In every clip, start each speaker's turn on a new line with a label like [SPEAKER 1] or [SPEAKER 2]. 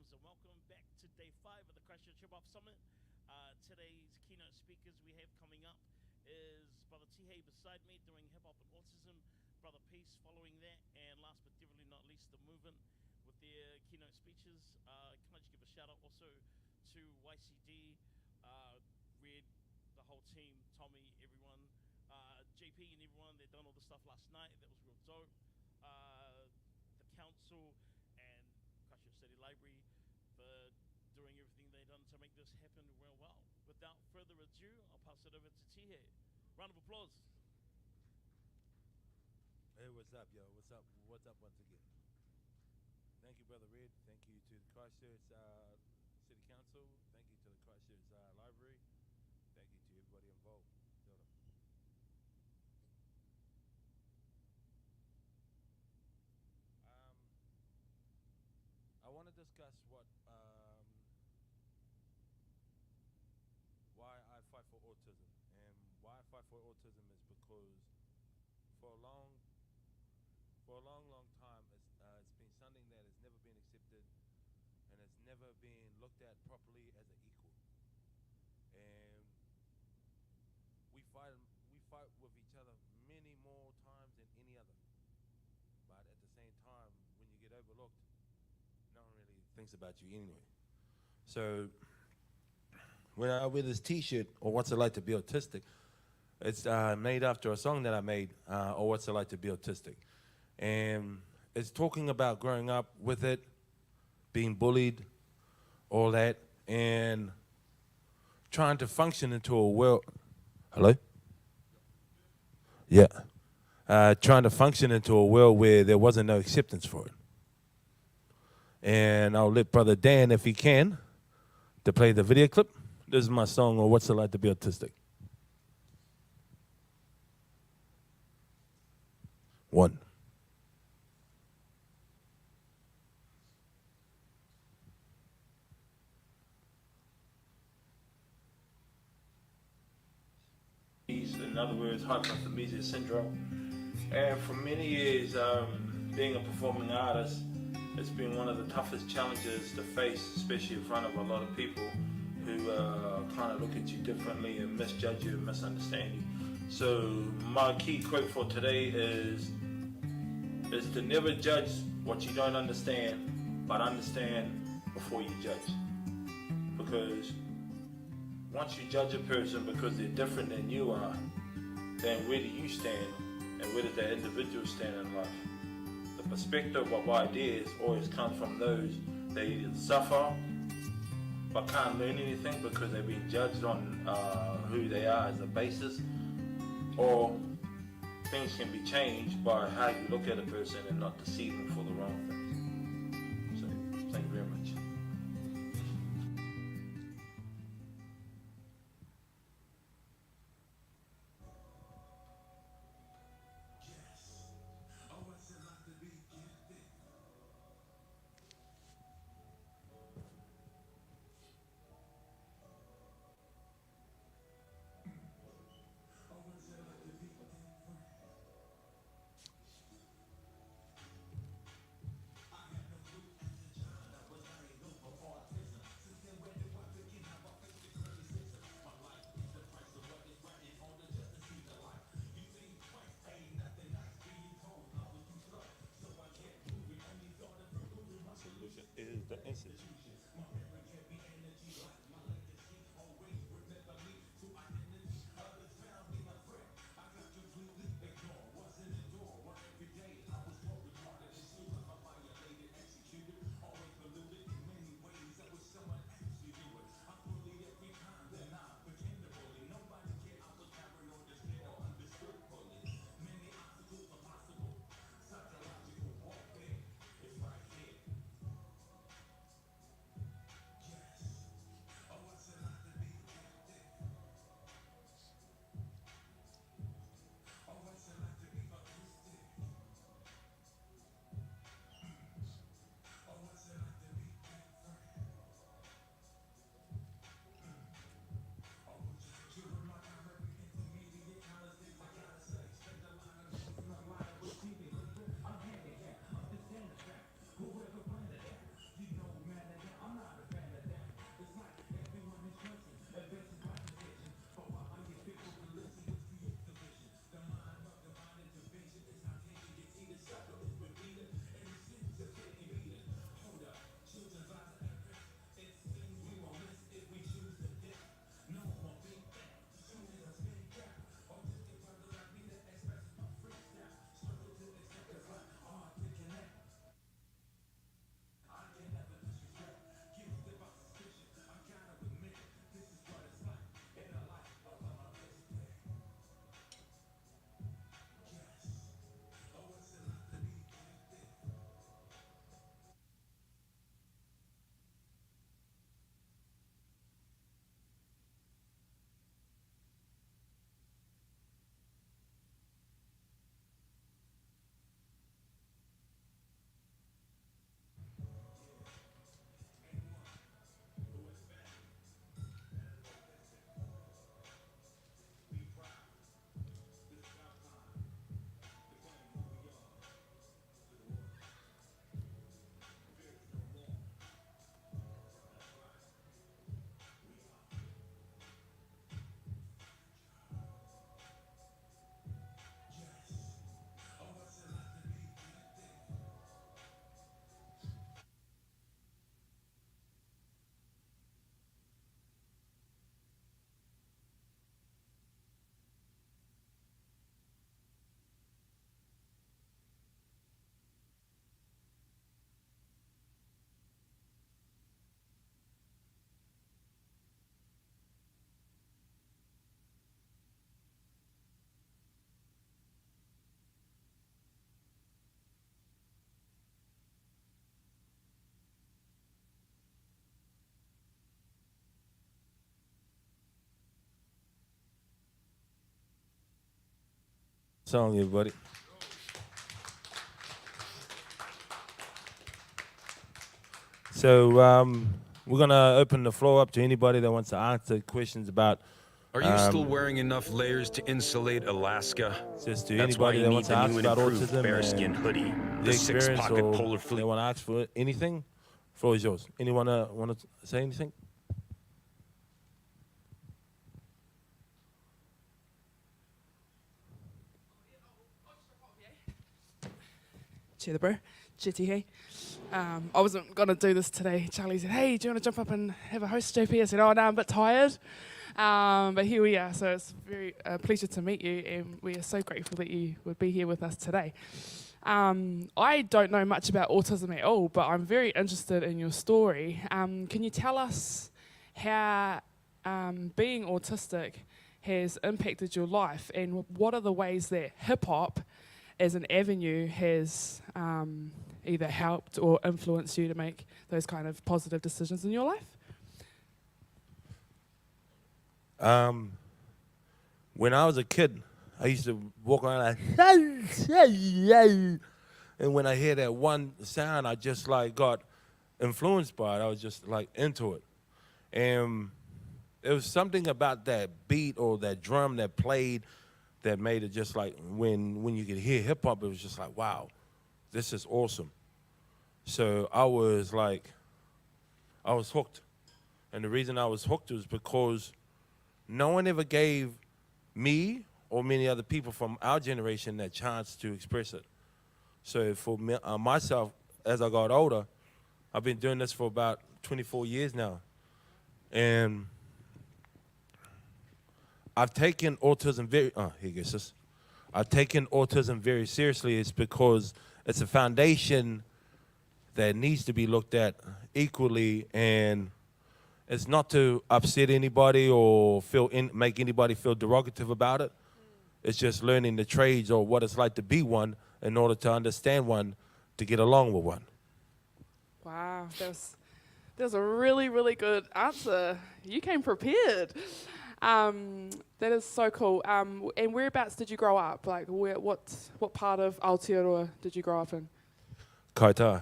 [SPEAKER 1] Rams, and welcome back to day 5 of the Christchurch Hip Hop Summit. Today's keynote speakers we have coming up is Brother Tihei beside me doing hip hop and autism, Brother Peace following that, and last but definitely not least, the Movement with their keynote speeches. Can I just give a shout out also to YCD, Red, the whole team, Tommy, everyone, JP and everyone. They've done all the stuff last night. That was real dope. The council and Christchurch City Library for doing everything they've done to make this happen real well. Without further ado, I'll pass it over to Tihei. Round of applause.
[SPEAKER 2] Hey, what's up, yo? What's up? What's up once again? Thank you, Brother Red. Thank you to the Christchurch City Council. Thank you to the Christchurch Library. Thank you to everybody involved. I want to discuss why I fight for autism. And why I fight for autism is because for a long time, it's been something that has never been accepted and it's never been looked at properly as an equal. And we fight with each other many more times than any other. But at the same time, when you get overlooked, no one really thinks about you anyway. So when I wear this T-shirt, or what's it like to be autistic, it's made after a song that I made, or what's it like to be autistic. And it's talking about growing up with it, being bullied, all that, and trying to function into a world. Hello? Yeah. Trying to function into a world where there wasn't no acceptance for it. And I'll let Brother Dan, if he can, to play the video clip. This is my song, or what's it like to be autistic. 1. In other words, hyperphobic syndrome. And for many years, being a performing artist, it's been one of the toughest challenges to face, especially in front of a lot of people who kind of look at you differently and misjudge you and misunderstand you. So my key quote for today is to never judge what you don't understand, but understand before you judge. Because once you judge a person because they're different than you are, then where do you stand and where does that individual stand in life? The perspective of ideas always comes from those that either suffer but can't learn anything because they've been judged on who they are as a basis, or things can be changed by how you look at a person and not deceive them for the wrong things. So, thank you very much.
[SPEAKER 3] song, everybody. So we're going to open the floor up to anybody that wants to answer questions about...
[SPEAKER 4] Are you still wearing enough layers to insulate Alaska?
[SPEAKER 3] Just to
[SPEAKER 4] That's why
[SPEAKER 3] anybody
[SPEAKER 4] you
[SPEAKER 3] that
[SPEAKER 4] need
[SPEAKER 3] wants to
[SPEAKER 4] the
[SPEAKER 3] ask
[SPEAKER 4] new and
[SPEAKER 3] about
[SPEAKER 4] improved
[SPEAKER 3] autism
[SPEAKER 4] bearskin
[SPEAKER 3] and
[SPEAKER 4] hoodie,
[SPEAKER 3] the
[SPEAKER 4] the
[SPEAKER 3] experience,
[SPEAKER 4] six-pocket
[SPEAKER 3] or
[SPEAKER 4] polar
[SPEAKER 3] they
[SPEAKER 4] fleece.
[SPEAKER 3] want to ask for anything, floor is yours. Anyone want to say anything?
[SPEAKER 5] Cheer the bro. Cheer Tihei. I wasn't going to do this today. Charlie said, hey, do you want to jump up and have a host, JP? I said, oh, no, I'm a bit tired. But here we are. So it's very pleasure to meet you, and we are so grateful that you would be here with us today. I don't know much about autism at all, but I'm very interested in your story. Can you tell us how being autistic has impacted your life, and what are the ways that hip-hop as an avenue has either helped or influenced you to make those kind of positive decisions in your life?
[SPEAKER 3] When I was a kid, I used to walk around like, and when I hear that one sound, I just like got influenced by it. I was just like into it. And it was something about that beat or that drum that played that made it just like, when you could hear hip hop, it was just like, wow, this is awesome. So I was hooked. And the reason I was hooked was because no one ever gave me or many other people from our generation that chance to express it. So for me, myself, as I got older, I've been doing this for about 24 years now. And I've taken autism I've taken autism very seriously. It's because it's a foundation that needs to be looked at equally, and it's not to upset anybody or make anybody feel derogative about it. It's just learning the trades or what it's like to be one in order to understand one, to get along with one.
[SPEAKER 5] Wow, that was a really, really good answer. You came prepared. That is so cool. And whereabouts did you grow up? Like, what part of Aotearoa did you grow up in?
[SPEAKER 3] Kaitaia.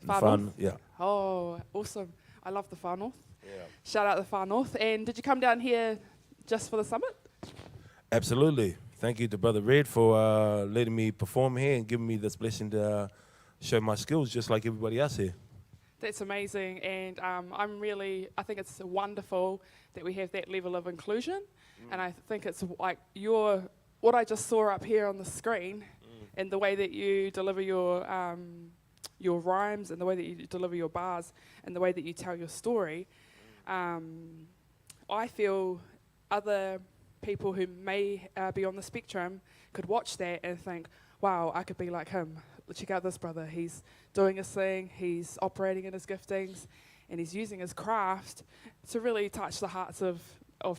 [SPEAKER 5] Far North?
[SPEAKER 3] Yeah.
[SPEAKER 5] Oh, awesome. I love the Far North.
[SPEAKER 3] Yeah.
[SPEAKER 5] Shout out the Far North. And did you come down here just for the summit?
[SPEAKER 3] Absolutely. Thank you to Brother Red for letting me perform here and giving me this blessing to show my skills just like everybody else here.
[SPEAKER 5] That's amazing, and I think it's wonderful that we have that level of inclusion, and I think it's like what I just saw up here on the screen, and the way that you deliver your rhymes, and the way that you deliver your bars, and the way that you tell your story. I feel other people who may be on the spectrum could watch that and think, wow, I could be like him. Check out this brother. He's doing his thing, he's operating in his giftings, and he's using his craft to really touch the hearts of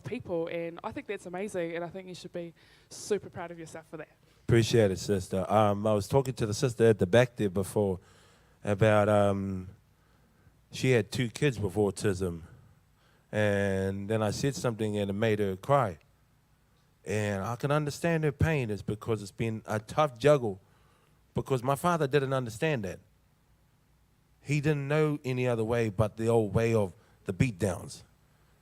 [SPEAKER 5] people. And I think that's amazing, and I think you should be super proud of yourself for that.
[SPEAKER 3] Appreciate it, sister. I was talking to the sister at the back there before about she had 2 kids with autism, and then I said something and it made her cry. And I can understand her pain. It's because it's been a tough juggle, because my father didn't understand that. He didn't know any other way but the old way of the beatdowns.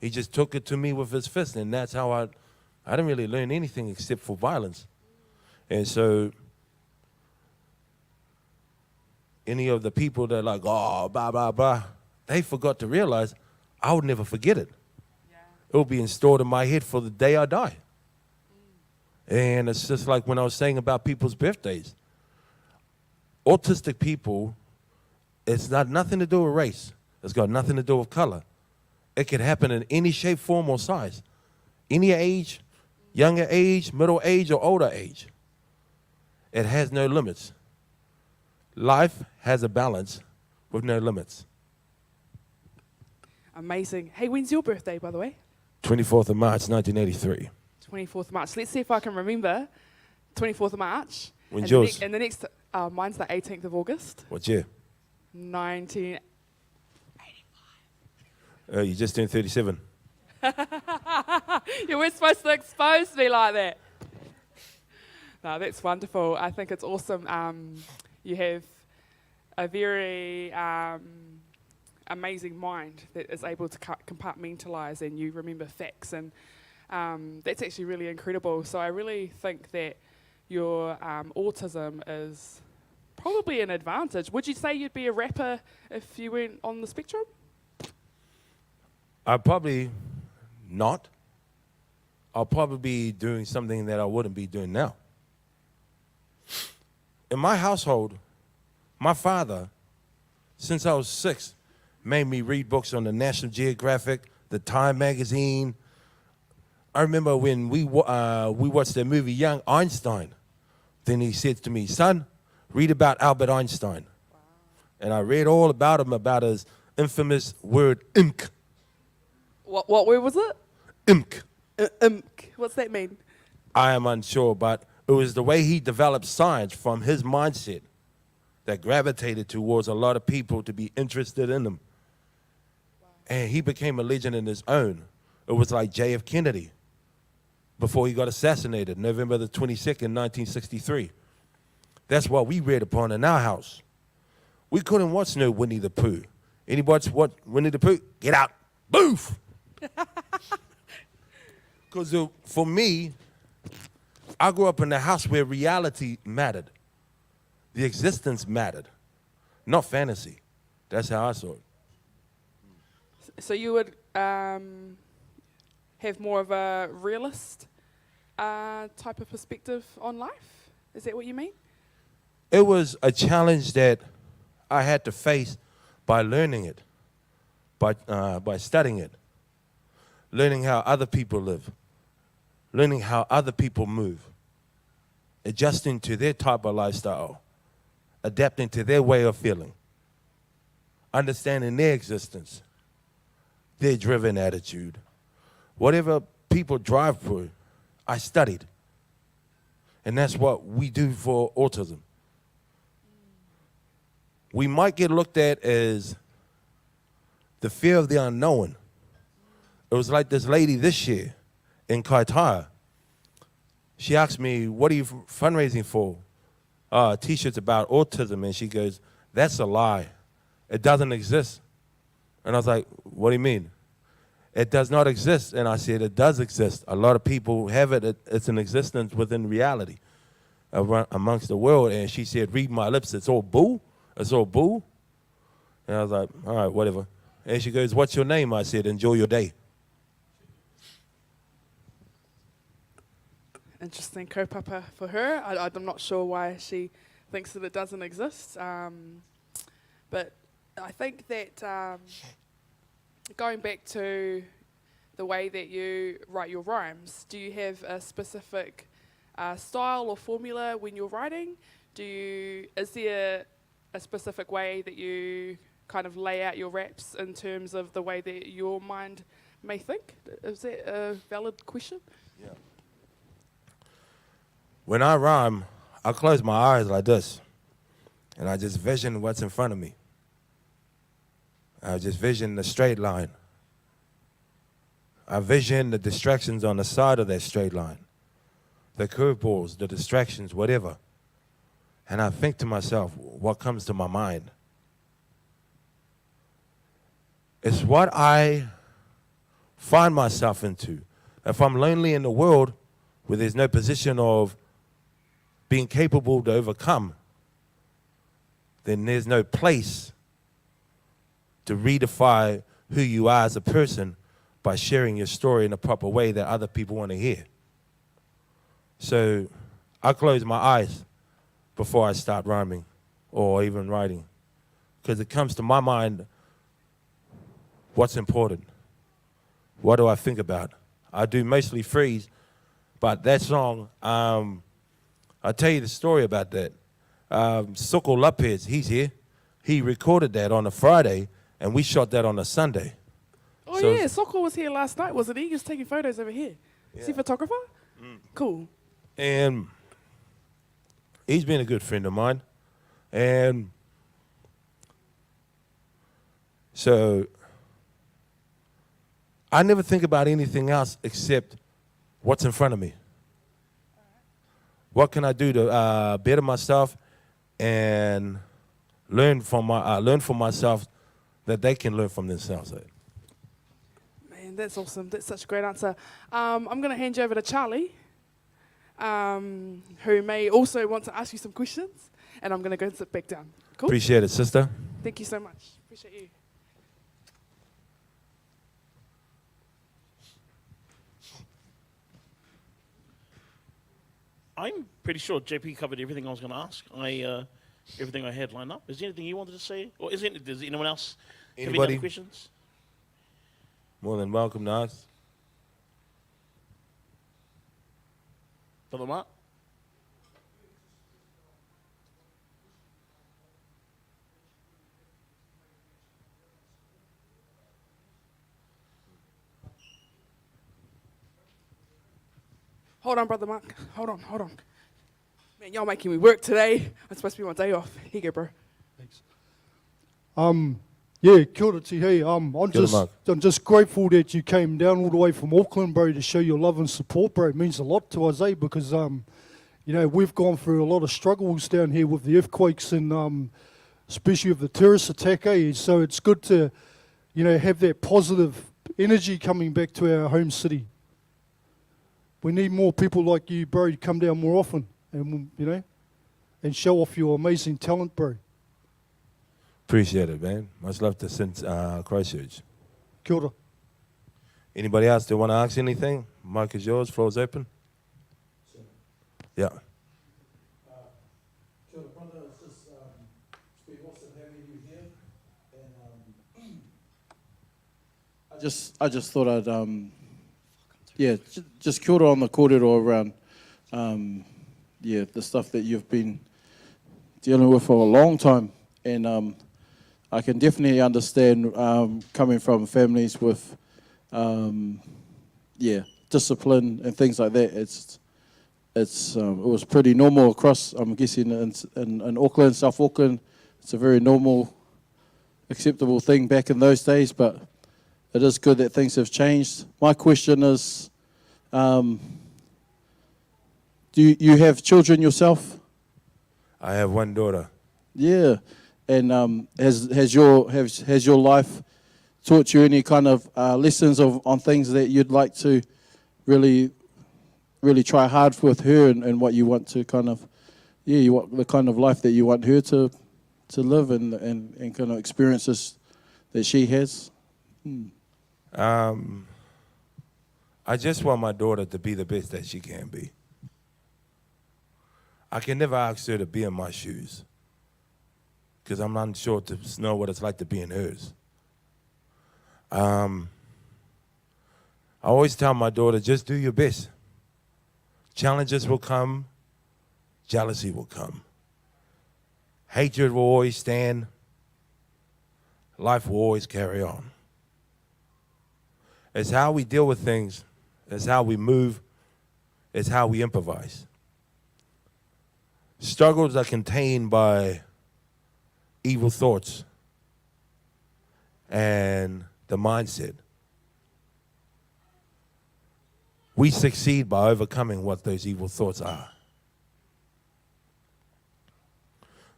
[SPEAKER 3] He just took it to me with his fist, and that's how I didn't really learn anything except for violence. And so any of the people that are like, oh, blah, blah, blah, they forgot to realize I would never forget it. Yeah. It will be installed in my head for the day I die. And it's just like when I was saying about people's birthdays. Autistic people, it's got nothing to do with race. It's got nothing to do with color. It can happen in any shape, form, or size. Any age, younger age, middle age, or older age. It has no limits. Life has a balance with no limits.
[SPEAKER 5] Amazing. Hey, when's your birthday, by the way?
[SPEAKER 3] 24th of March, 1983.
[SPEAKER 5] 24th of March. Let's see if I can remember. 24th of March.
[SPEAKER 3] When's yours?
[SPEAKER 5] And the next, mine's the 18th of August.
[SPEAKER 3] What year?
[SPEAKER 5] 1985.
[SPEAKER 3] You just turned 37.
[SPEAKER 5] You weren't supposed to expose me like that. No, that's wonderful. I think it's awesome. You have a very amazing mind that is able to compartmentalize, and you remember facts, and that's actually really incredible. So I really think that your autism is probably an advantage. Would you say you'd be a rapper if you weren't on the spectrum?
[SPEAKER 3] I'd probably not. I'll probably be doing something that I wouldn't be doing now. In my household, my father, since I was 6, made me read books on the National Geographic, the Time magazine. I remember when we watched the movie Young Einstein. Then he said to me, "Son, read about Albert Einstein." Wow. And I read all about him, about his infamous word, imk.
[SPEAKER 5] What word was it?
[SPEAKER 3] Imk.
[SPEAKER 5] Imk. What's that mean?
[SPEAKER 3] I am unsure, but it was the way he developed science from his mindset that gravitated towards a lot of people to be interested in him. Wow. And he became a legend in his own. It was like J.F. Kennedy before he got assassinated, November the 22nd, 1963. That's what we read upon in our house. We couldn't watch no Winnie the Pooh. Anybody watch Winnie the Pooh? Get out. Boof! Because for me, I grew up in a house where reality mattered. The existence mattered, not fantasy. That's how I saw it.
[SPEAKER 5] So you would have more of a realist type of perspective on life? Is that what you mean?
[SPEAKER 3] It was a challenge that I had to face by learning it, by studying it, learning how other people live, learning how other people move, adjusting to their type of lifestyle, adapting to their way of feeling, understanding their existence, their driven attitude. Whatever people drive for, I studied. And that's what we do for autism. We might get looked at as the fear of the unknown. It was like this lady this year in Kaitaia. She asked me, "What are you fundraising for?" T-shirts about autism. And she goes, "That's a lie. It doesn't exist." And I was like, "What do you mean?" "It does not exist." And I said, "It does exist. A lot of people have it. It's an existence within reality amongst the world." And she said, "Read my lips. It's all bull. It's all bull." And I was like, "All right, whatever." And she goes, "What's your name?" I said, "Enjoy your day."
[SPEAKER 5] Interesting kaupapa for her. I'm not sure why she thinks that it doesn't exist. But I think that going back to the way that you write your rhymes, do you have a specific style or formula when you're writing? Is there a specific way that you kind of lay out your raps in terms of the way that your mind may think? Is that a valid question?
[SPEAKER 3] Yeah. When I rhyme, I close my eyes like this, and I just vision what's in front of me. I just vision the straight line. I vision the distractions on the side of that straight line, the curveballs, the distractions, whatever. And I think to myself, what comes to my mind? It's what I find myself into. If I'm lonely in the world where there's no position of being capable to overcome, then there's no place to redefine who you are as a person by sharing your story in a proper way that other people want to hear. So I close my eyes before I start rhyming or even writing, because it comes to my mind, what's important? What do I think about? I do mostly freeze, but that song, I'll tell you the story about that. Soko Lopez, he's here. He recorded that on a Friday, and we shot that on a Sunday.
[SPEAKER 5] Oh, so yeah, Soko was here last night, wasn't he? He was taking photos over here. Yeah. Is he a photographer? Mm. Cool.
[SPEAKER 3] And he's been a good friend of mine. And so I never think about anything else except what's in front of me. What can I do to better myself and learn from myself that they can learn from themselves.
[SPEAKER 5] Man, that's awesome. That's such a great answer. I'm going to hand you over to Charlie, who may also want to ask you some questions, and I'm going to go and sit back down. Cool?
[SPEAKER 3] Appreciate it, sister.
[SPEAKER 5] Thank you so much. Appreciate you.
[SPEAKER 1] I'm pretty sure JP covered everything I was going to ask. Everything I had lined up. Is there anything you wanted to say? Or does anyone else have any other questions?
[SPEAKER 3] More than welcome to ask.
[SPEAKER 1] Brother Mark?
[SPEAKER 5] Hold on, Brother Mark. Hold on. Man, y'all making me work today. I'm supposed to be my day off. Here you go, bro.
[SPEAKER 6] Thanks. Yeah, kia ora Tihei. I'm just grateful that you came down all the way from Auckland, bro, to show your love and support, bro. It means a lot to us, because we've gone through a lot of struggles down here with the earthquakes and especially with the terrorist attack, So it's good to, have that positive energy coming back to our home city. We need more people like you, bro, to come down more often and, and show off your amazing talent, bro.
[SPEAKER 3] Appreciate it, man. Much love to Christchurch.
[SPEAKER 6] Kia ora.
[SPEAKER 3] Anybody else that want to ask anything? Mic is yours. Floor's open. Yeah.
[SPEAKER 6] Kia ora, brother. It's been awesome having you here. And I just thought I'd just kia ora on the kōrero around the stuff that you've been dealing with for a long time, and I can definitely understand coming from families with discipline and things like that. It was pretty normal across, I'm guessing, in Auckland, South Auckland. It's a very normal, acceptable thing back in those days, but it is good that things have changed. My question is, do you have children yourself?
[SPEAKER 3] I have one daughter.
[SPEAKER 6] Yeah, and has your life taught you any kind of lessons on things that you'd like to really try hard with her, and what you want to the kind of life that you want her to live and kind of experiences that she has?
[SPEAKER 3] I just want my daughter to be the best that she can be. I can never ask her to be in my shoes because I'm not sure to know what it's like to be in hers. I always tell my daughter, just do your best. Challenges will come. Jealousy will come. Hatred will always stand. Life will always carry on. It's how we deal with things. It's how we move. It's how we improvise. Struggles are contained by evil thoughts and the mindset. We succeed by overcoming what those evil thoughts are.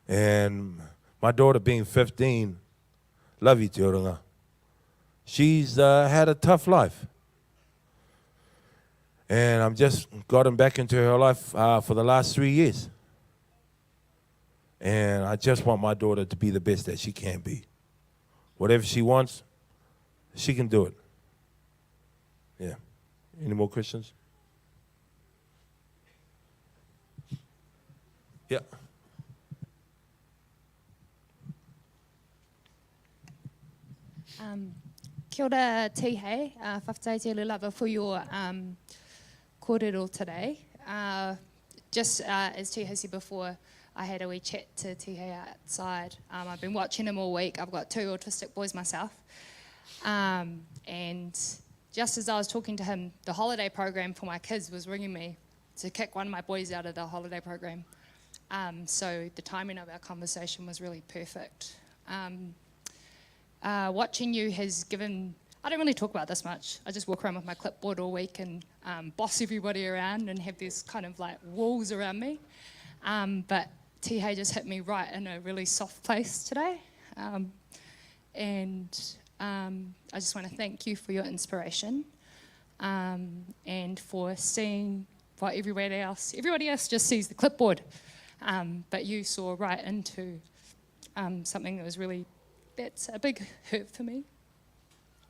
[SPEAKER 3] And my daughter being 15, love you, Tūranga. She's had a tough life. And I've just gotten back into her life for the last 3 years. And I just want my daughter to be the best that she can be. Whatever she wants, she can do it. Yeah. Any more questions? Yeah.
[SPEAKER 7] Kia ora Tihei, whakataite le lava for your kōrero today. Just as Tihei said before, I had a wee chat to Tihei outside. I've been watching him all week. I've got 2 autistic boys myself. And just as I was talking to him, the holiday program for my kids was ringing me to kick one of my boys out of the holiday program. So the timing of our conversation was really perfect. Watching you has given I don't really talk about this much. I just walk around with my clipboard all week and boss everybody around and have these kind of like walls around me. But Tihei just hit me right in a really soft place today. And I just want to thank you for your inspiration and for seeing what everybody else just sees the clipboard. But you saw right into something that was that's a big hurt for me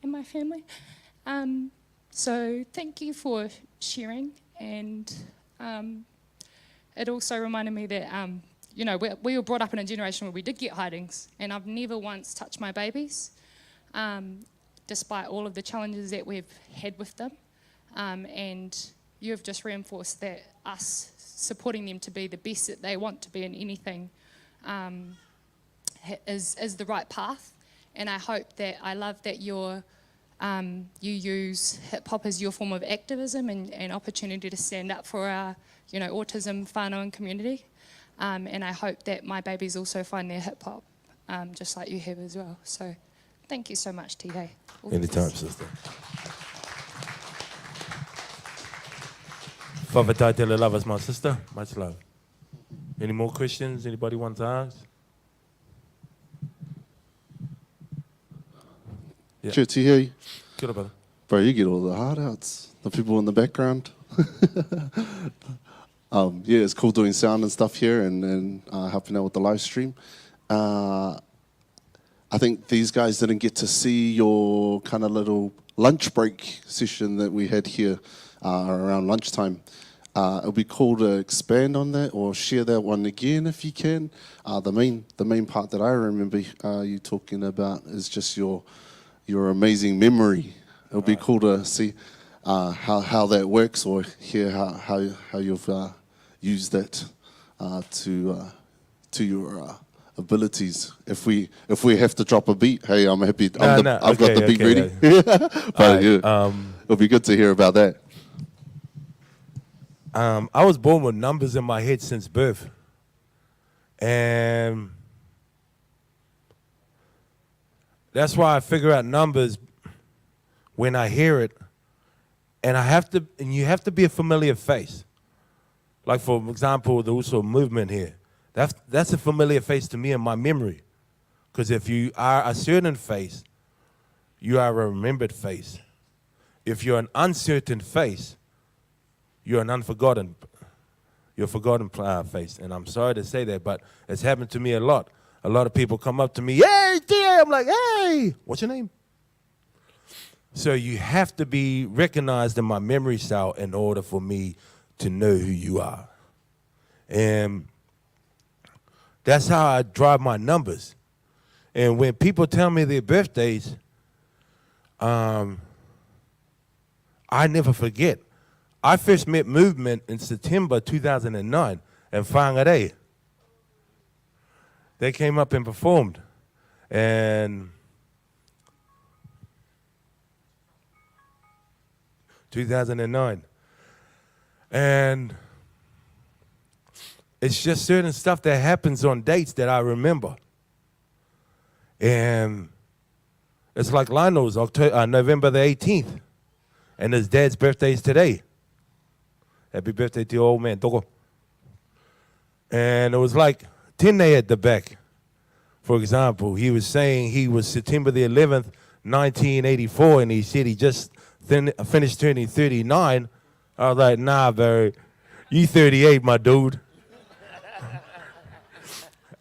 [SPEAKER 7] and my family. So thank you for sharing, and it also reminded me that we were brought up in a generation where we did get hidings, and I've never once touched my babies, despite all of the challenges that we've had with them. And you have just reinforced that us supporting them to be the best that they want to be in anything is the right path. And I love that you use hip hop as your form of activism and opportunity to stand up for our, autism whānau and community. And I hope that my babies also find their hip hop, just like you have as well. So thank you so much, Tihei.
[SPEAKER 3] Anytime, sister. Whawhatai te le lovers, my sister. Much love. Any more questions anybody wants to ask? Yeah.
[SPEAKER 8] Kia Tihei.
[SPEAKER 3] Kia ora, brother.
[SPEAKER 8] Bro, you get all the hard outs. The people in the background. It's cool doing sound and stuff here and helping out with the live stream. I think these guys didn't get to see your kind of little lunch break session that we had here around lunchtime. It would be cool to expand on that or share that one again if you can. The main part that I remember you talking about is just your amazing memory. It would be cool to see how that works or hear how you've used that to your abilities. If we have to drop a beat, hey, I'm happy. I've got the beat ready. But it'll be good to hear about that.
[SPEAKER 3] I was born with numbers in my head since birth. And that's why I figure out numbers when I hear it. And you have to be a familiar face. Like, for example, the Uso movement here. That's a familiar face to me in my memory. Because if you are a certain face, you are a remembered face. If you're an uncertain face, you're an forgotten face. And I'm sorry to say that, but it's happened to me a lot. A lot of people come up to me, hey, dear. I'm like, hey, what's your name? So you have to be recognized in my memory cell in order for me to know who you are. And that's how I drive my numbers. And when people tell me their birthdays, I never forget. I first met Movement in September 2009 in Whangarei. They came up and performed. And 2009. And it's just certain stuff that happens on dates that I remember. And it's like Lionel's November the 18th. And his dad's birthday is today. Happy birthday to your old man, Toko. And it was like Tihei at the back. For example, he was saying he was September the 11th, 1984, and he said he just finished turning 39. I was like, nah, Barry, you 38, my dude.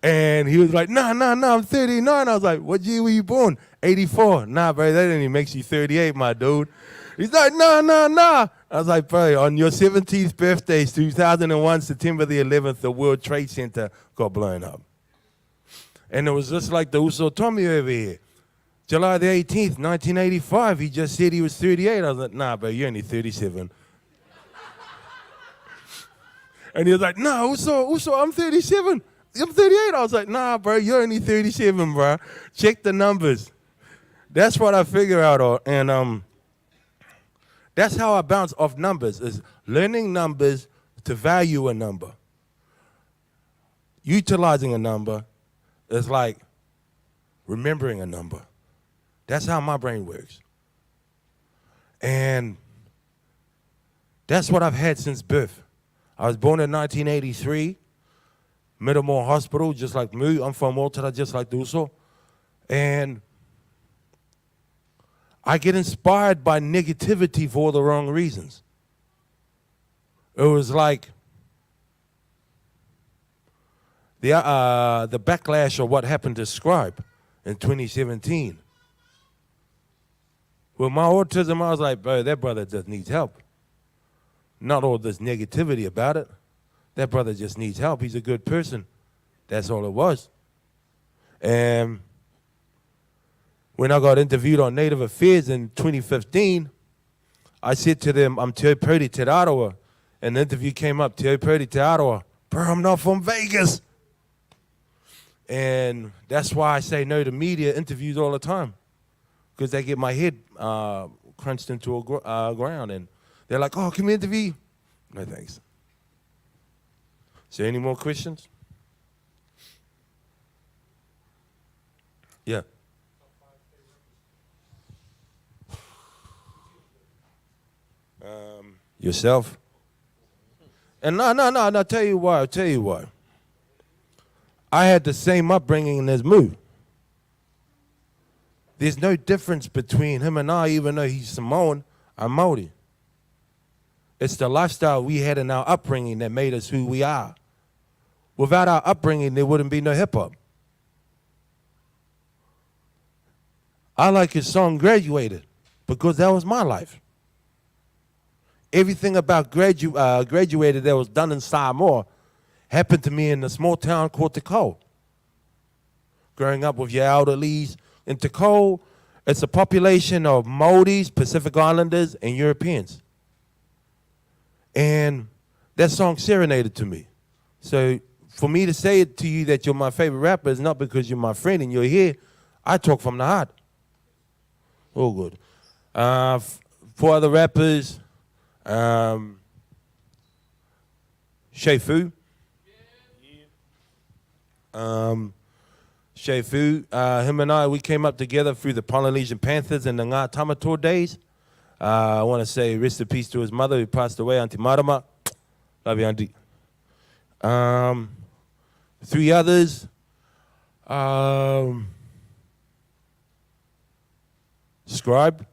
[SPEAKER 3] And he was like, nah, I'm 39. I was like, what year were you born? 84. Nah, Barry, that only makes you 38, my dude. He's like, nah. I was like, bro, on your 17th birthday, 2001, September the 11th, the World Trade Center got blown up. And it was just like the Uso Tommy over here. July the 18th, 1985, he just said he was 38. I was like, nah, bro, you're only 37. And he was like, nah, Uso, I'm 37. I'm 38. I was like, nah, bro, you're only 37, bro. Check the numbers. That's what I figure out. And that's how I bounce off numbers, is learning numbers to value a number. Utilizing a number is like remembering a number. That's how my brain works. And that's what I've had since birth. I was born in 1983, Middlemore Hospital, just like Mu. I'm from Waltera, just like Duso. And I get inspired by negativity for all the wrong reasons. It was like the backlash of what happened to Scribe in 2017. With my autism, I was like, bro, that brother just needs help. Not all this negativity about it. That brother just needs help. He's a good person. That's all it was. And when I got interviewed on Native Affairs in 2015, I said to them, I'm Te Purdy Te Arawa. And the interview came up, Te Purdy Te Arawa. Bro, I'm not from Vegas. And that's why I say no to media interviews all the time. Because they get my head crunched into a ground. And they're like, oh, can we interview? No, thanks. Is there any more questions? Yeah. Yourself? And no, tell you why. I had the same upbringing as Mu. There's no difference between him and I, even though he's Samoan, I'm Māori. It's the lifestyle we had in our upbringing that made us who we are. Without our upbringing, there wouldn't be no hip-hop. I like his song Graduated because that was my life. Everything about Graduated that was done in Samoa happened to me in a small town called Tūranga. Growing up with your elderlies in Tūranga, it's a population of Māoris, Pacific Islanders, and Europeans. And that song serenaded to me. So for me to say it to you that you're my favorite rapper is not because you're my friend and you're here. I talk from the heart. All good. 4 other rappers. Shefu. Shefu, him and I, we came up together through the Polynesian Panthers and the Ngā Tamatoa days. I want to say rest in peace to his mother who passed away, Auntie Marama. Love you, Auntie. 3 others. Scribe.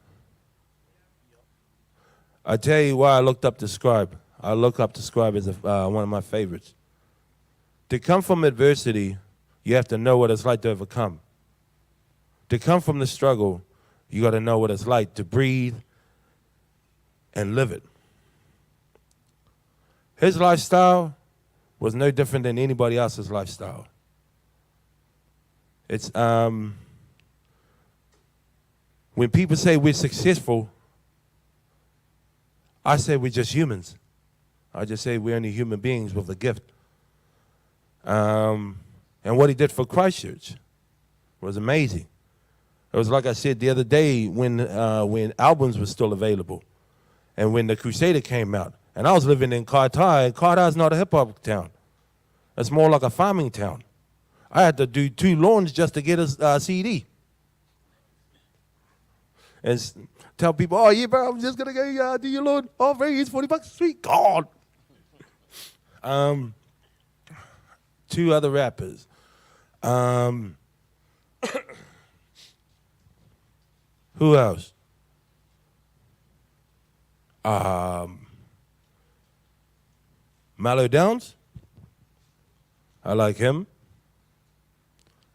[SPEAKER 3] I tell you why I looked up to Scribe. I look up to Scribe as one of my favorites. To come from adversity, you have to know what it's like to overcome. To come from the struggle, you got to know what it's like to breathe and live it. His lifestyle was no different than anybody else's lifestyle. It's when people say we're successful, I say we're just humans. I just say we're only human beings with a gift. And what he did for Christchurch was amazing. It was like I said the other day when albums were still available and when the Crusader came out. And I was living in Kaitai, and Kaitai is not a hip-hop town. It's more like a farming town. I had to do 2 lawns just to get a CD. And tell people, oh, yeah, bro, I'm just going to go do your lawn. Oh, bro, here's $40. Sweet God. 2 other rappers. Who else? Mallow Downs. I like him.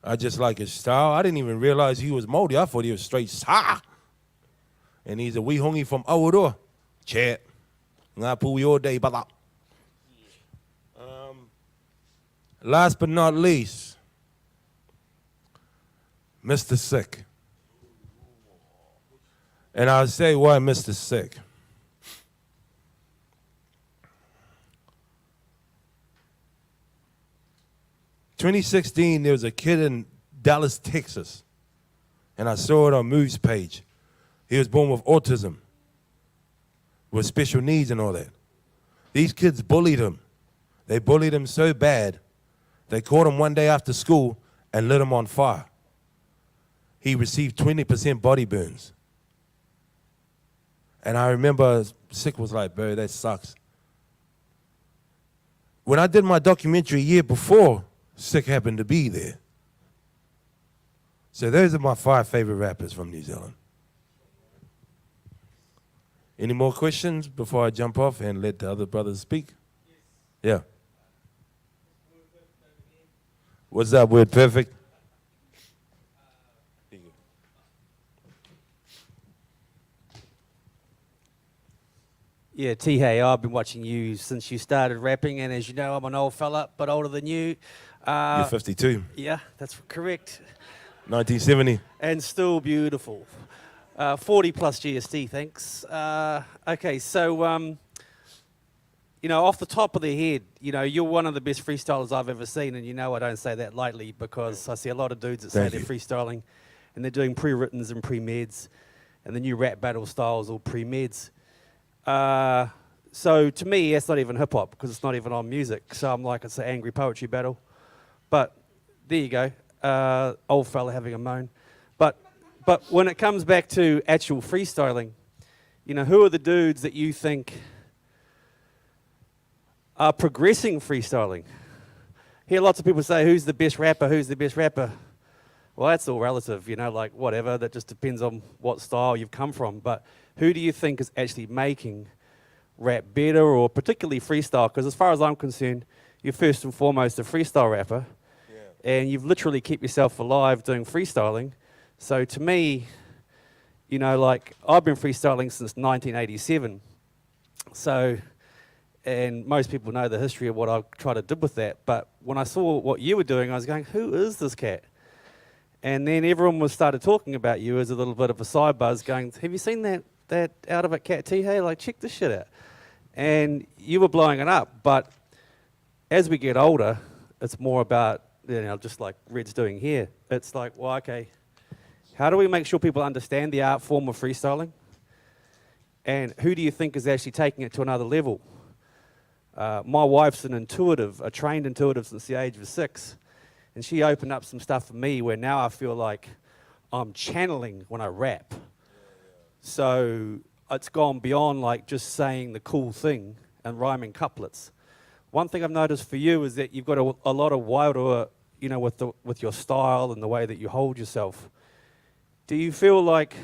[SPEAKER 3] I just like his style. I didn't even realize he was Māori. I thought he was straight Sa. And he's a wihongi from Aotearoa. Chat. Ngā pui all day, brother. Last but not least, Mr. Sick. And I'll say why Mr. Sick. In 2016, there was a kid in Dallas, Texas, and I saw it on Move's page. He was born with autism, with special needs and all that. These kids bullied him. They bullied him so bad, they caught him one day after school and lit him on fire. He received 20% body burns. And I remember Sick was like, bro, that sucks. When I did my documentary a year before, Sick happened to be there. So those are my 5 favorite rappers from New Zealand. Any more questions before I jump off and let the other brothers speak? Yeah. What's that word perfect?
[SPEAKER 9] Yeah, Tihei, I've been watching you since you started rapping, and as you know, I'm an old fella, but older than you.
[SPEAKER 3] You're 52.
[SPEAKER 9] Yeah, that's correct.
[SPEAKER 3] 1970.
[SPEAKER 9] And still beautiful. 40 plus GST, thanks. Okay, so, you know, off the top of the head, you know, you're one of the best freestylers I've ever seen, and you know I don't say that lightly because I see a lot of dudes that say they're freestyling, and they're doing pre-writtens and pre-meds, and the new rap battle styles all pre-meds. So to me, that's not even hip-hop because it's not even on music, so I'm like, it's an angry poetry battle. But there you go, old fella having a moan. But when it comes back to actual freestyling, you know, who are the dudes that you think are progressing freestyling? Hear lots of people say, who's the best rapper, who's the best rapper? Well, that's all relative, you know, like whatever, that just depends on what style you've come from. But who do you think is actually making rap better, or particularly freestyle? Because as far as I'm concerned, you're first and foremost a freestyle rapper, and you've literally kept yourself alive doing freestyling. So to me, you know, like, I've been freestyling since 1987. So, and most people know the history of what I tried to do with that. But when I saw what you were doing, I was going, who is this cat? And then everyone started talking about you as a little bit of a side buzz, going, have you seen that Out of It cat Tihei? Like, check this shit out. And you were blowing it up. But as we get older, it's more about, you know, just like Red's doing here. It's like, well, okay, how do we make sure people understand the art form of freestyling? And who do you think is actually taking it to another level? My wife's an intuitive, a trained intuitive since the age of 6. And she opened up some stuff for me where now I feel like I'm channeling when I rap. So it's gone beyond like just saying the cool thing and rhyming couplets. One thing I've noticed for you is that you've got a lot of wilder, you know, with your style and the way that you hold yourself. Do you feel like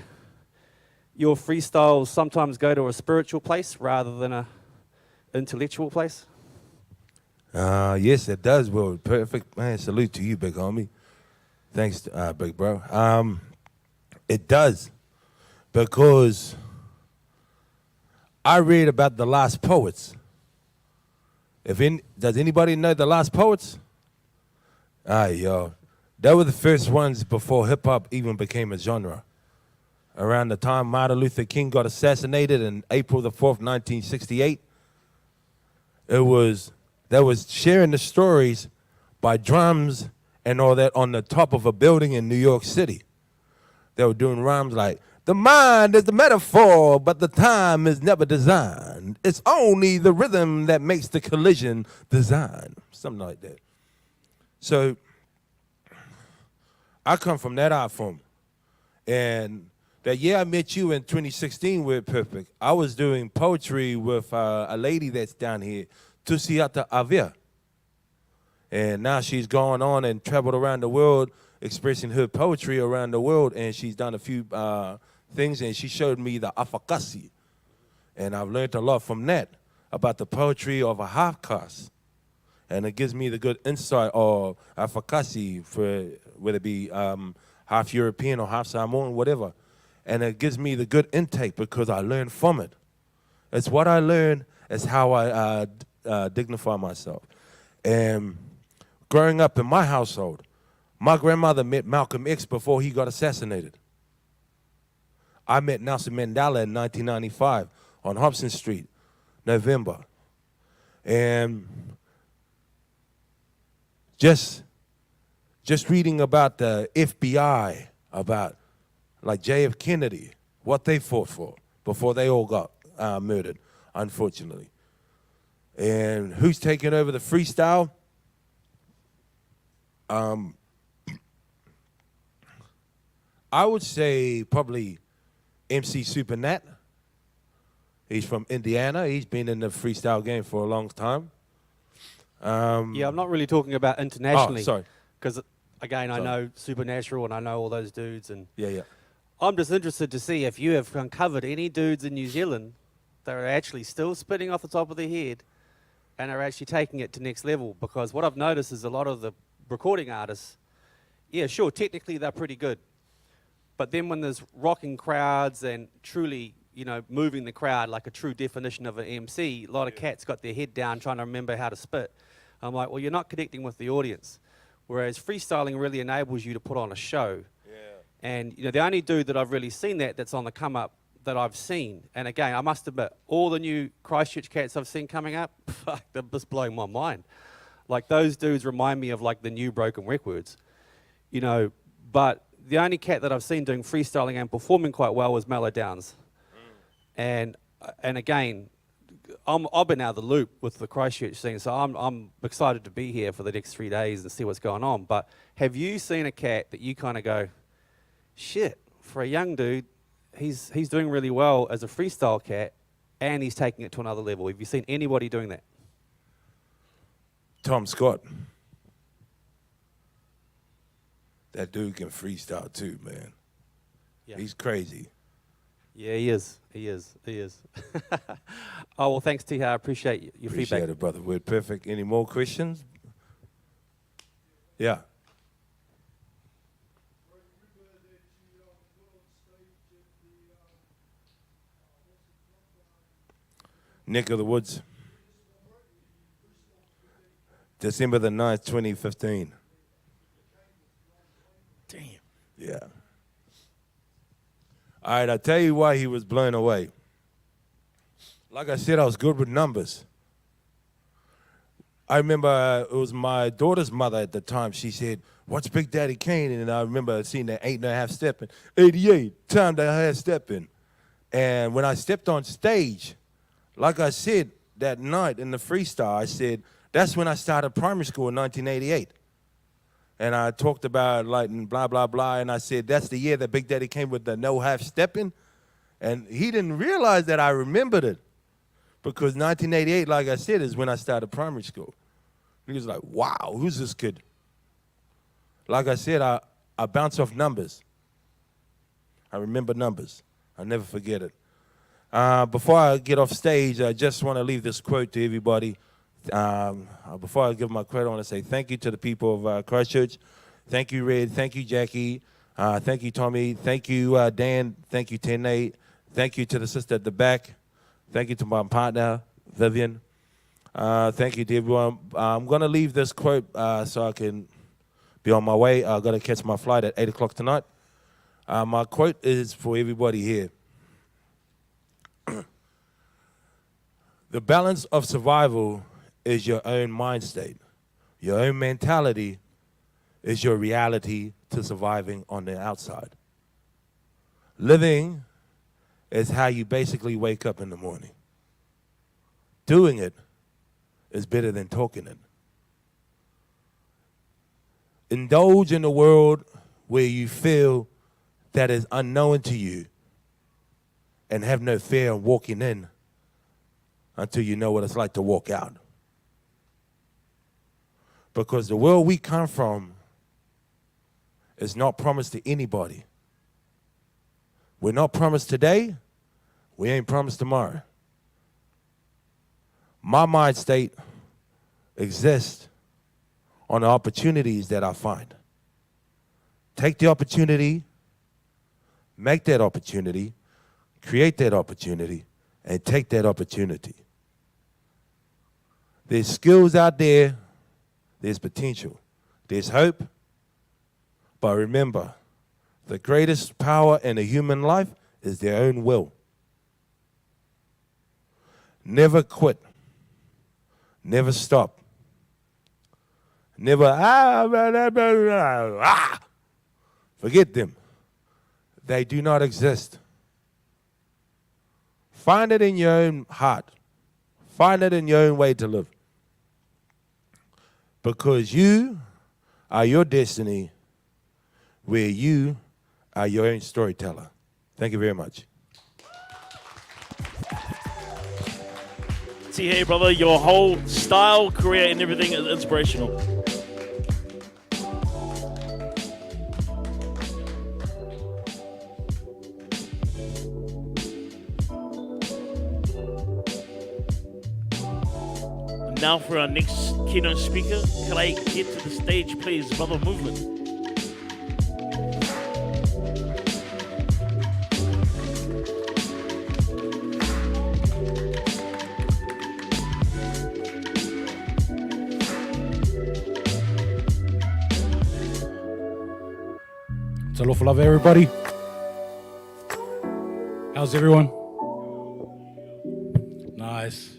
[SPEAKER 9] your freestyles sometimes go to a spiritual place rather than a intellectual place?
[SPEAKER 3] Yes, it does. Well, perfect, man. Salute to you, big homie. Thanks, big bro. It does, because I read about the Last Poets. Does anybody know the Last Poets? Yo, they were the first ones before hip hop even became a genre. Around the time Martin Luther King got assassinated in April the 4th, 1968, they was sharing the stories by drums and all that on the top of a building in New York City. They were doing rhymes like, the mind is the metaphor, but the time is never designed. It's only the rhythm that makes the collision design. Something like that. So I come from that art form. And that year I met you in 2016 with Perfect, I was doing poetry with a lady that's down here, Tusiata Avia. And now she's gone on and traveled around the world expressing her poetry around the world, and she's done a few things, and she showed me the afakasi. And I've learned a lot from that about the poetry of a half caste. And it gives me the good insight of afakasi, for whether it be half European or half Samoan, whatever. And it gives me the good intake because I learn from it. It's what I learn, it's how I dignify myself. And growing up in my household, my grandmother met Malcolm X before he got assassinated. I met Nelson Mandela in 1995 on Hobson Street, November. And just reading about the FBI, about like J.F. Kennedy, what they fought for before they all got murdered, unfortunately. And who's taking over the freestyle? I would say probably MC Supernat. He's from Indiana. He's been in the freestyle game for a long time.
[SPEAKER 9] Yeah, I'm not really talking about internationally.
[SPEAKER 3] Oh, sorry.
[SPEAKER 9] Because, again, I know Supernatural and I know all those dudes. And
[SPEAKER 3] Yeah.
[SPEAKER 9] I'm just interested to see if you have uncovered any dudes in New Zealand that are actually still spitting off the top of their head and are actually taking it to next level. Because what I've noticed is a lot of the recording artists, yeah, sure, technically they're pretty good. But then when there's rocking crowds and truly, you know, moving the crowd like a true definition of an MC, a lot of cats got their head down trying to remember how to spit. I'm like, well, you're not connecting with the audience. Whereas freestyling really enables you to put on a show. Yeah. And, you know, the only dude that I've really seen that's on the come up that I've seen, and again, I must admit, all the new Christchurch cats I've seen coming up, fuck, they're just blowing my mind. Like, those dudes remind me of, like, the new Broken Records. You know, but the only cat that I've seen doing freestyling and performing quite well was Mellow Downs. And again, I've been out of the loop with the Christchurch thing, so I'm excited to be here for the next 3 days and see what's going on. But have you seen a cat that you kind of go, shit, for a young dude, he's doing really well as a freestyle cat, and he's taking it to another level? Have you seen anybody doing that?
[SPEAKER 3] Tom Scott. That dude can freestyle too, man. Yeah. He's crazy.
[SPEAKER 9] Yeah, he is. Oh, well, thanks, Tihei. I appreciate your feedback.
[SPEAKER 3] Appreciate it, brother. We're perfect. Any more questions? Yeah. Neck of the Woods. December the 9th, 2015. Damn. Yeah. All right, I'll tell you why he was blown away. Like I said, I was good with numbers. I remember it was my daughter's mother at the time. She said, "What's Big Daddy Kane?" And I remember seeing that 8.5 stepping. 88, time to have stepping. And when I stepped on stage, like I said that night in the freestyle, I said, that's when I started primary school in 1988. And I talked about like blah, blah, blah. And I said, that's the year that Big Daddy came with the no half stepping. And he didn't realize that I remembered it. Because 1988, like I said, is when I started primary school. He was like, wow, who's this kid? Like I said, I bounce off numbers. I remember numbers. I'll never forget it. Before I get off stage, I just want to leave this quote to everybody. Before I give my credit, I want to say thank you to the people of Christchurch. Thank you, Red. Thank you, Jackie. Thank you, Tommy. Thank you, Dan. Thank you, Tene. Thank you to the sister at the back. Thank you to my partner, Vivian. Thank you to everyone. I'm going to leave this quote so I can be on my way. I've got to catch my flight at 8 o'clock tonight. My quote is for everybody here. The balance of survival is your own mind state. Your own mentality is your reality to surviving on the outside. Living is how you basically wake up in the morning. Doing it is better than talking it. Indulge in the world where you feel that is unknown to you and have no fear of walking in until you know what it's like to walk out. Because the world we come from is not promised to anybody. We're not promised today, we ain't promised tomorrow. My mind state exists on the opportunities that I find. Take the opportunity, make that opportunity, create that opportunity, and take that opportunity. There's skills out there, there's potential, there's hope, but remember, the greatest power in a human life is their own will. Never quit. Never stop. Never, forget them. They do not exist. Find it in your own heart. Find it in your own way to live. Because you are your destiny, where you are your own storyteller. Thank you very much.
[SPEAKER 1] Tihei, brother, your whole style, career, and everything is inspirational. Now for our next keynote speaker, can I get to the stage, please, Brother Movement?
[SPEAKER 10] Alofa love, everybody. How's everyone? Nice.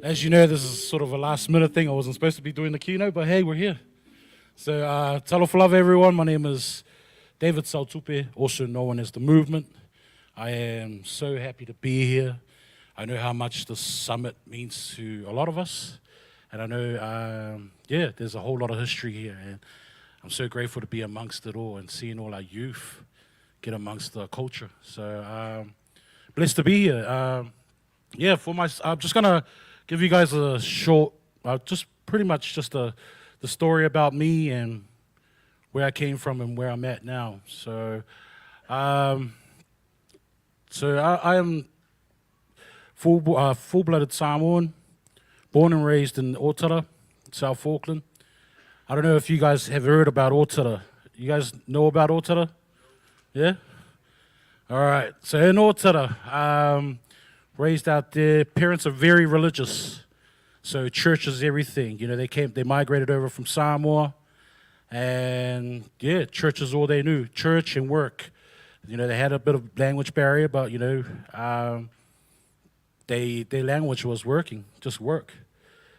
[SPEAKER 10] As you know, this is sort of a last-minute thing. I wasn't supposed to be doing the keynote, but hey, we're here. So, alofa love, everyone. My name is David Saltupe, also known as The Movement. I am so happy to be here. I know how much the summit means to a lot of us, and I know, there's a whole lot of history here, and I'm so grateful to be amongst it all and seeing all our youth get amongst the culture. So, blessed to be here. I'm just gonna give you guys a short, just pretty much just the story about me and where I came from and where I'm at now. So, I am full-blooded Samoan, born and raised in Otara, South Auckland. I don't know if you guys have heard about Otara. You guys know about Otara? Yeah? All right. So in Otara, raised out there, parents are very religious. So church is everything. You know, they migrated over from Samoa. And yeah, church is all they knew. Church and work. You know, they had a bit of language barrier, but you know, their language was working, just work.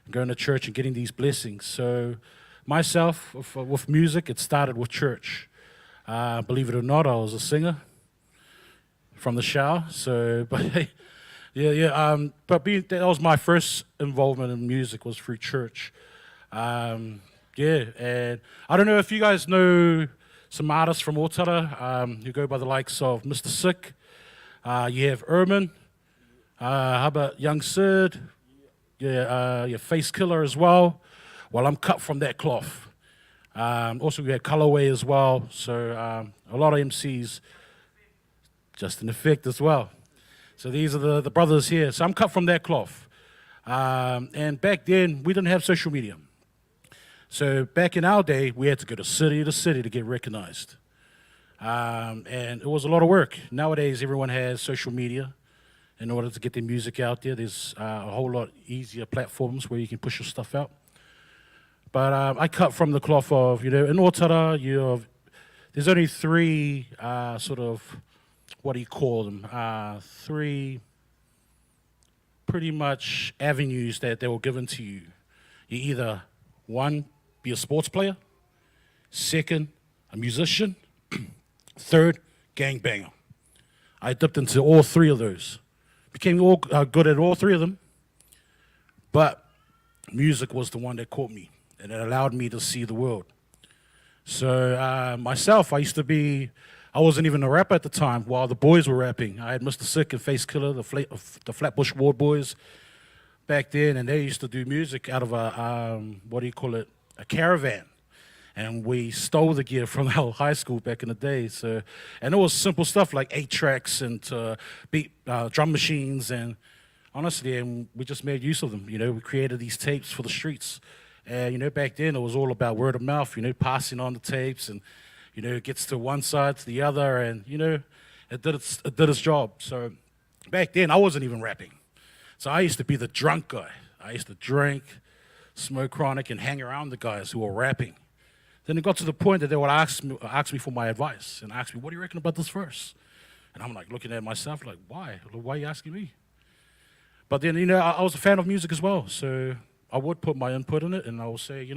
[SPEAKER 10] Going to church and getting these blessings. So myself, with music, it started with church. Believe it or not, I was a singer from the shower. So, but that was my first involvement in music, was through church. And I don't know if you guys know some artists from Otara who go by the likes of Mr. Sick. You have Erman. How about Young Sid? Your Face Killer as well. Well, I'm cut from that cloth. Also, we had Colorway as well. So a lot of MCs, just in effect as well. So these are the brothers here. So I'm cut from that cloth. And back then, we didn't have social media. So back in our day, we had to go to city to get recognized. And it was a lot of work. Nowadays, everyone has social media. In order to get their music out there, there's a whole lot easier platforms where you can push your stuff out. But I cut from the cloth of, in Otara, there's only three sort of, what do you call them? Three pretty much avenues that they were given to you. You either, one, be a sports player. Second, a musician. Third, gangbanger. I dipped into all three of those. Became good at all three of them. But music was the one that caught me. And it allowed me to see the world. So myself, I wasn't even a rapper at the time while the boys were rapping. I had Mr. Sick and Face Killer, the Flatbush Ward boys back then, and they used to do music out of a caravan. And we stole the gear from our high school back in the day. So, and it was simple stuff like 8-tracks and drum machines, and honestly, and we just made use of them. We created these tapes for the streets. And, back then it was all about word of mouth, passing on the tapes, and, it gets to one side to the other, and, it did its job. So back then I wasn't even rapping. So I used to be the drunk guy. I used to drink, smoke chronic, and hang around the guys who were rapping. Then it got to the point that they would ask me for my advice and ask me, what do you reckon about this verse? And I'm like looking at myself like, why? Why are you asking me? But then, I was a fan of music as well. So I would put my input in it, and I would say,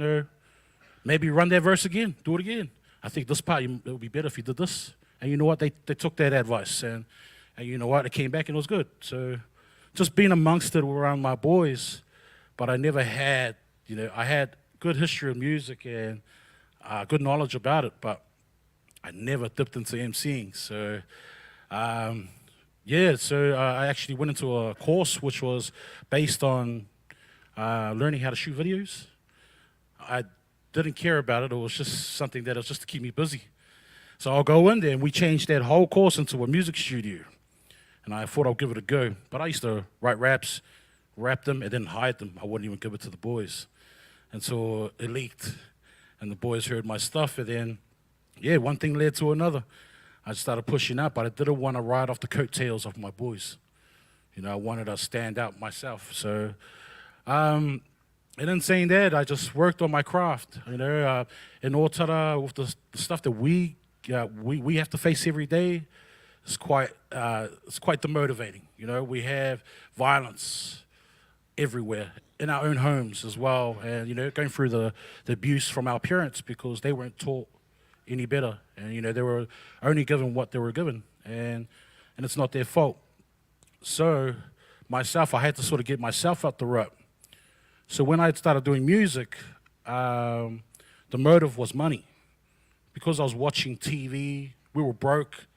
[SPEAKER 10] maybe run that verse again, do it again. I think this part, it would be better if you did this. And you know what? They took that advice, and you know what? It came back and it was good. So just being amongst it around my boys, but I never had, I had good history of music and good knowledge about it, but I never dipped into MCing. So Yeah, so I actually went into a course which was based on learning how to shoot videos. I didn't care about it. It was just something that was just to keep me busy. So I'll go in there, and we changed that whole course into a music studio. And I thought I'd give it a go. But I used to write raps, rap them, and then hide them. I wouldn't even give it to the boys. And so it leaked, and the boys heard my stuff, and then, yeah, one thing led to another. I started pushing up, but I didn't want to ride off the coattails of my boys. You know, I wanted to stand out myself. So, and in saying that, I just worked on my craft. You know, in Otara, with the stuff that we have to face every day, it's quite demotivating. You know, we have violence everywhere in our own homes as well, and you know, going through the abuse from our parents because they weren't taught any better, and you know, they were only given what they were given, and it's not their fault. So myself, I had to sort of get myself out the rut. So when I started doing music, the motive was money. Because I was watching TV, we were broke.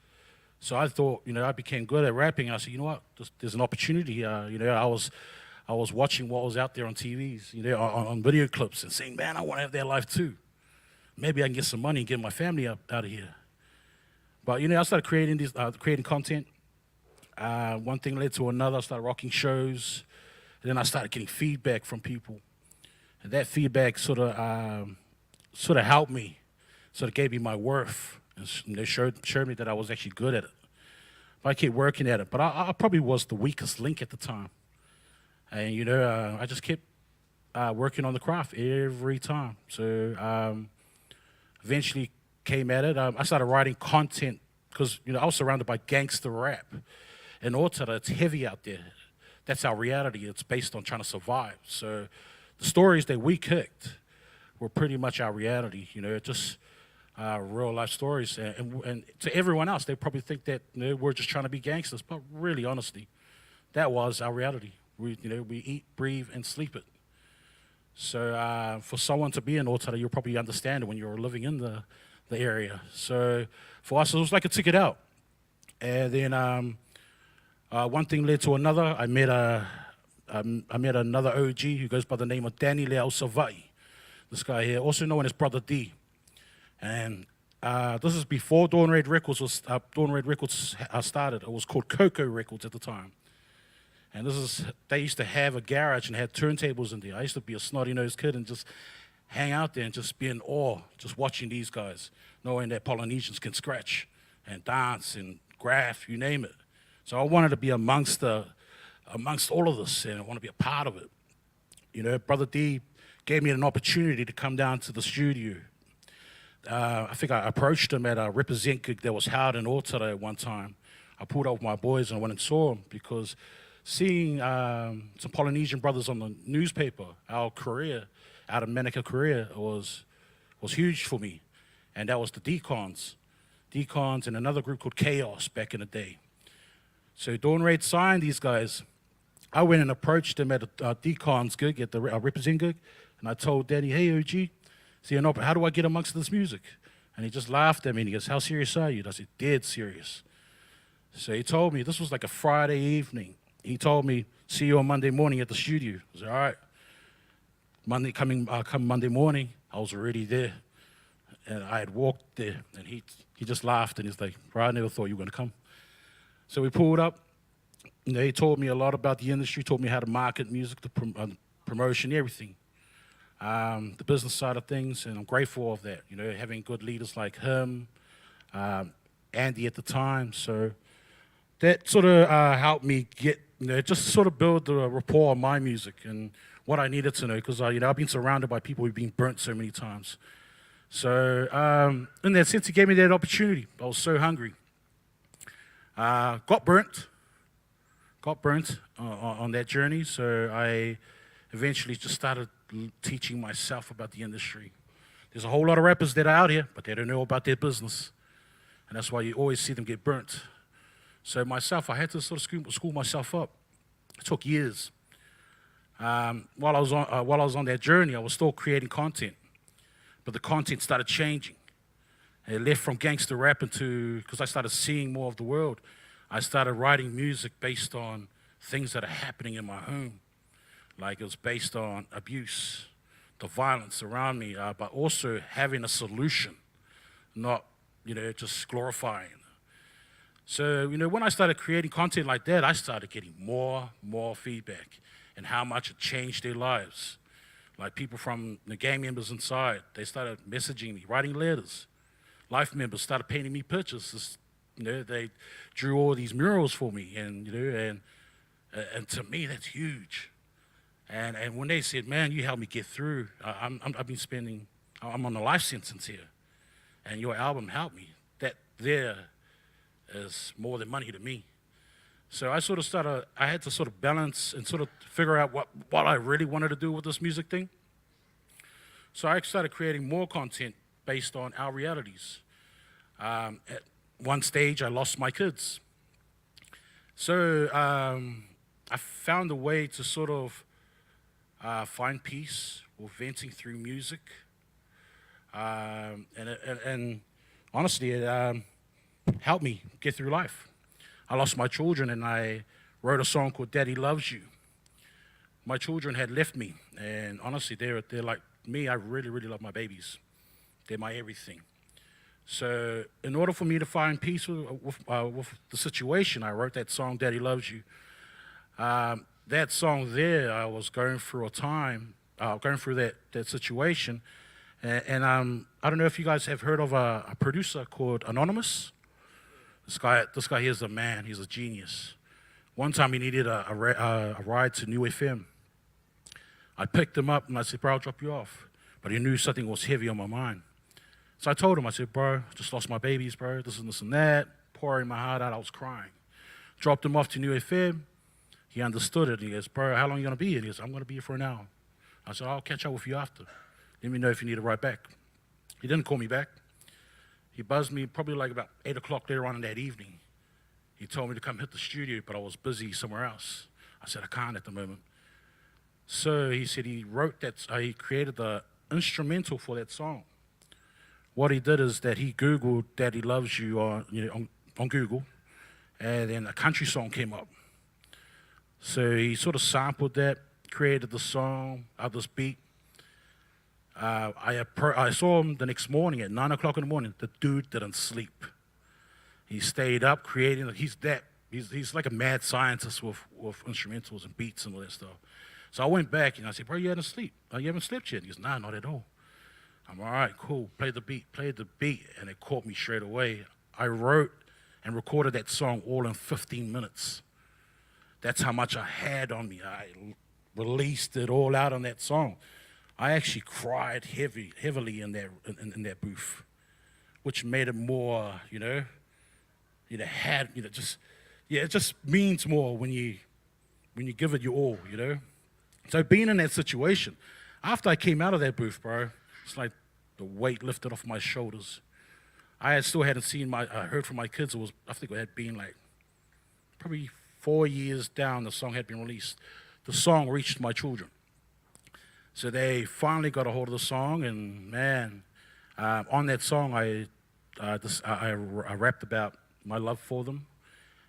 [SPEAKER 10] So I thought, you know, I became good at rapping. And I said, you know what, there's an opportunity here. You know, I was watching what was out there on TVs, you know, on video clips, and saying, man, I want to have that life too. Maybe I can get some money and get my family out of here. But, you know, I started creating content. One thing led to another. I started rocking shows. And then I started getting feedback from people. And that feedback sort of helped me, sort of gave me my worth. And they showed me that I was actually good at it. But I kept working at it. But I probably was the weakest link at the time. And, you know, I just kept working on the craft every time. So eventually came at it. I started writing content because, you know, I was surrounded by gangster rap. In Otara, it's heavy out there. That's our reality. It's based on trying to survive. So the stories that we kicked were pretty much our reality, you know, just real life stories. And to everyone else, they probably think that, you know, we're just trying to be gangsters. But really, honestly, that was our reality. We eat, breathe, and sleep it. So for someone to be in Otara, you'll probably understand it when you're living in the area. So for us, it was like a ticket out. And then one thing led to another. I met another OG who goes by the name of Danny Leao Savai. This guy here, also known as Brother D. And this is before Dawn Red Records started. It was called Coco Records at the time. And they used to have a garage and had turntables in there. I used to be a snotty-nosed kid and just hang out there and just be in awe, just watching these guys, knowing that Polynesians can scratch and dance and graph, you name it. So I wanted to be amongst all of this, and I want to be a part of it. You know, Brother D gave me an opportunity to come down to the studio. I think I approached him at a Represent gig that was held in Otara at one time. I pulled up with my boys and I went and saw him because seeing some Polynesian brothers on the newspaper, our career, out of Manukau career, was huge for me. And that was the Decons and another group called Chaos back in the day. So Dawn Raid signed these guys. I went and approached them at a Decons gig, at the Represent gig, and I told Danny, hey, OG, how do I get amongst this music? And he just laughed at me, and he goes, how serious are you? And I said, dead serious. So he told me, this was like a Friday evening. He told me, see you on Monday morning at the studio. I said, all right. Come Monday morning, I was already there. And I had walked there, and he just laughed, and he's like, bro, I never thought you were going to come. So we pulled up. You know, he told me a lot about the industry, told me how to market music, the promotion, everything. The business side of things, and I'm grateful of that, you know, having good leaders like him, Andy at the time. So that sort of helped me get, you know, just sort of build the rapport on my music and what I needed to know, because, you know, I've been surrounded by people who've been burnt so many times. So in that sense, he gave me that opportunity. I was so hungry. Got burnt on that journey, so I eventually just started teaching myself about the industry. There's a whole lot of rappers that are out here, but they don't know about their business, and that's why you always see them get burnt. So myself, I had to sort of school myself up. It took years. While I was on that journey, I was still creating content, but the content started changing. It left from gangster rap into, because I started seeing more of the world. I started writing music based on things that are happening in my home. Like it was based on abuse, the violence around me, but also having a solution, not, just glorifying. So, when I started creating content like that, I started getting more feedback and how much it changed their lives. Like people from the gang members inside, they started messaging me, writing letters. Life members started painting me pictures. They drew all these murals for me, and to me that's huge. And when they said, "Man, you helped me get through. I'm on a life sentence here, and your album helped me." That there is more than money to me. So I had to sort of balance and sort of figure out what I really wanted to do with this music thing. So I started creating more content based on our realities. At one stage, I lost my kids. So I found a way to sort of find peace or venting through music. And honestly, it helped me get through life. I lost my children, and I wrote a song called Daddy Loves You. My children had left me, and honestly, they're like me. I really, really love my babies. They're my everything. So in order for me to find peace with the situation, I wrote that song, Daddy Loves You. That song there, I was going through a time, going through that situation, and I don't know if you guys have heard of a producer called Anonymous. This guy here is a man. He's a genius. One time he needed a ride to New FM. I picked him up and I said, "Bro, I'll drop you off." But he knew something was heavy on my mind. So I told him, I said, "Bro, just lost my babies, bro. This and that." Pouring my heart out, I was crying. Dropped him off to New FM. He understood it. He goes, "Bro, how long are you going to be here?" He goes, "I'm going to be here for an hour." I said, "I'll catch up with you after. Let me know if you need a ride back." He didn't call me back. He buzzed me probably like about 8 o'clock later on in that evening. He told me to come hit the studio, but I was busy somewhere else. I said, "I can't at the moment." So he said he created the instrumental for that song. What he did is that he Googled Daddy Loves You on Google, and then a country song came up. So he sort of sampled that, created the song, this beat. I saw him the next morning at 9 o'clock in the morning. The dude didn't sleep. He stayed up creating. He's like a mad scientist with instrumentals and beats and all that stuff. So I went back and I said, "Bro, you haven't slept yet?" He goes, "Nah, not at all." I'm all right, cool. Played the beat, and it caught me straight away. I wrote and recorded that song all in 15 minutes. That's how much I had on me. I released it all out on that song. I actually cried heavily in that booth, which made it more, it just means more when you give it your all, So being in that situation, after I came out of that booth, bro, it's like the weight lifted off my shoulders. I still hadn't heard from my kids. I think it had been like probably 4 years down. The song had been released. The song reached my children. So they finally got a hold of the song, and man, on that song, I rapped about my love for them,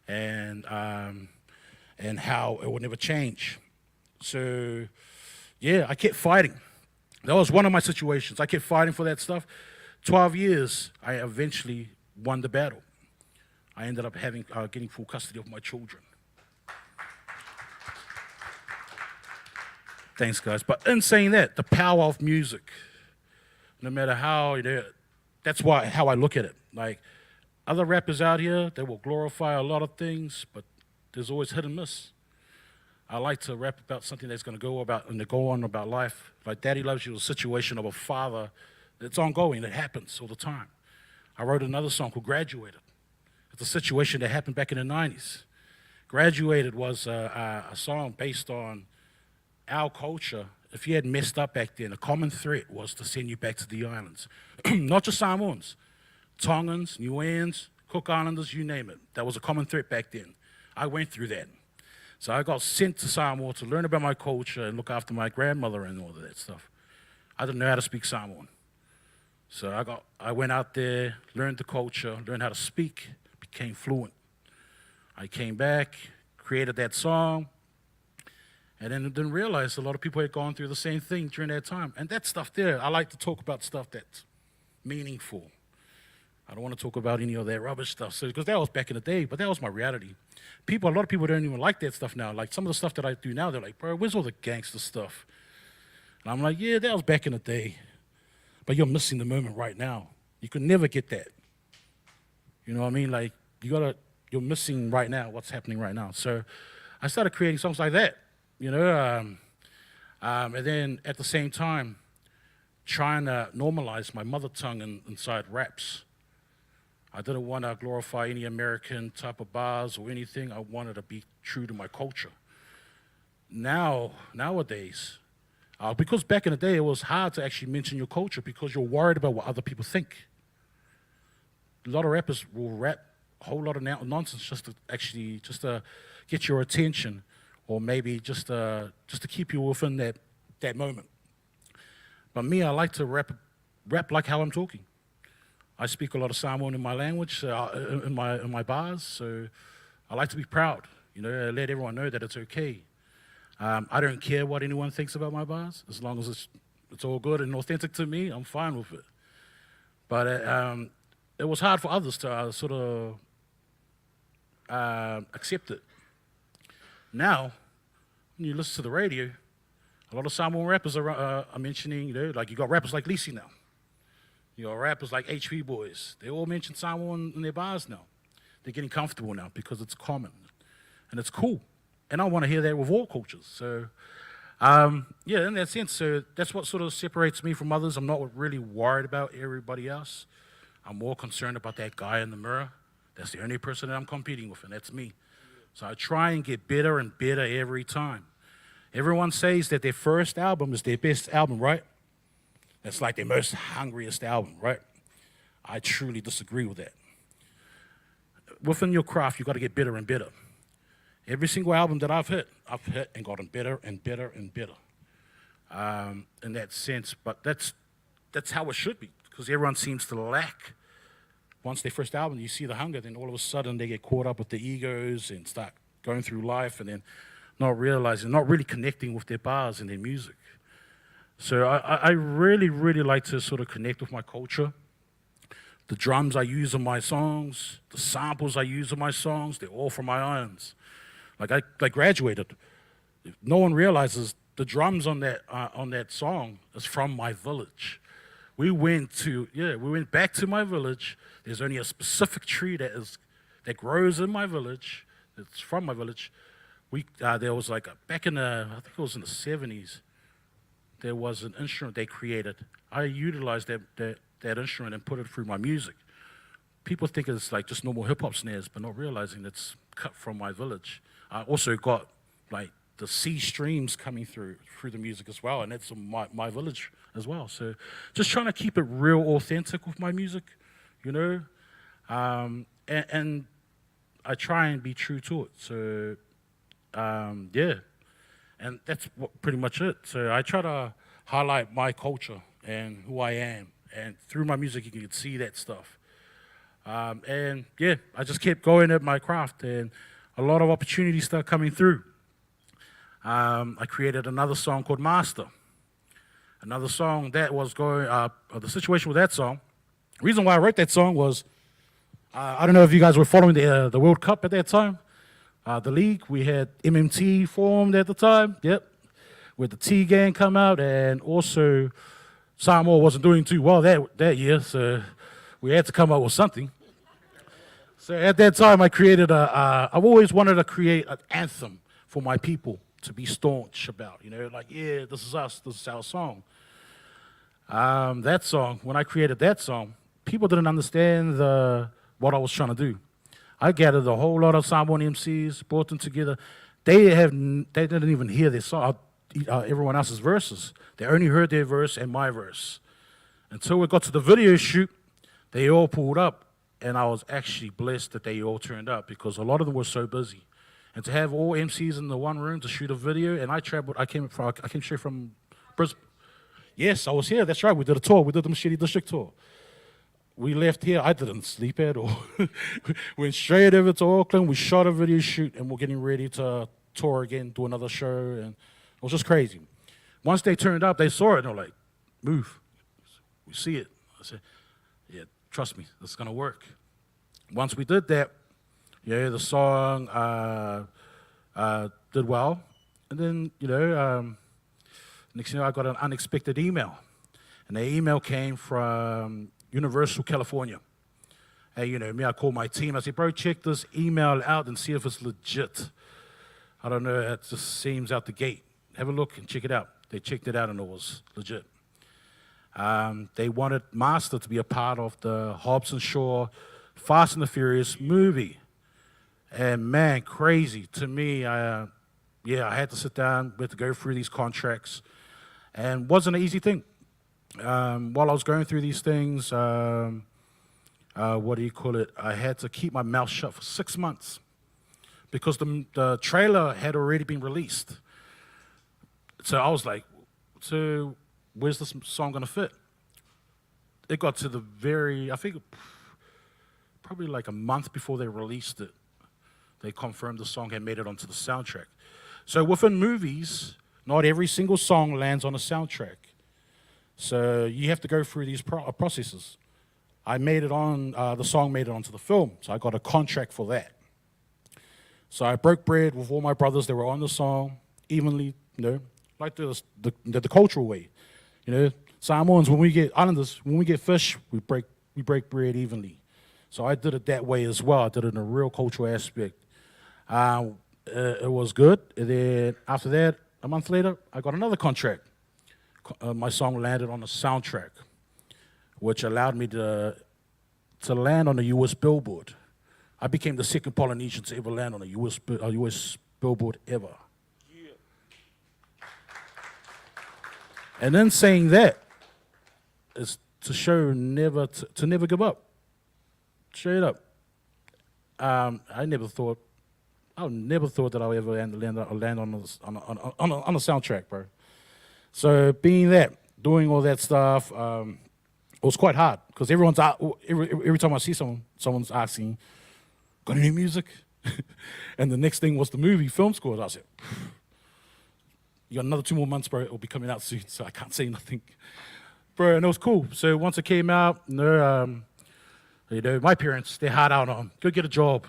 [SPEAKER 10] and how it would never change. So, yeah, I kept fighting. That was one of my situations. I kept fighting for that stuff. 12 years, I eventually won the battle. I ended up getting full custody of my children. Thanks, guys. But in saying that, the power of music, no matter how, that's how I look at it. Like, other rappers out here, they will glorify a lot of things, but there's always hit and miss. I like to rap about something that's going to go on about life. Like Daddy Loves You is a situation of a father that's ongoing, that happens all the time. I wrote another song called Graduated. It's a situation that happened back in the 90s. Graduated was a song based on our culture. If you had messed up back then, a common threat was to send you back to the islands. Not just Samoans, Tongans, Niueans, Cook Islanders, you name it. That was a common threat back then. I went through that. So I got sent to Samoa to learn about my culture and look after my grandmother and all of that stuff. I didn't know how to speak Samoan. So I went out there, learned the culture, learned how to speak, became fluent. I came back, created that song, and then didn't realize a lot of people had gone through the same thing during that time. And that stuff there, I like to talk about stuff that's meaningful. I don't want to talk about any of that rubbish stuff, because that was back in the day, but that was my reality. A lot of people don't even like that stuff now. Like some of the stuff that I do now, they're like, bro, where's all the gangster stuff? And I'm like, yeah, that was back in the day. But you're missing the moment right now. You could never get that. You know what I mean? Like, you're missing right now what's happening right now. So I started creating songs like that, you know, and then at the same time, trying to normalize my mother tongue inside raps. I didn't want to glorify any American type of bars or anything. I wanted to be true to my culture. Nowadays, because back in the day, it was hard to actually mention your culture because you're worried about what other people think. A lot of rappers will rap a whole lot of nonsense just to get your attention, or maybe just to keep you within that moment. But me, I like to rap like how I'm talking. I speak a lot of Samoan in my language, in my bars, so I like to be proud. You know, let everyone know that it's okay. I don't care what anyone thinks about my bars, as long as it's all good and authentic to me. I'm fine with it. But it was hard for others to sort of accept it. Now, when you listen to the radio, a lot of Samoan rappers are mentioning, you know, like you got rappers like Lisi now. You got rappers like HP Boys. They all mention Samoan in their bars now. They're getting comfortable now because it's common and it's cool. And I want to hear that with all cultures. So, yeah, in that sense, so that's what sort of separates me from others. I'm not really worried about everybody else. I'm more concerned about that guy in the mirror. That's the only person that I'm competing with, and that's me. So I try and get better and better every time. Everyone says that their first album is their best album, right? That's like their most hungriest album, right? I truly disagree with that. Within your craft, you've got to get better and better. Every single album that I've hit and gotten better and better and better. In that sense, but that's how it should be, because everyone seems to lack. Once their first album, you see the hunger, then all of a sudden they get caught up with the egos and start going through life and then not realizing, not really connecting with their bars and their music. So I really, really like to sort of connect with my culture. The drums I use in my songs, the samples I use in my songs, they're all from my irons. Like I graduated. No one realizes the drums on that song is from my village. We went back to my village. There's only a specific tree that grows in my village. It's from my village. There was like back in I think it was in the 70s. There was an instrument they created. I utilized that instrument and put it through my music. People think it's like just normal hip hop snares, but not realizing it's cut from my village. I also got like the sea streams coming through the music as well, and that's my village as well. So just trying to keep it real authentic with my music, you know, and I try and be true to it. So yeah, and that's pretty much it. So I try to highlight my culture and who I am, and through my music you can see that stuff. And yeah, I just kept going at my craft, and a lot of opportunities start coming through. I created another song called Master. Another song that was going, the situation with that song, the reason why I wrote that song was, I don't know if you guys were following the World Cup at that time, the league. We had MMT formed at the time, yep, with the T gang come out, and also Samoa wasn't doing too well that year, so we had to come up with something. So at that time, I created I've always wanted to create an anthem for my people to be staunch about, you know, like, yeah, this is us, this is our song. That song, when I created that song, people didn't understand what I was trying to do. I gathered a whole lot of Samoan MCs, brought them together. They didn't even hear their song, everyone else's verses. They only heard their verse and my verse. Until we got to the video shoot, they all pulled up. And I was actually blessed that they all turned up, because a lot of them were so busy. And to have all MCs in the one room to shoot a video, and I came straight from Brisbane. Yes, I was here, that's right, we did a tour, we did the Machete District tour. we left here. I didn't sleep at all. Went straight over to Auckland. We shot a video shoot, and we're getting ready to tour again, do another show, and it was just crazy. Once they turned up, they saw it, and they were like, move. We see it. I said, yeah, trust me, this is going to work. Once we did that, yeah, the song did well. And then, next thing you know, I got an unexpected email. And the email came from Universal California. And, me, I called my team. I said, bro, check this email out and see if it's legit. I don't know, it just seems out the gate. Have a look and check it out. They checked it out and it was legit. They wanted Master to be a part of the Hobbs and Shaw Fast and the Furious movie. And man, crazy. To me, I had to sit down, we had to go through these contracts. And it wasn't an easy thing. While I was going through these things, I had to keep my mouth shut for 6 months because the trailer had already been released. So I was like, so where's this song going to fit? It got to I think probably like a month before they released it, they confirmed the song had made it onto the soundtrack. So within movies, not every single song lands on a soundtrack. So you have to go through these processes. The song made it onto the film, so I got a contract for that. So I broke bread with all my brothers that were on the song, evenly, like the cultural way. Samoans, Islanders, when we get fish, we break bread evenly. So I did it that way as well. I did it in a real cultural aspect. It was good. And then after that, a month later, I got another contract. My song landed on the soundtrack, which allowed me to land on the U.S. Billboard. I became the second Polynesian to ever land on a U.S. Billboard ever. Yeah. And then saying that is to show to never give up. Straight up. I never thought that I would ever land on a soundtrack, bro. So being that, doing all that stuff, it was quite hard because everyone's every time I see someone's asking, got any music? And the next thing was the movie film score. I said, you got another 2 more months, bro. It will be coming out soon, so I can't say nothing, bro. And it was cool. So once it came out, my parents, they're hard out on, go get a job.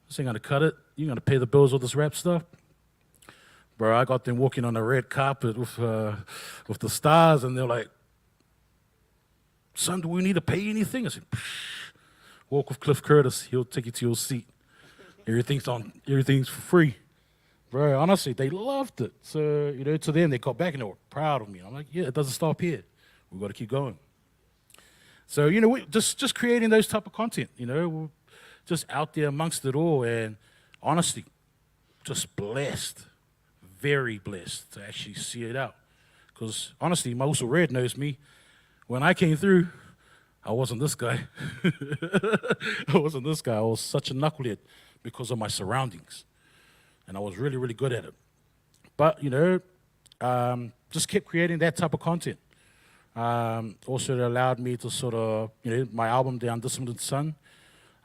[SPEAKER 10] This ain't gonna cut it. You're gonna pay the bills with this rap stuff. Bro, I got them walking on the red carpet with the stars, and they're like, son, do we need to pay anything? I said, walk with Cliff Curtis. He'll take you to your seat. Everything's for free. Bro, honestly, they loved it. So, to them, they got back and they were proud of me. I'm like, yeah, it doesn't stop here. We've got to keep going. So, we just creating those type of content, we're just out there amongst it all, and honestly, just blessed, very blessed to actually see it out. Because honestly, Mausa Red knows me. When I came through, I wasn't this guy. I was such a knucklehead because of my surroundings. And I was really, really good at it. But, just kept creating that type of content. Also, it allowed me to sort of, my album, The Undisciplined Son,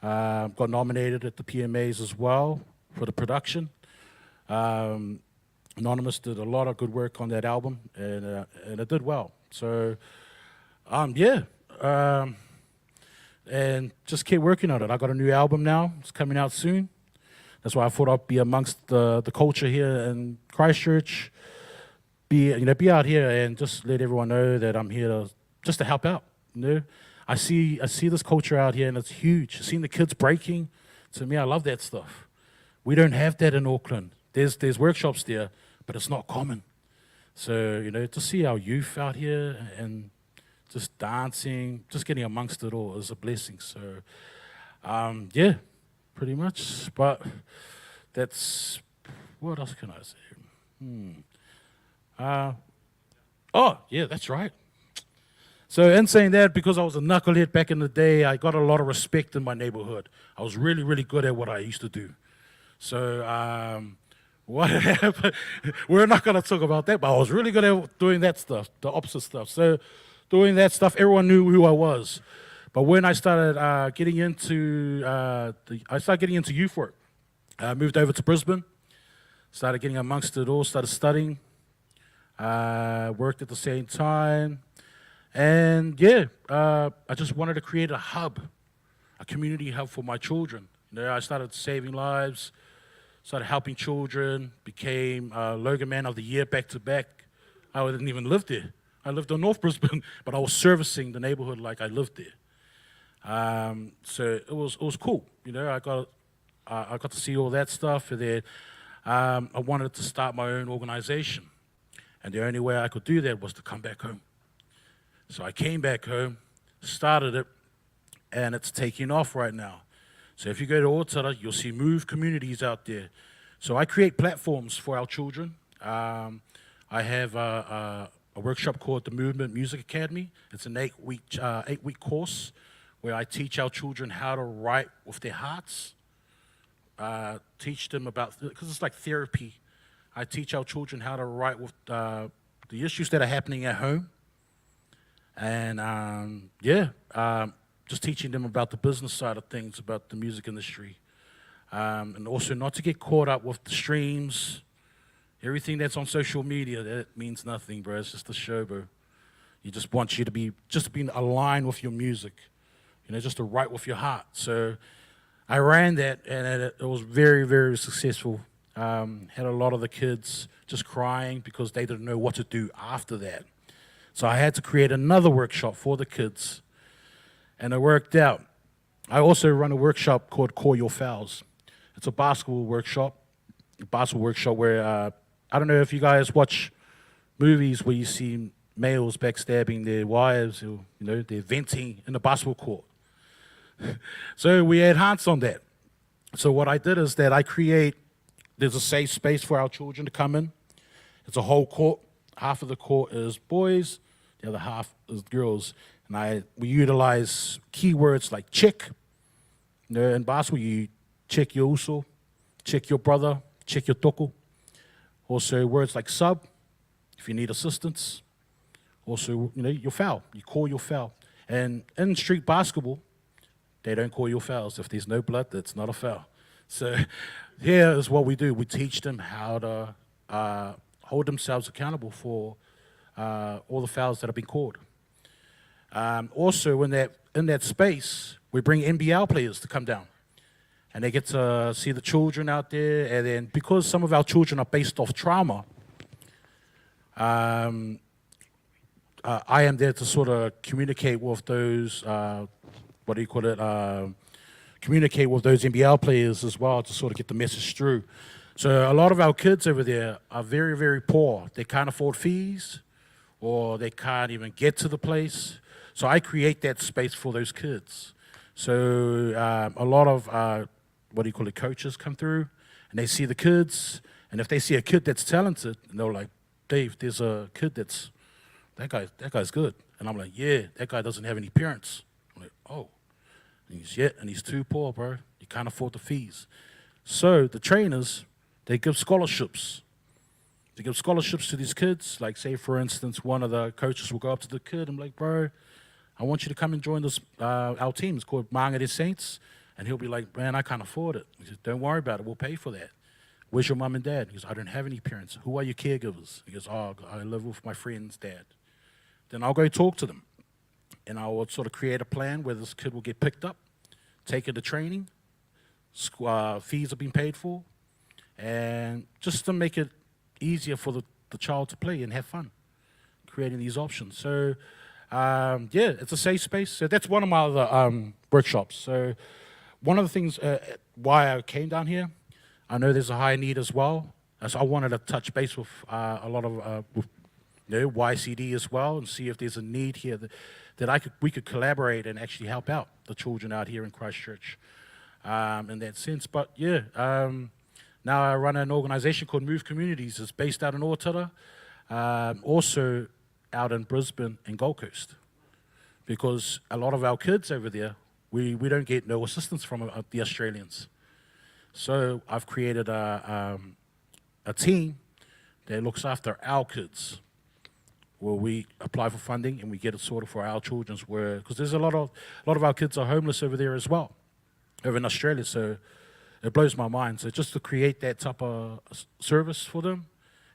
[SPEAKER 10] got nominated at the PMAs as well for the production. Anonymous did a lot of good work on that album, and it did well. So, and just keep working on it. I got a new album now. It's coming out soon. That's why I thought I'd be amongst the culture here in Christchurch. Be out here and just let everyone know that I'm here just to help out. I see this culture out here, and it's huge. Seeing the kids breaking, to me, I love that stuff. We don't have that in Auckland. There's workshops there, but it's not common. So to see our youth out here and just dancing, just getting amongst it all is a blessing. So pretty much. But that's, what else can I say? That's right. So in saying that, because I was a knucklehead back in the day, I got a lot of respect in my neighborhood. I was really, really good at what I used to do. So what happened, we're not going to talk about that, but I was really good at doing that stuff, the opposite stuff. So doing that stuff, everyone knew who I was. But when I started getting into youth work, I moved over to Brisbane, started getting amongst it all, started studying, worked at the same time, and I just wanted to create a hub, a community hub for my children. I started saving lives, started helping children, became Logan Man of the Year back to back. I didn't even live there. I lived in North Brisbane, but I was servicing the neighborhood like I lived there. So it was cool. I got to see all that stuff, and then I wanted to start my own organization. And the only way I could do that was to come back home. So I came back home, started it, and it's taking off right now. So if you go to Otara, you'll see Move communities out there. So I create platforms for our children. I have a workshop called the Movement Music Academy. It's an 8-week course where I teach our children how to write with their hearts. Teach them about, because it's like therapy. I teach our children how to write with the issues that are happening at home. And just teaching them about the business side of things, about the music industry. And also not to get caught up with the streams, everything that's on social media. That means nothing, bro. It's just a show, bro. You just want you to be aligned with your music, just to write with your heart. So I ran that, and it was very, very successful. Had a lot of the kids just crying because they didn't know what to do after that. So I had to create another workshop for the kids, and it worked out. I also run a workshop called Call Your Fouls. It's a basketball workshop where, I don't know if you guys watch movies where you see males backstabbing their wives, or, they're venting in the basketball court. So we enhanced on that. So what I did is that there's a safe space for our children to come in. It's a whole court. Half of the court is boys, the other half is girls. And we utilize keywords like check. In basketball, you check your uso, check your brother, check your toko. Also words like sub, if you need assistance. Also, your foul. You call your foul. And in street basketball, they don't call your fouls. If there's no blood, that's not a foul. So here is what we do. We teach them how to hold themselves accountable for all the fouls that have been called. Also, in that space, we bring NBL players to come down. And they get to see the children out there. And then because some of our children are based off trauma, I am there to sort of communicate with those, communicate with those NBL players as well to sort of get the message through. So a lot of our kids over there are very, very poor. They can't afford fees, or they can't even get to the place. So I create that space for those kids. So a lot of, coaches come through, and they see the kids, and if they see a kid that's talented, and they're like, Dave, there's a kid that guy's good. And I'm like, yeah, that guy doesn't have any parents. I'm like, oh. And he's too poor, bro. You can't afford the fees. So the trainers, they give scholarships. They give scholarships to these kids. Like, say, for instance, one of the coaches will go up to the kid and be like, bro, I want you to come and join this, our team. It's called Mangere Saints. And he'll be like, man, I can't afford it. He says, don't worry about it. We'll pay for that. Where's your mum and dad? He goes, I don't have any parents. Who are your caregivers? He goes, oh, I live with my friend's dad. Then I'll go talk to them. And I will sort of create a plan where this kid will get picked up, taken to training, fees have been paid for, and just to make it easier for the child to play and have fun, creating these options. So, it's a safe space. So that's one of my other workshops. So one of the things why I came down here, I know there's a high need as well. So I wanted to touch base with a lot of YCD as well, and see if there's a need here that we could collaborate and actually help out the children out here in Christchurch in that sense. But now I run an organization called Move Communities. It's based out in Otara, also out in Brisbane and Gold Coast, because a lot of our kids over there, we don't get no assistance from the Australians. So I've created a team that looks after our kids. where we apply for funding and we get it sorted for our children's work. Because there's a lot of our kids are homeless over there as well, over in Australia. So it blows my mind. So just to create that type of service for them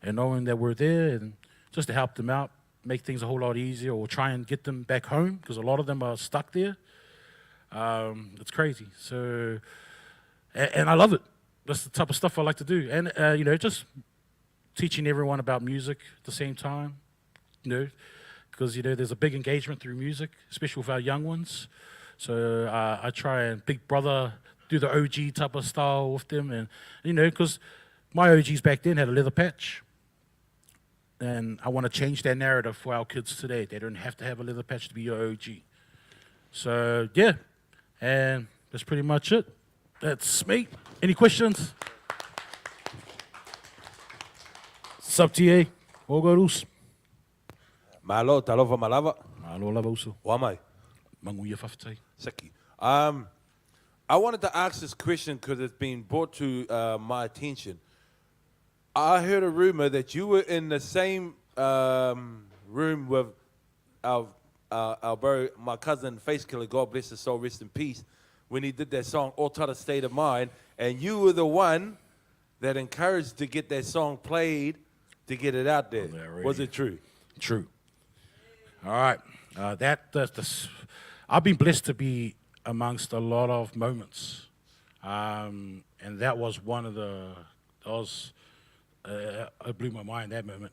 [SPEAKER 10] and knowing that we're there and just to help them out, make things a whole lot easier, or try and get them back home, because a lot of them are stuck there. It's crazy. So, and I love it. That's the type of stuff I like to do. And, you know, just teaching everyone about music at the same time, you know, because, you know, there's a big engagement through music, especially with our young ones. So I try and Big Brother, do the OG type of style with them. And, you know, because my OGs back then had a leather patch. And I want to change that narrative for our kids today. They don't have to have a leather patch to be your OG. So, yeah. And that's pretty much it. That's me. Any questions? Sup, Tihei? Ogarus.
[SPEAKER 3] Malo, talova malava.
[SPEAKER 10] Malo lava uso.
[SPEAKER 3] Wamai.
[SPEAKER 10] Manguia fafatai.
[SPEAKER 3] Seki. I wanted to ask this question because it's been brought to my attention. I heard a rumor that you were in the same room with our bro, my cousin Face Killer, God bless his soul, rest in peace, when he did that song, Altered State of Mind, and you were the one that encouraged to get that song played to get it out there. Was it true?
[SPEAKER 10] True. All right. I've been blessed to be amongst a lot of moments, and that was one of the. It blew my mind, that moment.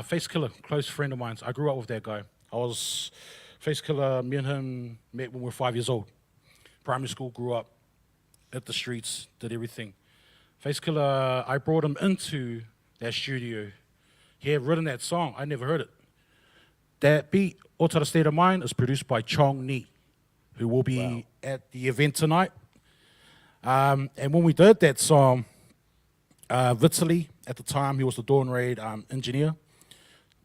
[SPEAKER 10] Face Killer, close friend of mine. I grew up with that guy. Face Killer, me and him met when we were 5 years old. Primary school, grew up, hit the streets, did everything. Face Killer, I brought him into that studio. He had written that song. I never heard it. That beat, Altered State of Mind, is produced by Chong Ni, who will be at the event tonight. And when we did that song, Vitaly, at the time, he was the Dawn Raid engineer.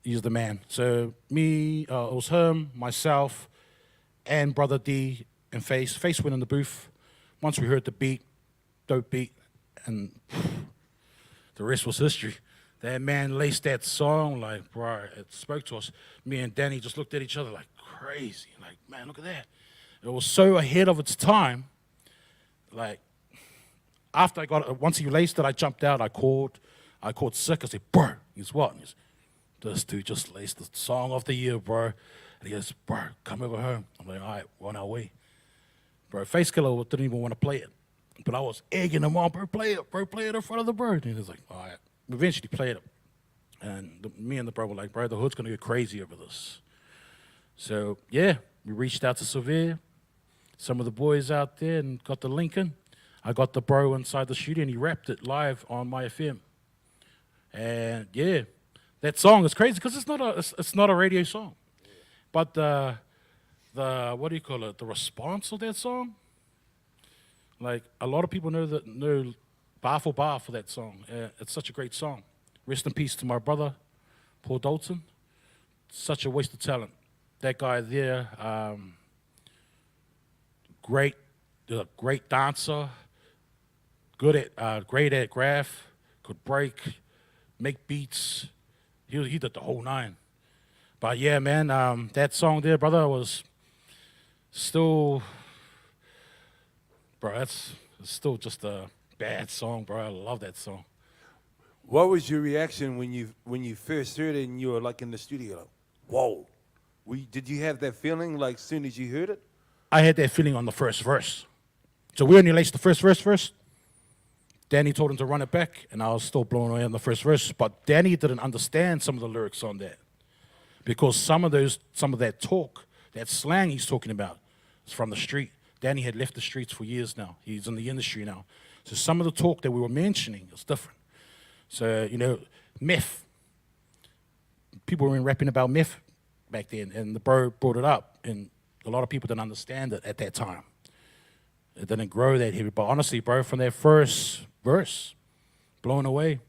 [SPEAKER 10] He's the man. So me, it was him, myself, and Brother D and Face. Face went in the booth. Once we heard the beat, dope beat, and the rest was history. That man laced that song like, bro, it spoke to us. Me and Danny just looked at each other like crazy. Like, man, look at that. It was so ahead of its time. Like, after I got it, once he laced it, I jumped out. I called Sick. I said, bro, he's what? And he's, this dude just laced the song of the year, bro. And he goes, bro, come over home. I'm like, all right, we're on our way. Bro, Face Killer didn't even want to play it. But I was egging him on, bro, play it in front of the bird. And he was like, all right. We eventually played it. And me and the bro were like, bro, the hood's going to go crazy over this. So, yeah, we reached out to Severe, some of the boys out there, and got the link in. I got the bro inside the studio, and he rapped it live on my FM. And, yeah, that song is crazy because it's not a radio song. But the what do you call it, the response of that song, like a lot of people know bar for bar for that song. It's such a great song. Rest in peace to my brother, Paul Dalton. Such a waste of talent. That guy there, great dancer, great at graph, could break, make beats. He did the whole nine. But yeah, man, that song there, brother, was still, bro, it's still just a bad song, bro. I love that song.
[SPEAKER 3] What was your reaction when you first heard it and you were like in the studio? Like, whoa. Did you have that feeling like as soon as you heard it?
[SPEAKER 10] I had that feeling on the first verse. So we only laced the first verse first. Danny told him to run it back, and I was still blown away on the first verse. But Danny didn't understand some of the lyrics on that. Because some of that talk, that slang he's talking about, is from the street. Danny had left the streets for years now. He's in the industry now. So some of the talk that we were mentioning is different. So, you know, meth. People were rapping about meth back then, and the bro brought it up, and a lot of people didn't understand it at that time. It didn't grow that heavy. But honestly, bro, from that first verse, blown away.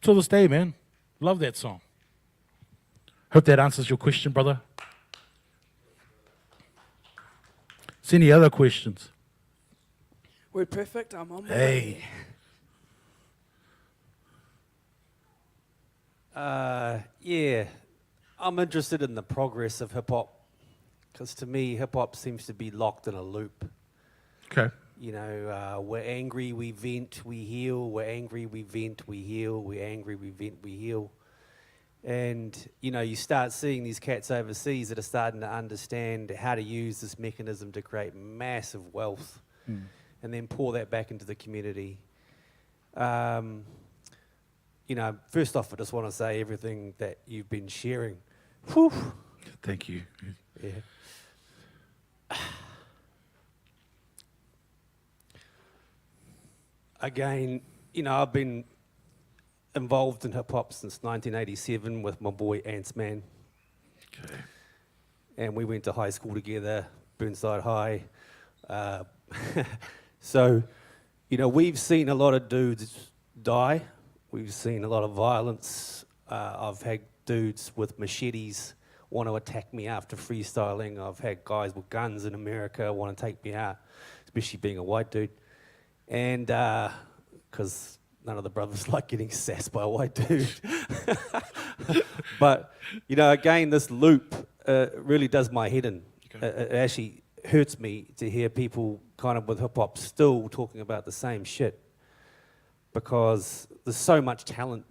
[SPEAKER 10] To this day, man, love that song. Hope that answers your question, brother. Is any other questions?
[SPEAKER 5] We're perfect. I'm on my
[SPEAKER 10] Hey.
[SPEAKER 9] Yeah. I'm interested in the progress of hip hop, because to me, hip hop seems to be locked in a loop.
[SPEAKER 10] Okay.
[SPEAKER 9] You know, we're angry, we vent, we heal. We're angry, we vent, we heal. We're angry, we vent, we heal. And, you know, you start seeing these cats overseas that are starting to understand how to use this mechanism to create massive wealth and then pour that back into the community. You know, first off, I just want to say everything that you've been sharing. Whew.
[SPEAKER 10] Thank you.
[SPEAKER 9] Yeah. Again, you know, I've been involved in hip-hop since 1987 with my boy Ants-Man.
[SPEAKER 10] Okay.
[SPEAKER 9] And we went to high school together, Burnside High. So, you know, we've seen a lot of dudes die. We've seen a lot of violence. I've had dudes with machetes want to attack me after freestyling. I've had guys with guns in America want to take me out, especially being a white dude. And because none of the brothers like getting sassed by a white dude. But, you know, again, this loop really does my head in.
[SPEAKER 10] Okay.
[SPEAKER 9] It actually hurts me to hear people kind of with hip-hop still talking about the same shit, because there's so much talent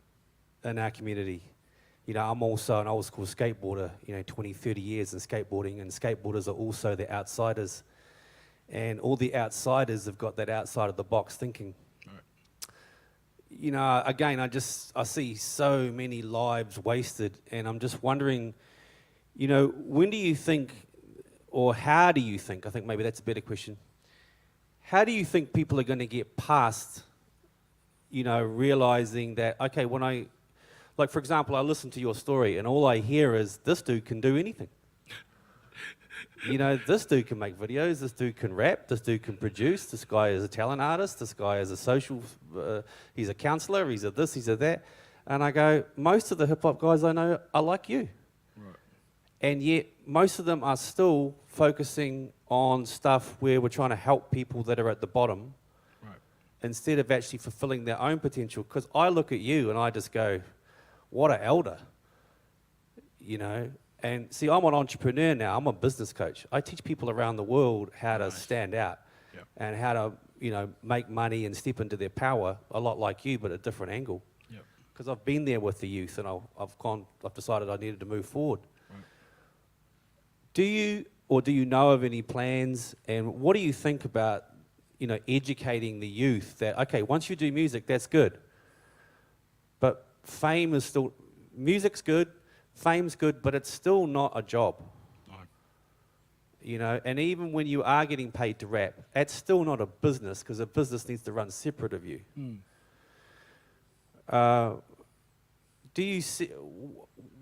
[SPEAKER 9] in our community. You know, I'm also an old school skateboarder, you know, 20, 30 years in skateboarding, and skateboarders are also the outsiders. And all the outsiders have got that outside of the box thinking.
[SPEAKER 10] Right.
[SPEAKER 9] You know, again, I see so many lives wasted, and I'm just wondering, you know, when do you think, or how do you think, I think maybe that's a better question, how do you think people are going to get past, you know, realizing that, okay, when I, like for example, I listen to your story and all I hear is this dude can do anything. You know, this dude can make videos, this dude can rap, this dude can produce, this guy is a talent artist, this guy is a social, he's a counselor, he's a this, he's a that. And I go, most of the hip hop guys I know are like you.
[SPEAKER 10] Right.
[SPEAKER 9] And yet most of them are still focusing on stuff where we're trying to help people that are at the bottom,
[SPEAKER 10] Right.
[SPEAKER 9] instead of actually fulfilling their own potential. Because I look at you and I just go, what an elder, you know. And see, I'm an entrepreneur now. I'm a business coach. I teach people around the world how to stand out and how to, you know, make money and step into their power, a lot like you, but a different angle. Because I've been there with the youth, and I've decided I needed to move forward.
[SPEAKER 10] Right.
[SPEAKER 9] Do you know of any plans, and what do you think about, you know, educating the youth that, okay, once you do music, that's good, but fame is still, music's good, fame's good, but it's still not a job.
[SPEAKER 10] No.
[SPEAKER 9] You know, and even when you are getting paid to rap, it's still not a business, because a business needs to run separate of you. Do you see,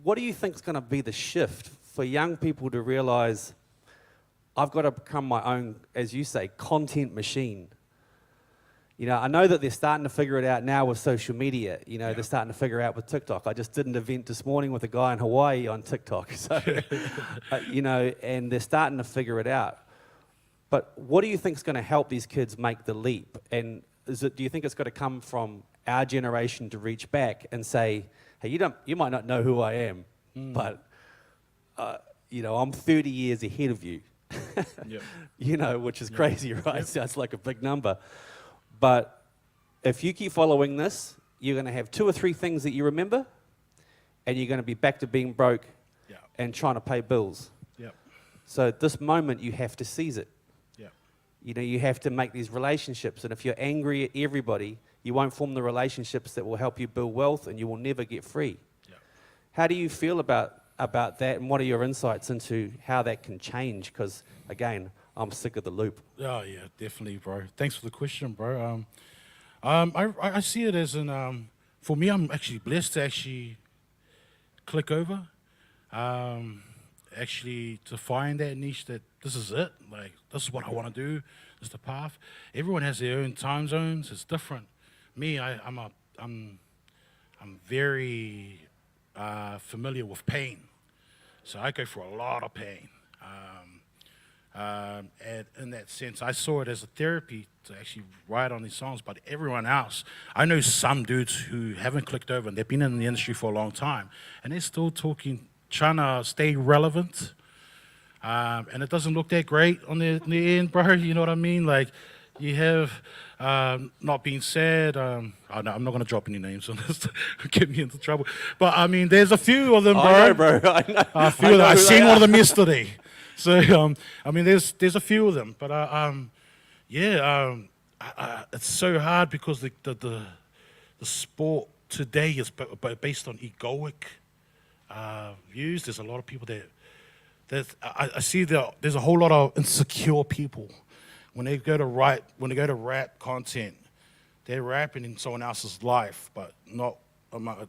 [SPEAKER 9] what do you think is going to be the shift for young people to realize, I've got to become my own, as you say, content machine? You know, I know that they're starting to figure it out now with social media. You know, they're starting to figure out with TikTok. I just did an event this morning with a guy in Hawaii on TikTok. So, you know, and they're starting to figure it out. But what do you think is going to help these kids make the leap? And do you think it's got to come from our generation to reach back and say, hey, you might not know who I am, but, you know, I'm 30 years ahead of you. You know, which is crazy, right? Sounds like a big number. But if you keep following this, you're going to have 2 or 3 things that you remember, and you're going to be back to being broke and trying to pay bills. So at this moment, you have to seize it. You know, you have to make these relationships, and if you're angry at everybody, you won't form the relationships that will help you build wealth, and you will never get free. How do you feel about that, and what are your insights into how that can change? Because, again, I'm sick of the loop.
[SPEAKER 10] Oh, yeah, definitely, bro. Thanks for the question, bro. I see it as an, for me, I'm actually blessed to actually click over, actually to find that niche that this is it, like, this is what I want to do, this is the path. Everyone has their own time zones, it's different. Me, I'm very familiar with pain, so I go through a lot of pain. And in that sense, I saw it as a therapy to actually write on these songs. But everyone else, I know some dudes who haven't clicked over and they've been in the industry for a long time, and they're still talking trying to stay relevant. And it doesn't look that great on the end, bro. You know what I mean? Like, you have not being said. I'm not going to drop any names on this to get me into trouble. But, I mean, there's a few of them, bro.
[SPEAKER 9] I know, bro. I know.
[SPEAKER 10] I've seen one of them yesterday. So, I mean, there's a few of them. But, it's so hard because the sport today is based on egoic views. There's a lot of people I see there's a whole lot of insecure people when they go to rap content. They're rapping in someone else's life, but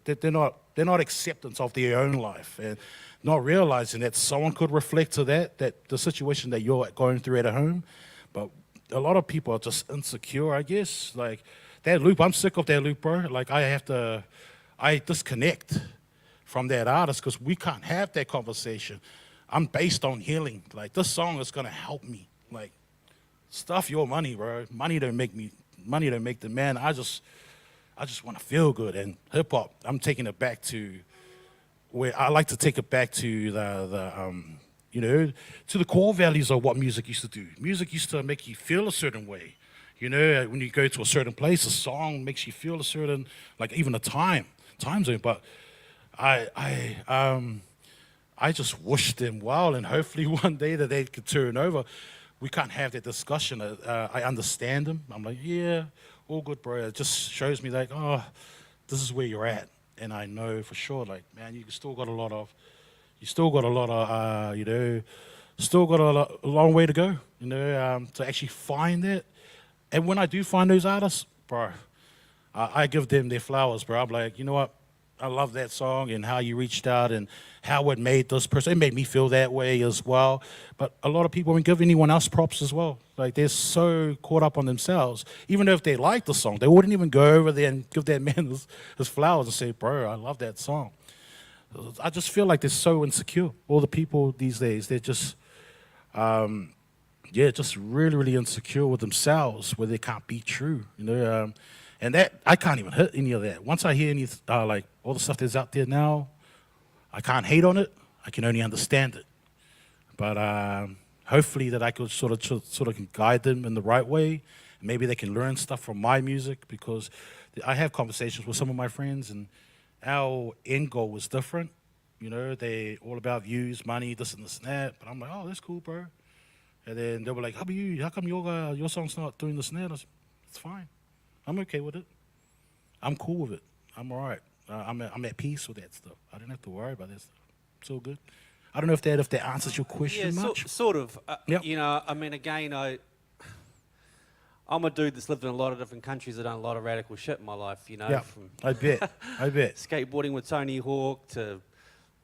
[SPEAKER 10] they're not acceptance of their own life and not realizing that someone could reflect to that the situation that you're going through at home. But a lot of people are just insecure, I guess. Like that loop, I'm sick of that loop, bro. Like I disconnect from that artist because we can't have that conversation. I'm based on healing. Like, this song is gonna help me. Like, stuff your money, bro. Money don't make the man. I just want to feel good. And hip hop, I'm taking it back to where I like to take it back to to the core values of what music used to do. Music used to make you feel a certain way. You know, when you go to a certain place, a song makes you feel a certain, like even a time zone. But I just wish them well, and hopefully one day that they could turn over. We can't have that discussion. I understand them. I'm like, yeah, all good, bro. It just shows me like, oh, this is where you're at, and I know for sure, like, man, you still got a long way to go, to actually find it. And when I do find those artists, bro, I give them their flowers, bro. I'm like, you know what? I love that song and how you reached out and how it made this person. It made me feel that way as well. But a lot of people won't give anyone else props as well. Like, they're so caught up on themselves. Even if they like the song, they wouldn't even go over there and give that man his flowers and say, bro, I love that song. I just feel like they're so insecure. All the people these days, they're just, just really, really insecure with themselves where they can't be true, And that, I can't even hit any of that. Once I hear any, like all the stuff that's out there now, I can't hate on it. I can only understand it. But hopefully that I could sort of guide them in the right way. Maybe they can learn stuff from my music, because I have conversations with some of my friends and our end goal is different. They all about views, money, this and that. But I'm like, oh, that's cool, bro. And then they were like, how come your song's not doing this and that? I said, it's fine. I'm okay with it. I'm cool with it. I'm all right. I'm at peace with that stuff. I didn't have to worry about that stuff. It's all good. I don't know if that answers your question much.
[SPEAKER 9] Sort of.
[SPEAKER 10] Yep.
[SPEAKER 9] I mean, again, I'm a dude that's lived in a lot of different countries and done a lot of radical shit in my life,
[SPEAKER 10] Yeah,
[SPEAKER 9] from
[SPEAKER 10] I bet.
[SPEAKER 9] skateboarding with Tony Hawk to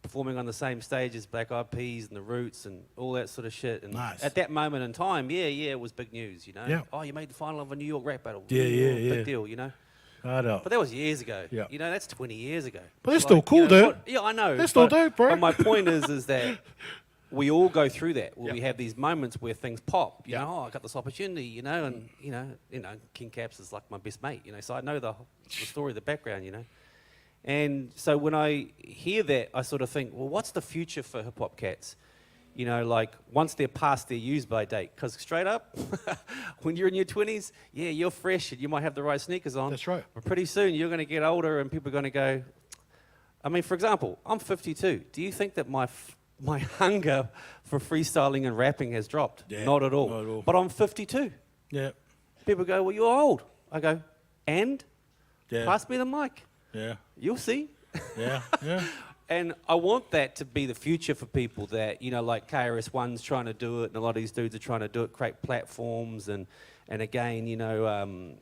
[SPEAKER 9] performing on the same stage as Black Eyed Peas and The Roots and all that sort of shit. And
[SPEAKER 10] nice.
[SPEAKER 9] At that moment in time, it was big news,
[SPEAKER 10] Yeah.
[SPEAKER 9] Oh, you made the final of a New York rap battle.
[SPEAKER 10] Yeah.
[SPEAKER 9] Big deal,
[SPEAKER 10] I know.
[SPEAKER 9] But that was years ago.
[SPEAKER 10] Yeah.
[SPEAKER 9] That's 20 years ago.
[SPEAKER 10] But they're still cool, though.
[SPEAKER 9] Yeah, I know.
[SPEAKER 10] They're still dope, bro.
[SPEAKER 9] But my point is that we all go through that, where we have these moments where things pop. You know, I got this opportunity, and King Caps is like my best mate, so I know the story, the background, And so when I hear that, I sort of think, well, what's the future for hip hop cats? Like once they're past their use by date, because straight up, when you're in your 20s, you're fresh and you might have the right sneakers on.
[SPEAKER 10] That's right.
[SPEAKER 9] But pretty soon you're going to get older and people are going to go, I mean, for example, I'm 52. Do you think that my hunger for freestyling and rapping has dropped?
[SPEAKER 10] Yeah,
[SPEAKER 9] Not at all.
[SPEAKER 10] not at all.
[SPEAKER 9] But I'm 52.
[SPEAKER 10] Yeah.
[SPEAKER 9] People go, well, you're old. I go, and?
[SPEAKER 10] Yeah.
[SPEAKER 9] Pass me the mic.
[SPEAKER 10] Yeah.
[SPEAKER 9] You'll see.
[SPEAKER 10] Yeah. Yeah.
[SPEAKER 9] And I want that to be the future for people that, like KRS-One's trying to do it, and a lot of these dudes are trying to do it, create platforms, and again,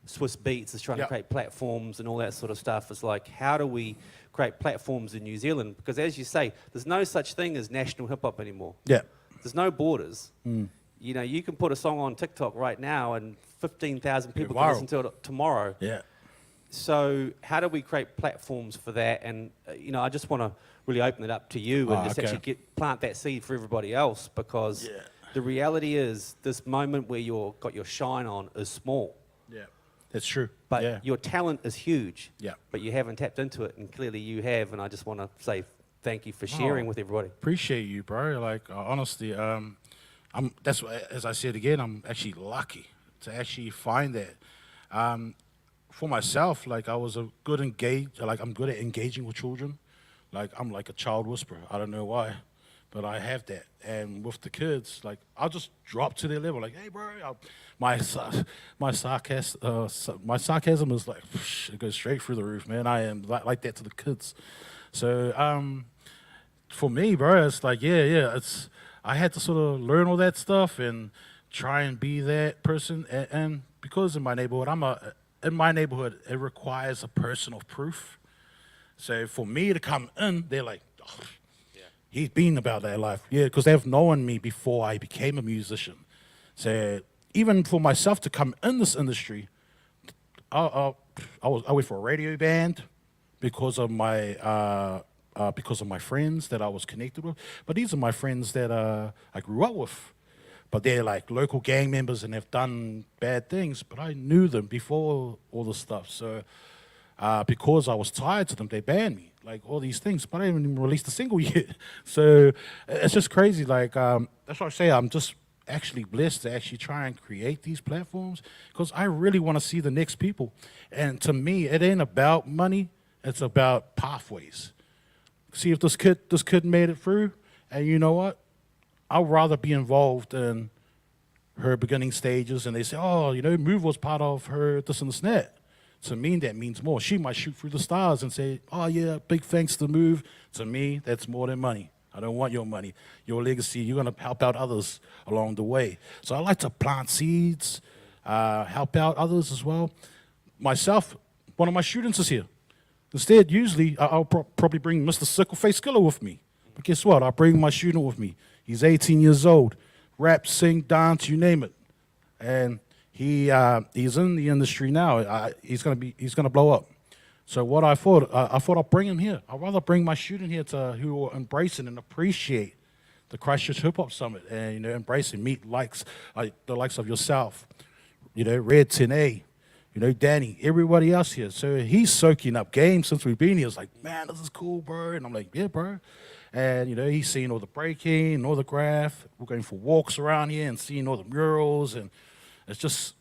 [SPEAKER 9] Swiss Beats is trying to create platforms and all that sort of stuff. It's like, how do we create platforms in New Zealand? Because as you say, there's no such thing as national hip-hop anymore.
[SPEAKER 10] Yeah.
[SPEAKER 9] There's no borders. You can put a song on TikTok right now and 15,000 people can listen to it tomorrow.
[SPEAKER 10] Yeah.
[SPEAKER 9] So how do we create platforms for that? And, I just want to really open it up to you and just actually plant that seed for everybody else, because the reality is this moment where you've got your shine on is small.
[SPEAKER 10] Yeah. That's true.
[SPEAKER 9] But your talent is huge.
[SPEAKER 10] Yeah.
[SPEAKER 9] But you haven't tapped into it, and clearly you have, and I just want to say thank you for sharing with everybody.
[SPEAKER 10] Appreciate you, bro. Like, honestly, that's what, as I said again, I'm actually lucky to actually find that. For myself, like, I'm good at engaging with children. Like, I'm like a child whisperer. I don't know why, but I have that. And with the kids, like, I'll just drop to their level. Like, hey, bro, my sarcasm is like, it goes straight through the roof, man. I am like that to the kids. So for me, bro, it's like, I had to sort of learn all that stuff and try and be that person. And because in my neighborhood, it requires a personal proof. So for me to come in, they're like, oh, he's been about that life. Yeah, because they've known me before I became a musician. So even for myself to come in this industry, I went for a radio band because of my friends that I was connected with. But these are my friends that I grew up with. But they're like local gang members and they've done bad things. But I knew them before all this stuff. So because I was tied to them, they banned me. Like all these things. But I haven't even released a single yet. So it's just crazy. Like that's what I say. I'm just actually blessed to actually try and create these platforms. Because I really want to see the next people. And to me, it ain't about money. It's about pathways. See if this kid made it through. And you know what? I'd rather be involved in her beginning stages, and they say, oh, you know, Move was part of her this and this and that. To me, that means more. She might shoot through the stars and say, oh, yeah, big thanks to Move. To me, that's more than money. I don't want your money. Your legacy, you're going to help out others along the way. So I like to plant seeds, help out others as well. Myself, one of my students is here. Instead, usually, I'll probably bring Mr. Sickle Face Killer with me. But guess what? I'll bring my student with me. He's 18 years old. Rap, sing, dance, you name it. And he's in the industry now. He's gonna blow up. So what I thought I'll bring him here. I'd rather bring my student here who will embrace it and appreciate the Christchurch Hip Hop Summit and embrace and meet the likes of yourself, Red, Tihei, Danny, everybody else here. So he's soaking up game since we've been here. It's like, man, this is cool, bro. And I'm like, yeah, bro. And, he's seeing all the breaking, all the graph. We're going for walks around here and seeing all the murals. And it's just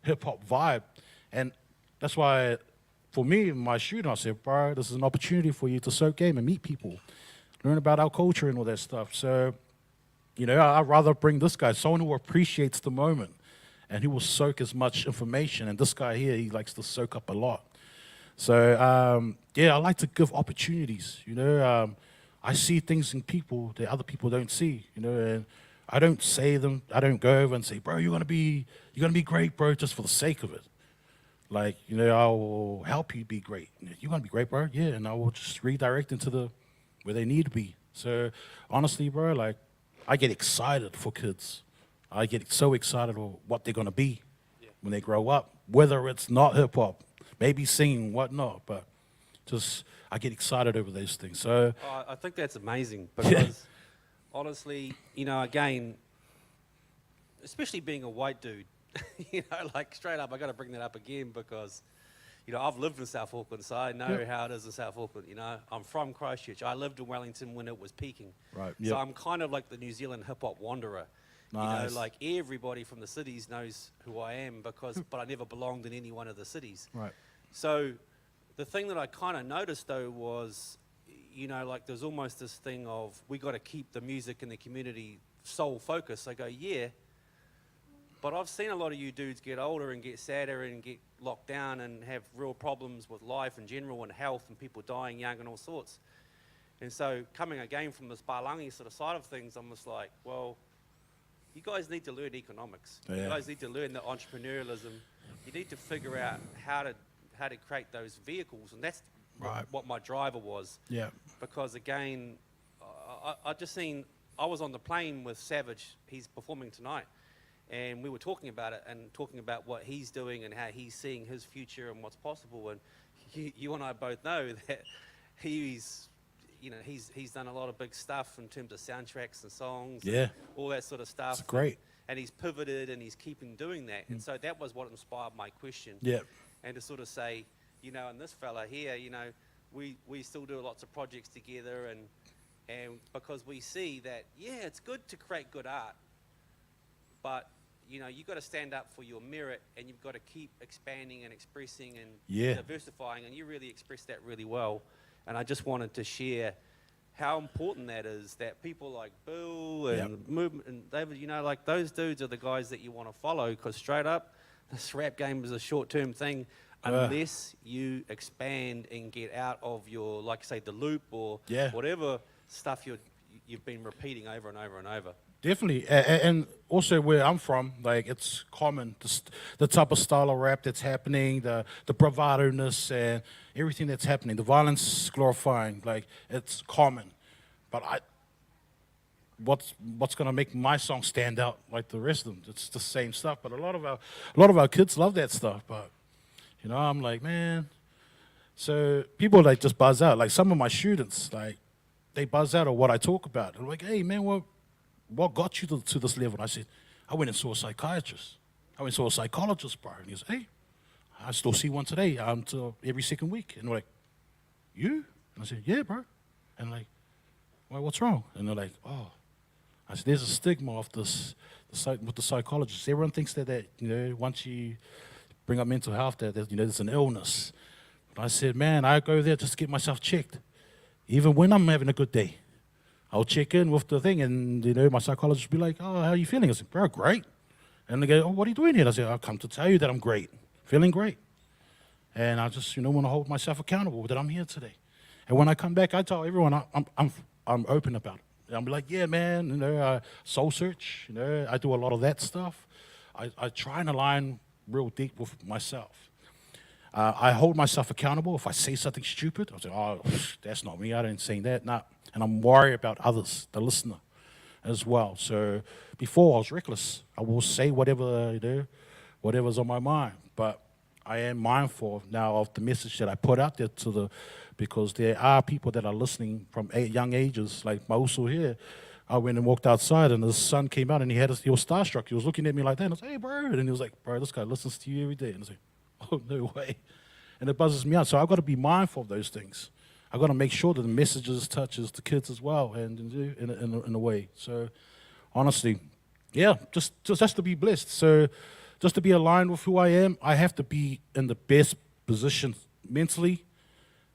[SPEAKER 10] hip-hop vibe. And that's why, for me, my student, I said, bro, this is an opportunity for you to soak game and meet people, learn about our culture and all that stuff. So, I'd rather bring this guy, someone who appreciates the moment and who will soak as much information. And this guy here, he likes to soak up a lot. So, I like to give opportunities, I see things in people that other people don't see, and I don't I don't go over and say, bro, you're gonna be great, bro, just for the sake of it. Like, I will help you be great. You're gonna be great, bro, yeah, and I will just redirect into where they need to be. So honestly, bro, like, I get excited for kids. I get so excited for what they're gonna be when they grow up, whether it's not hip hop, maybe singing, whatnot, but just I get excited over those things. So
[SPEAKER 9] I think that's amazing because honestly, again, especially being a white dude, like straight up, I got to bring that up again because, I've lived in South Auckland, so I know how it is in South Auckland. I'm from Christchurch. I lived in Wellington when it was peaking.
[SPEAKER 10] Right.
[SPEAKER 9] So I'm kind of like the New Zealand hip hop wanderer.
[SPEAKER 10] Nice.
[SPEAKER 9] Like everybody from the cities knows who I am but I never belonged in any one of the cities.
[SPEAKER 10] Right.
[SPEAKER 9] So the thing that I kind of noticed, though, was, like there's almost this thing of we got to keep the music and the community sole focus. I go, yeah, but I've seen a lot of you dudes get older and get sadder and get locked down and have real problems with life in general and health and people dying young and all sorts. And so coming again from this Balangi sort of side of things, I'm just like, well, you guys need to learn economics.
[SPEAKER 10] Yeah.
[SPEAKER 9] You guys need to learn the entrepreneurialism. You need to figure out how to create those vehicles, and that's what my driver was.
[SPEAKER 10] Yeah.
[SPEAKER 9] Because again, I was on the plane with Savage. He's performing tonight, and we were talking about it and talking about what he's doing and how he's seeing his future and what's possible. And you and I both know that he's done a lot of big stuff in terms of soundtracks and songs, and all that sort of stuff.
[SPEAKER 10] It's great.
[SPEAKER 9] And he's pivoted and he's keeping doing that. And so that was what inspired my question.
[SPEAKER 10] Yeah.
[SPEAKER 9] And to sort of say, and this fella here, we still do lots of projects together, and because we see that, yeah, it's good to create good art, but you know, you've got to stand up for your merit, and you've got to keep expanding and expressing and diversifying, and you really expressed that really well. And I just wanted to share how important that is, that people like Bill and Movement and David, you know, like those dudes are the guys that you want to follow, because straight up, this rap game is a short-term thing unless you expand and get out of your, like say, the loop or whatever stuff you've been repeating over and over and over.
[SPEAKER 10] Definitely, and also where I'm from, like it's common, the type of style of rap that's happening, the bravado-ness and everything that's happening, the violence glorifying, like it's common. But what's gonna make my song stand out like the rest of them? It's the same stuff. But a lot of our kids love that stuff. But you know, I'm like, man. So people like just buzz out. Like some of my students, like they buzz out of what I talk about. They're like, hey man, what got you to this level? And I said, I went and saw a psychiatrist. I went and saw a psychologist, bro. And he said, hey, I still see one today every second week. And they're like, you? And I said, yeah, bro. And like, well, what's wrong? And they're like, oh. I said, there's a stigma of this with the psychologists. Everyone thinks that you know, once you bring up mental health, that you know, there's an illness. But I said, man, I go there just to get myself checked. Even when I'm having a good day. I'll check in with the thing, and you know, my psychologist will be like, oh, how are you feeling? I said, bro, great. And they go, oh, what are you doing here? And I said, I've come to tell you that I'm great, feeling great. And I just, you know, want to hold myself accountable that I'm here today. And when I come back, I tell everyone I'm open about it. I'm like, yeah, man, you know, soul search, you know, I do a lot of that stuff. I try and align real deep with myself. I hold myself accountable. If I say something stupid, I say, oh, that's not me, I didn't say that, nah. And I'm worried about others, the listener, as well. So before I was reckless. I will say whatever, you know, whatever's on my mind. But I am mindful now of the message that I put out there because there are people that are listening from young ages, like Mausu here. I went and walked outside, and his son came out, and he was starstruck. He was looking at me like that, and I was like, hey, bro. And he was like, bro, this guy listens to you every day. And I was like, oh, no way. And it buzzes me out. So I've got to be mindful of those things. I've got to make sure that the messages touches the kids as well, and in a way. So honestly, yeah, just to be blessed. So just to be aligned with who I am, I have to be in the best position mentally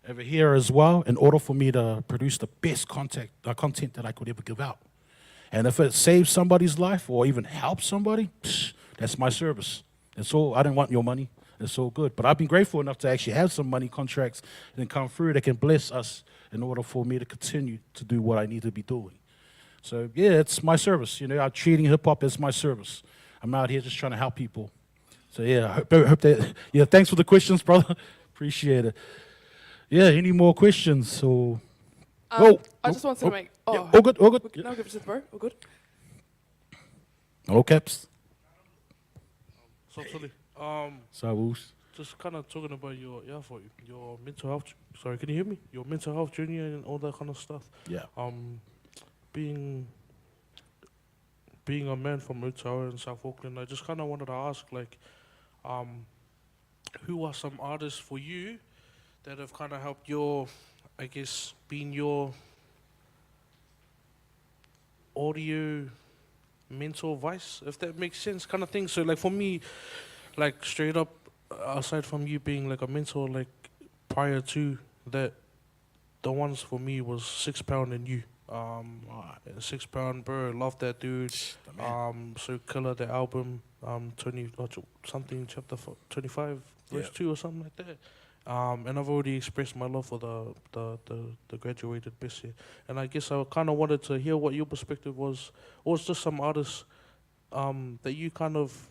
[SPEAKER 10] over here as well in order for me to produce the best content that I could ever give out. And if it saves somebody's life or even helps somebody, that's my service. That's all. I don't want your money. It's all good. But I've been grateful enough to actually have some money contracts and come through that can bless us in order for me to continue to do what I need to be doing. So, yeah, it's my service. You know, I'm treating hip-hop as my service. I'm out here just trying to help people. So, yeah, I hope that, yeah, thanks for the questions, brother. Appreciate it. Yeah, any more questions? Or
[SPEAKER 5] I just wanted to make... Oh,
[SPEAKER 10] yeah, all good, all good.
[SPEAKER 5] No, give it to the bro. All good.
[SPEAKER 10] All caps.
[SPEAKER 11] So, just kind of talking about your mental health. Sorry, can you hear me? Your mental health journey and all that kind of stuff.
[SPEAKER 10] Yeah.
[SPEAKER 11] Being a man from Rotorua in South Auckland, I just kind of wanted to ask, like, who are some artists for you that have kind of helped your, I guess, being your audio mental vice, if that makes sense, kind of thing. So, like, for me, like, straight up, aside from you being like a mentor, like, prior to that, the ones for me was 6 Pound and you. 6 Pound, bro, love that dude. So killer, the album, 20 something chapter 25 verse 2 or something like that. And I've already expressed my love for the graduated best here. And I guess I kind of wanted to hear what your perspective was, or it's just some artists that you kind of,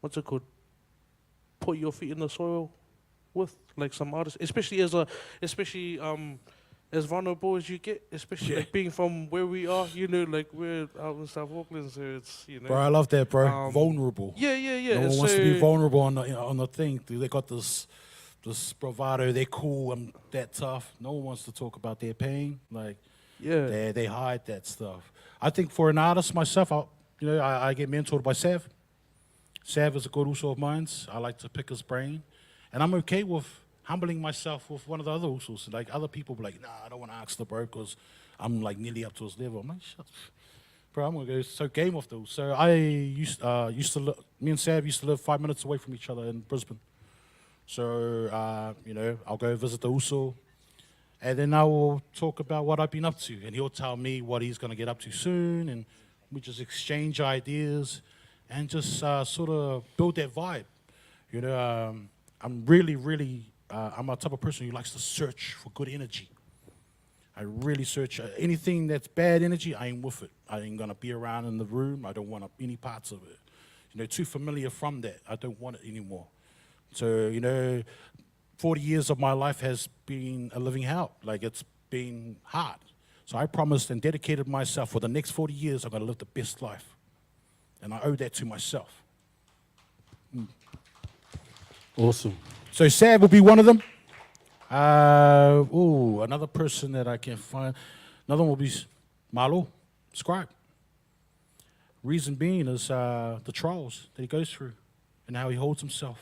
[SPEAKER 11] what's it called, put your feet in the soil with, like some artists, especially as vulnerable as you get, especially like being from where we are, you know, like we're out in South Auckland, so it's, you know.
[SPEAKER 10] Bro, I love that, bro. Vulnerable.
[SPEAKER 11] Yeah.
[SPEAKER 10] No one wants to be vulnerable on the thing. They got this bravado. They're cool. I'm that tough. No one wants to talk about their pain. Like, they hide that stuff. I think for an artist myself, I get mentored by Sav is a good uso of mine. I like to pick his brain, and I'm okay with humbling myself with one of the other usos. Like other people be like, nah, I don't want to ask the bro because I'm like nearly up to his level. I'm like, shut bro, I'm going to go so game off those. So I used to, me and Sav used to live 5 minutes away from each other in Brisbane. So, you know, I'll go visit the uso. And then I will talk about what I've been up to. And he'll tell me what he's going to get up to soon. And we just exchange ideas and just sort of build that vibe. You know, I'm really, I'm a type of person who likes to search for good energy. I really search. Anything that's bad energy, I ain't with it. I ain't going to be around in the room. I don't want any parts of it. You know, too familiar from that. I don't want it anymore. So, you know, 40 years of my life has been a living hell. Like, it's been hard. So I promised and dedicated myself for the next 40 years, I'm going to live the best life. And I owe that to myself.
[SPEAKER 9] Awesome.
[SPEAKER 10] So Sav will be one of them. Another person that I can find. Another one will be Malo, Scribe. Reason being is the trials that he goes through and how he holds himself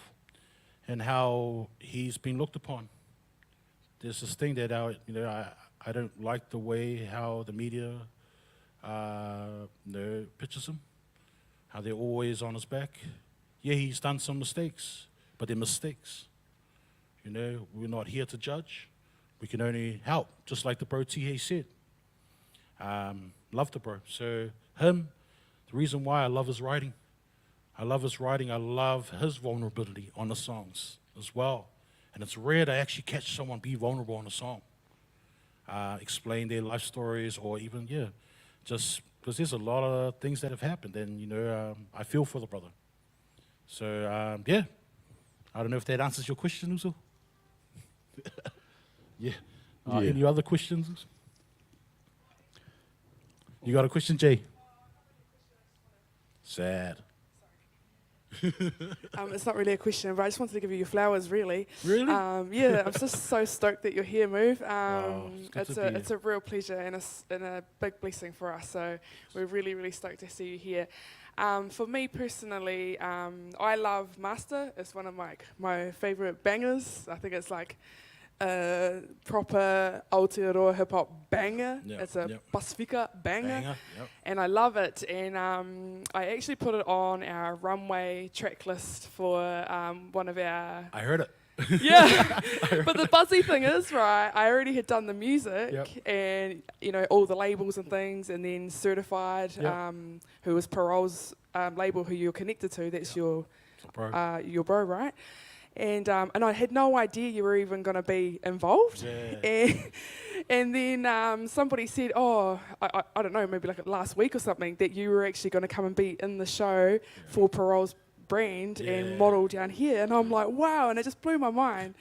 [SPEAKER 10] and how he's been looked upon. There's this thing that I don't like the way how the media pictures him, how they're always on his back. Yeah, he's done some mistakes, but they're mistakes. You know, we're not here to judge. We can only help, just like the bro Tihei said. Love the bro. So him, the reason why I love his writing, I love his vulnerability on the songs as well. And it's rare to actually catch someone be vulnerable on a song. Explain their life stories or even, just because there's a lot of things that have happened. And, you know, I feel for the brother. So, I don't know if that answers your question, Uzo. Any other questions? You got a question, Jay? Sad.
[SPEAKER 5] It's not really a question, but I just wanted to give you your flowers, really.
[SPEAKER 10] Really?
[SPEAKER 5] Yeah, I'm just so stoked that you're here, Move.
[SPEAKER 10] It's
[SPEAKER 5] a real pleasure and a big blessing for us. So we're really, really stoked to see you here. For me personally, I love Master. It's one of my favourite bangers. I think it's like a proper Aotearoa hip hop banger. It's a Pasifika banger. And I love it. And I actually put it on our runway track list for one of our...
[SPEAKER 10] I heard it.
[SPEAKER 5] Yeah, but the buzzy thing is, right, I already had done the music and, you know, all the labels and things, and then Certified, who was Parole's label who you're connected to, that's your bro, right? And I had no idea you were even going to be involved. And then somebody said, I don't know, maybe like last week or something, that you were actually going to come and be in the show for Parole's brand and model down here. And I'm like, wow, and it just blew my mind.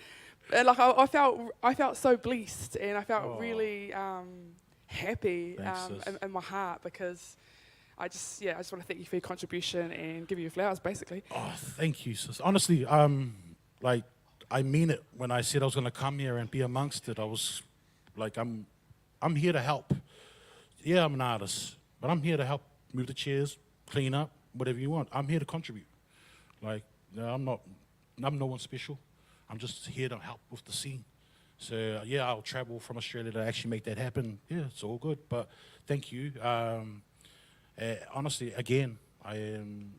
[SPEAKER 5] And like I felt so blessed, and I felt really happy in my heart, because I just want to thank you for your contribution and give you your flowers, basically.
[SPEAKER 10] Oh, thank you, sis. Honestly, like, I mean it when I said I was going to come here and be amongst it. I was like, I'm here to help. Yeah, I'm an artist, but I'm here to help move the chairs, clean up, whatever you want. I'm here to contribute. Like, I'm no one special. I'm just here to help with the scene. So, I'll travel from Australia to actually make that happen. Yeah, it's all good, but thank you. Honestly, again, you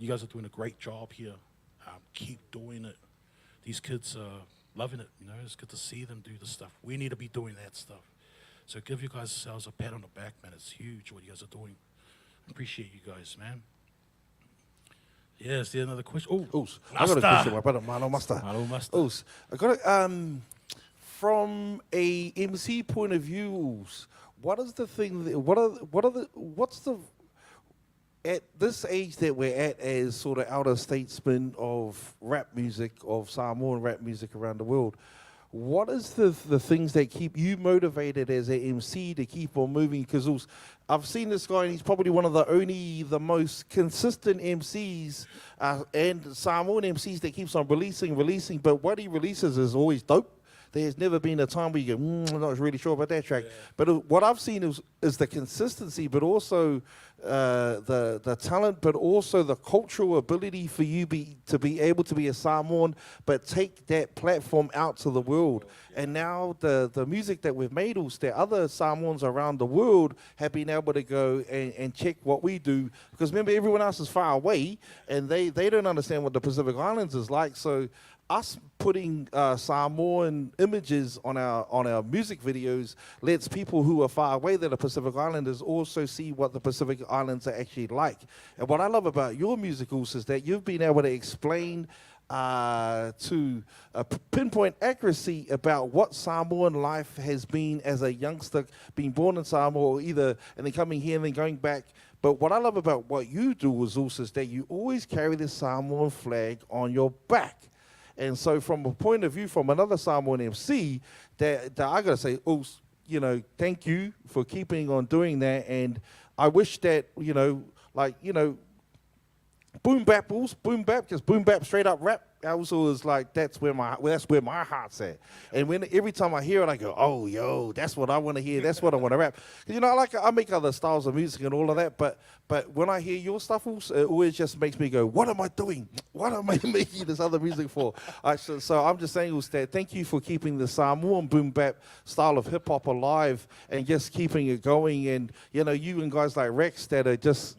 [SPEAKER 10] guys are doing a great job here. Keep doing it. These kids are loving it. You know, it's good to see them do the stuff. We need to be doing that stuff. So give you guys yourselves a pat on the back, man. It's huge what you guys are doing. I appreciate you guys, man. Yeah, is there another question?
[SPEAKER 12] I got a question, my brother, Mano Master. I got it. From a MC point of view, what is the thing? What's the at this age that we're at as sort of outer statesmen of rap music, of Samoan rap music around the world? What is the things that keep you motivated as an MC to keep on moving? Because I've seen this guy, and he's probably one of the most consistent MCs and Samoan MCs that keeps on releasing. But what he releases is always dope. there's never been a time where you go, I'm not really sure about that track. But what I've seen is the consistency, but also the talent, but also the cultural ability for you to be able to be a Samoan, but take that platform out to the world. And now the music that we've made, that other Samoans around the world have been able to go and check what we do. Because remember, everyone else is far away, and they don't understand what the Pacific Islands is like. So us putting Samoan images on our music videos lets people who are far away that are Pacific Islanders also see what the Pacific Islands are actually like. And what I love about your musicals is that you've been able to explain to a pinpoint accuracy about what Samoan life has been as a youngster, being born in Samoa, and then coming here and then going back. But what I love about what you do is also is that you always carry the Samoan flag on your back. And so from a point of view from another Samoan MC, that I got to say, thank you for keeping on doing that. And I wish that, boom bap, just boom bap, straight up rap. Also is like that's where my heart's at. And every time I hear it, I go, oh yo, that's what I want to hear. That's what I want to rap. 'Cause, I make other styles of music and all of that, but when I hear your stuff, it always just makes me go, what am I doing? What am I making this other music for? So I'm just saying, that thank you for keeping the Samoan boom bap style of hip hop alive and just keeping it going. And you and guys like Rex that are just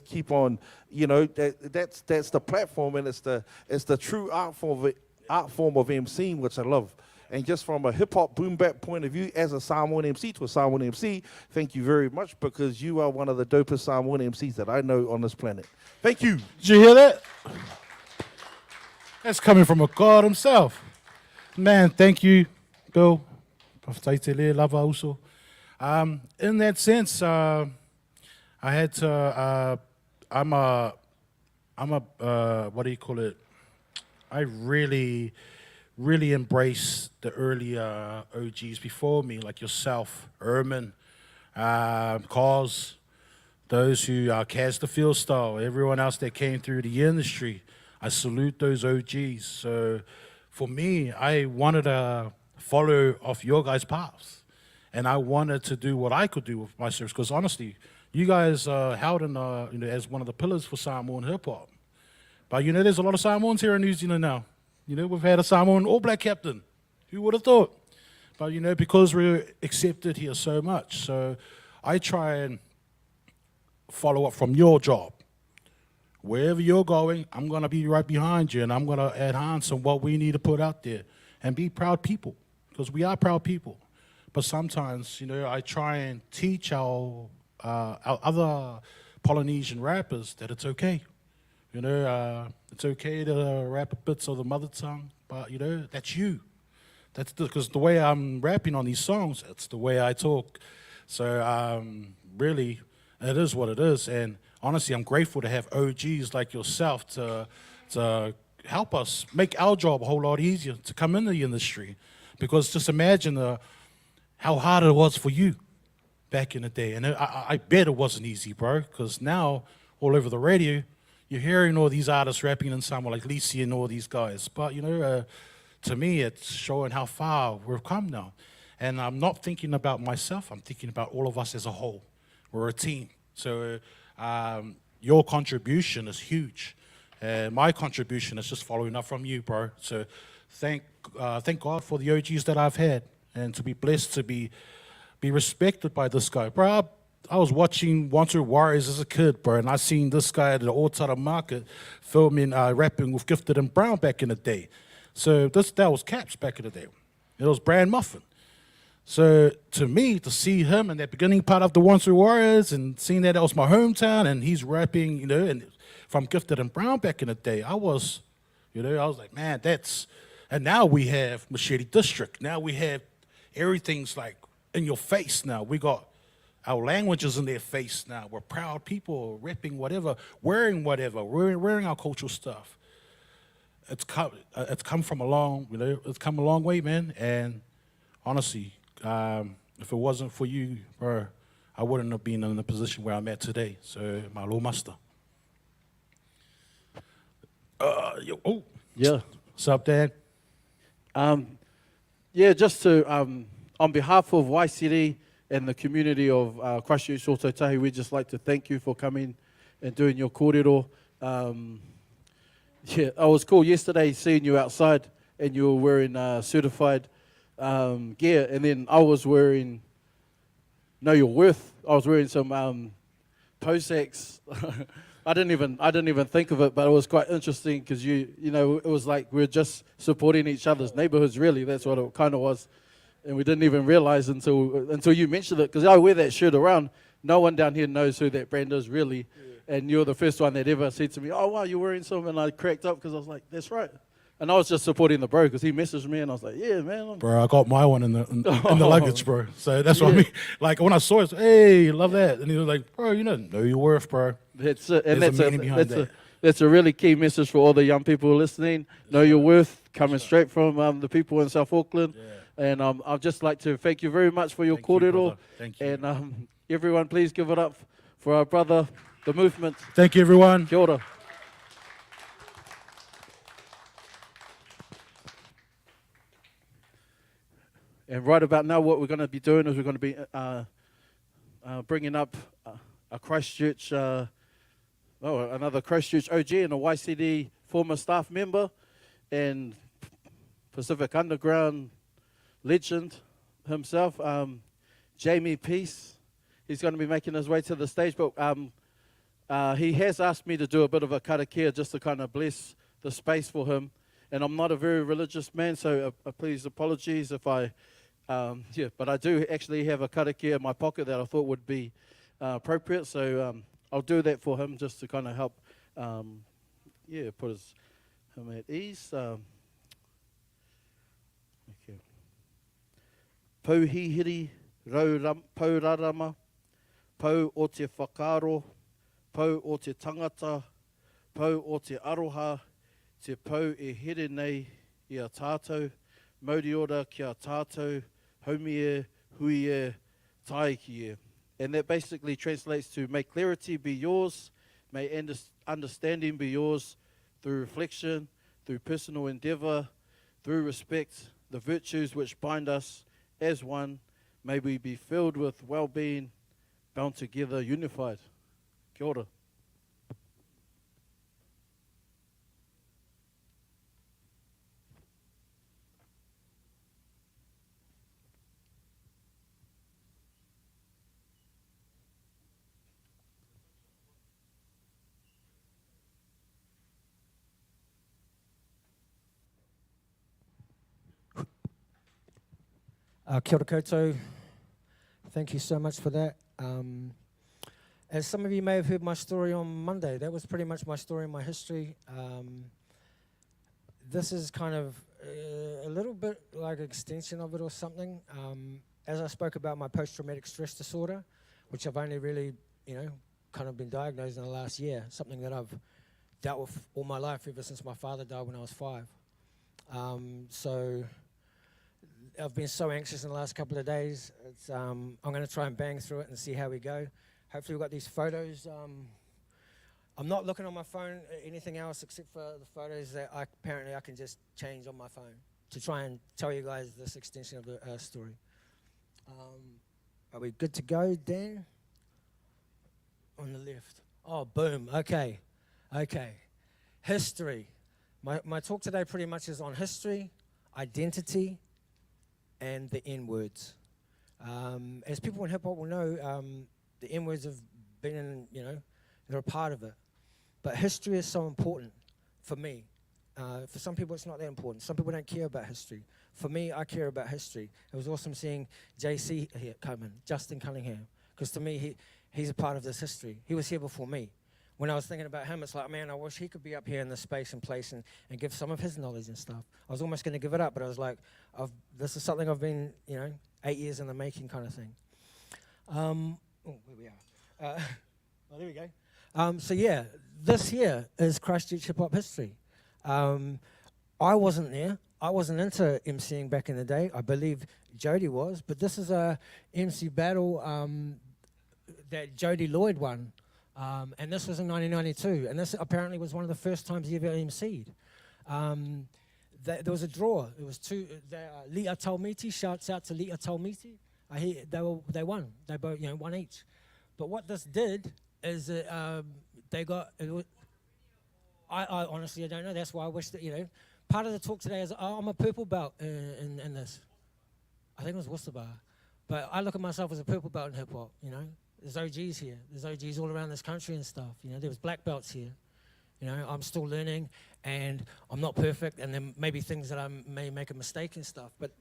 [SPEAKER 12] keep on. That's the platform, and it's the true art form of MCing, which I love. And just from a hip hop boom bap point of view, as a Samoan MC to a Samoan MC, thank you very much, because you are one of the dopest Samoan MCs that I know on this planet. Thank you.
[SPEAKER 10] Did you hear that? That's coming from a god himself. Man, thank you, Bill. Lava also. In that sense, I had to. I'm a what do you call it? I really embrace the earlier OGs before me, like yourself, Erman, Cos, those who cast the field style, everyone else that came through the industry. I salute those OGs. So for me, I wanted to follow off your guys' paths, and I wanted to do what I could do with my service, because honestly, you guys are held in, as one of the pillars for Samoan hip-hop. But, there's a lot of Samoans here in New Zealand now. We've had a Samoan all-black captain. Who would have thought? But, because we're accepted here so much. So I try and follow up from your job. Wherever you're going, I'm going to be right behind you, and I'm going to enhance on what we need to put out there and be proud people, because we are proud people. But sometimes, I try and teach our other Polynesian rappers that it's okay. It's okay to rap bits of the mother tongue, but that's you. That's because the way I'm rapping on these songs, it's the way I talk. So really, it is what it is. And honestly, I'm grateful to have OGs like yourself to help us make our job a whole lot easier to come in the industry. Because just imagine how hard it was for you back in the day. And I bet it wasn't easy, bro, because now all over the radio, you're hearing all these artists rapping in Samoa, like Lisi and all these guys. But, to me, it's showing how far we've come now. And I'm not thinking about myself. I'm thinking about all of us as a whole. We're a team. So your contribution is huge. And my contribution is just following up from you, bro. So thank God for the OGs that I've had, and to be blessed to be respected by this guy. Bro, I was watching Wanted Warriors as a kid, bro, and I seen this guy at the Otara Market filming, rapping with Gifted and Brown back in the day. So that was Caps back in the day. It was Brand Muffin. So to me, to see him in that beginning part of the Wanted Warriors and seeing that was my hometown and he's rapping, and from Gifted and Brown back in the day, I was like, man, and now we have Machete District. Now we have everything's like in your face now. We got our languages in their face now. We're proud people, repping whatever, wearing our cultural stuff. It's come from a long, it's come a long way, man. And honestly, if it wasn't for you, bro, I wouldn't have been in the position where I'm at today. So, my Lord Master.
[SPEAKER 13] Yeah.
[SPEAKER 10] What's up, Dad?
[SPEAKER 13] Yeah, just to, on behalf of YCD and the community of Christchurch Tūranga, we'd just like to thank you for coming and doing your kōrero. Yeah, it was cool yesterday seeing you outside and you were wearing certified gear, and then I was wearing Know Your Worth. I was wearing some Posacks. I didn't even think of it, but it was quite interesting because you know, it was like we're just supporting each other's neighborhoods. Really, that's what it kind of was, and we didn't even realize until you mentioned it, because I wear that shirt around. No one down here knows who that brand is really, and you're the first one that ever said to me, "Oh wow, you're wearing something," and I cracked up because I was like, "That's right." And I was just supporting the bro because he messaged me, and I was like, "Yeah, man."
[SPEAKER 10] Bro, I got my one in the luggage, bro. So that's what I mean. Like when I saw it, hey, love that, and he was like, "Bro, you know your worth, bro."
[SPEAKER 13] That's it, and that's a really key message for all the young people listening. Know your worth, coming straight from the people in South Auckland, and I'd just like to thank you very much for your kōrero.
[SPEAKER 10] Thank you.
[SPEAKER 13] And everyone, please give it up for our brother, the movement.
[SPEAKER 10] Thank you, everyone.
[SPEAKER 13] Kia ora. And right about now, what we're going to be doing is we're going to be bringing up a Christchurch, another Christchurch OG and a YCD former staff member and Pacific Underground legend himself, Jamie Peace. He's going to be making his way to the stage, but he has asked me to do a bit of a karakia just to kind of bless the space for him. And I'm not a very religious man, so please apologies if I... but I do actually have a karakia in my pocket that I thought would be appropriate, so I'll do that for him just to kind of help, put him at ease. Okay. Pauhihiri paurarama, pau o te whakaro, pau o te tangata, pau o te aroha, te pau e here nei I a tātou, mauri ora ki a tātou, haumie, huie, taiki. And that basically translates to may clarity be yours, may understanding be yours through reflection, through personal endeavor, through respect, the virtues which bind us as one, may we be filled with well-being, bound together, unified. Kia ora.
[SPEAKER 14] Kia ora koutou. Thank you so much for that. As some of you may have heard my story on Monday, that was pretty much my story and my history. This is kind of a little bit like an extension of it or something. As I spoke about my post-traumatic stress disorder, which I've only really, kind of been diagnosed in the last year, something that I've dealt with all my life ever since my father died when I was 5. So I've been so anxious in the last couple of days. I'm going to try and bang through it and see how we go. Hopefully we've got these photos. I'm not looking on my phone at anything else except for the photos that apparently I can just change on my phone to try and tell you guys this extension of the story. Are we good to go, Dan? On the left. Oh, boom. Okay. History. My talk today pretty much is on history, identity, and the N-words. As people in hip-hop will know, the N-words have been in, they're a part of it. But history is so important for me. For some people, it's not that important. Some people don't care about history. For me, I care about history. It was awesome seeing JC here come in, Justin Cunningham, because to me, he's a part of this history. He was here before me. When I was thinking about him, it's like, man, I wish he could be up here in this space and place and give some of his knowledge and stuff. I was almost going to give it up, but I was like, this is something I've been, 8 years in the making kind of thing. Where we are. There we go. So yeah, this here is Christchurch Hip Hop history. I wasn't there. I wasn't into MCing back in the day. I believe Jody was, but this is a MC battle that Jody Lloyd won. And this was in 1992, and this apparently was one of the first times he ever MC'd. there was a draw. It was two. Li'a Taumiti, shouts out to Li'a Taumiti. They won. They both, won each. But what this did is they got. I honestly I don't know. That's why I wish that part of the talk today is I'm a purple belt in this. I think it was Worcester Bar, but I look at myself as a purple belt in hip hop. There's OGs here. There's OGs all around this country and stuff. There was black belts here. I'm still learning, and I'm not perfect, and there may be things that I may make a mistake and stuff. But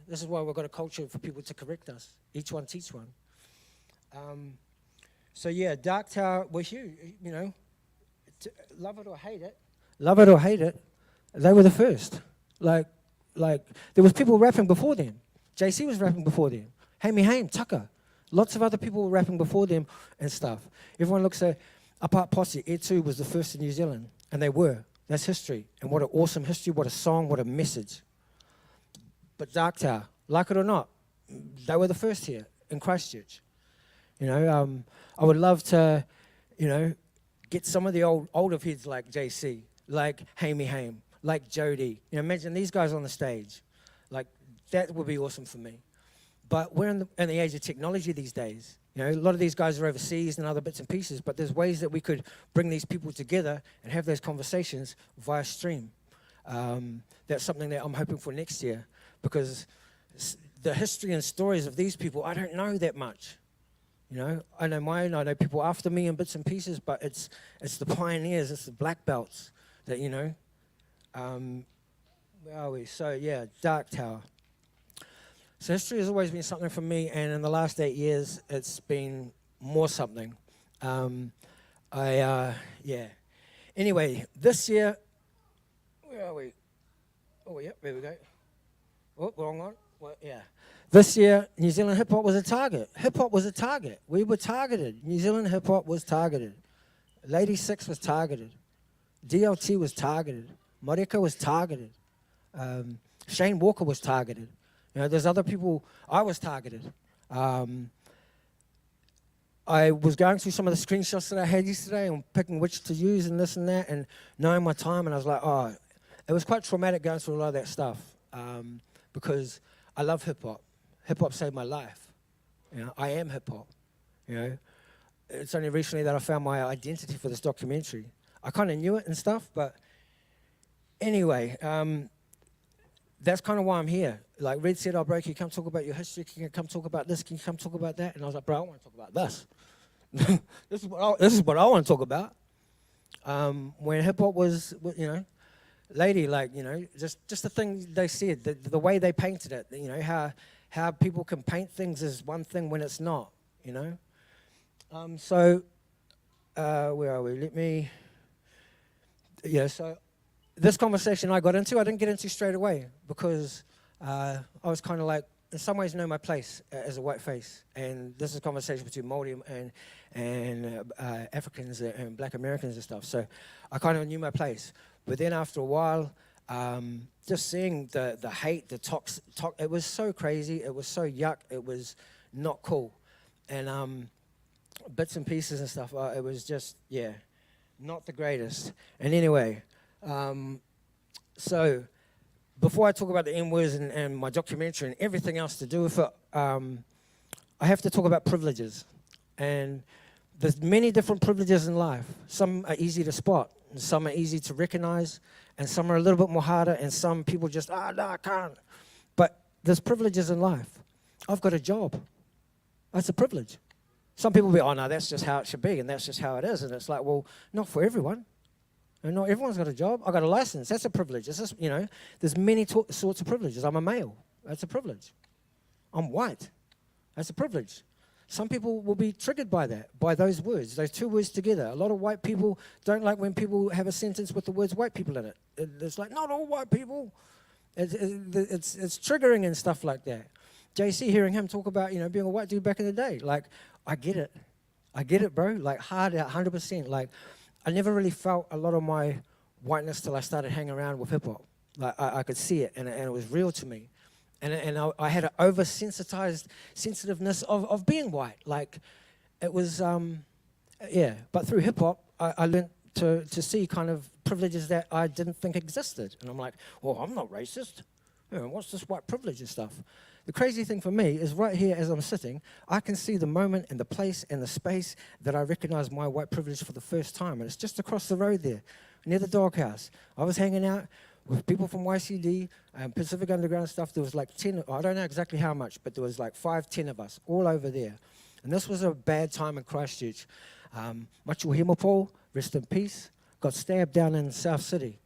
[SPEAKER 14] this is why we've got a culture for people to correct us. Each one teach one. So yeah, Dark Tower was huge. Love it or hate it, they were the first. Like there was people rapping before them. JC was rapping before them. Hammy Haim, Tucker. Lots of other people were rapping before them and stuff. Everyone looks at Apart Posse. E2 was the first in New Zealand, and they were. That's history. And what an awesome history, what a song, what a message. But Dark Tower, like it or not, they were the first here in Christchurch. I would love to, get some of the older heads like JC, like Hammy Haim, like Jody. Imagine these guys on the stage. Like, that would be awesome for me. But we're in the age of technology these days. A lot of these guys are overseas and other bits and pieces, but there's ways that we could bring these people together and have those conversations via stream. That's something that I'm hoping for next year, because the history and stories of these people, I don't know that much. I know mine, I know people after me and bits and pieces, but it's the pioneers, it's the black belts that, where are we? So yeah, Dark Tower. So history has always been something for me, and in the last 8 years, it's been more something. Anyway, this year, where are we? Oh, yeah, there we go. Oh, wrong one. Well, yeah. This year, New Zealand hip-hop was a target. Hip-hop was a target. We were targeted. New Zealand hip-hop was targeted. Lady Six was targeted. DLT was targeted. Marika was targeted. Shane Walker was targeted. There's other people. I was targeted. I was going through some of the screenshots that I had yesterday and picking which to use and this and that and knowing my time, and I was like, it was quite traumatic going through a lot of that stuff because I love hip-hop. Hip-hop saved my life. I am hip-hop. It's only recently that I found my identity for this documentary. I kind of knew it and stuff, but anyway, that's kind of why I'm here. Like Red said, bro, can you come talk about your history? Can you come talk about this? Can you come talk about that? And I was like, bro, I want to talk about this. This is what I want to talk about. When hip-hop was, lady, just the thing they said, the way they painted it, how people can paint things as one thing when it's not, So, where are we? So this conversation I didn't get into straight away because I was kind of like, in some ways, know my place as a white face. And this is a conversation between Māori and Africans and Black Americans and stuff. So I kind of knew my place. But then after a while, just seeing the hate, the it was so crazy. It was so yuck. It was not cool. And bits and pieces and stuff, it was just, not the greatest. And anyway, so before I talk about the N-words and my documentary and everything else to do with it, I have to talk about privileges. And there's many different privileges in life. Some are easy to spot, and some are easy to recognize, and some are a little bit more harder, and some people just, no, I can't. But there's privileges in life. I've got a job. That's a privilege. Some people be, no, that's just how it should be, and that's just how it is. And it's like, well, not for everyone. And not everyone's got a job. I got a license. That's a privilege. It's just, there's many sorts of privileges. I'm a male. That's a privilege. I'm white. That's a privilege. Some people will be triggered by that, by those words, those two words together. A lot of white people don't like when people have a sentence with the words white people in it. It's like, not all white people. It's triggering and stuff like that. JC, hearing him talk about, being a white dude back in the day, like, I get it. I get it, bro. Like, hard out, 100%. Like, I never really felt a lot of my whiteness till I started hanging around with hip-hop. Like, I could see it, and it was real to me. And I had an oversensitized sensitiveness of being white. Like, it was, But through hip-hop, I learned to see kind of privileges that I didn't think existed. And I'm like, well, I'm not racist. You know, what's this white privilege and stuff? The crazy thing for me is right here as I'm sitting, I can see the moment and the place and the space that I recognize my white privilege for the first time. And it's just across the road there, near the doghouse. I was hanging out with people from YCD and Pacific Underground stuff. There was like 10, I don't know exactly how much, but there was like 5, 10 of us all over there. And this was a bad time in Christchurch. Machu Himapo, rest in peace, got stabbed down in South City.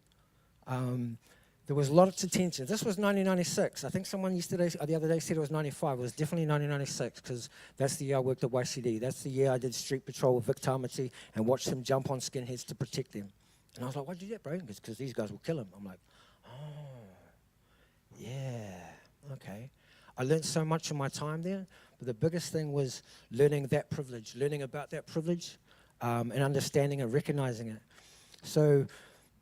[SPEAKER 14] There was lots of tension. This was 1996. I think someone the other day said it was 95. It was definitely 1996 because that's the year I worked at YCD. That's the year I did street patrol with Vic Tamati and watched him jump on skinheads to protect them. And I was like, why'd you do that, bro? Because these guys will kill him. I'm like, oh, yeah, okay. I learned so much in my time there, but the biggest thing was learning that privilege, learning about that privilege and understanding and recognizing it. So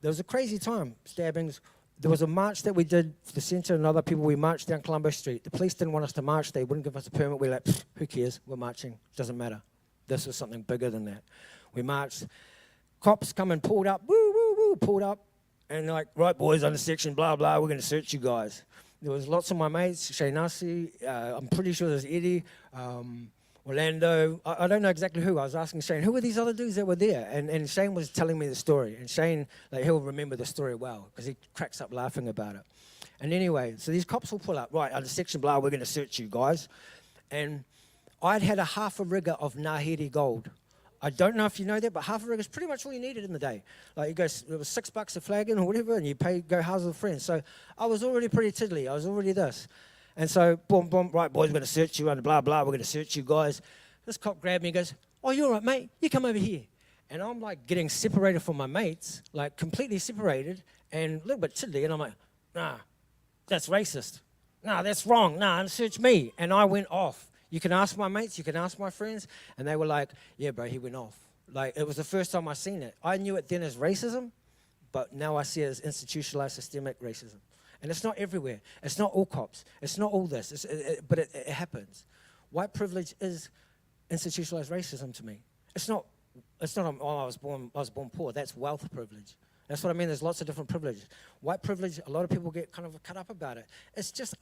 [SPEAKER 14] there was a crazy time, stabbings. There was a march that we did for the centre and other people. We marched down Colombo Street. The police didn't want us to march. They wouldn't give us a permit. We were like, who cares? We're marching. Doesn't matter. This was something bigger than that. We marched. Cops come and pulled up. Woo, woo, woo, pulled up. And they're like, right, boys, under section, blah, blah. We're going to search you guys. There was lots of my mates, Shane Nasi. I'm pretty sure there's Eddie, Orlando. I don't know exactly who. I was asking Shane, who were these other dudes that were there? And Shane was telling me the story. And Shane, like, he'll remember the story well because he cracks up laughing about it. And anyway, so these cops will pull up, right, under section blah, we're going to search you guys. And I'd had a half a rigger of Ngāhere gold. I don't know if you know that, but half a rigger is pretty much all you needed in the day. Like, it was $6 a flagon or whatever, and you go house with friends. So I was already pretty tiddly. I was already this. And so, boom, boom, right, boys, we're going to search you, and blah, blah, we're going to search you guys. This cop grabbed me and goes, oh, you're all right, mate, you come over here. And I'm like getting separated from my mates, like completely separated, and a little bit tiddly, and I'm like, nah, that's racist. Nah, that's wrong. Nah, search me. And I went off. You can ask my mates, you can ask my friends, and they were like, yeah, bro, he went off. Like, it was the first time I seen it. I knew it then as racism, but now I see it as institutionalized systemic racism. And it's not everywhere. It's not all cops. It's not all this. But it happens. White privilege is institutionalized racism to me. It's not. Oh, I was born poor. That's wealth privilege. That's what I mean. There's lots of different privileges. White privilege. A lot of people get kind of cut up about it. It's just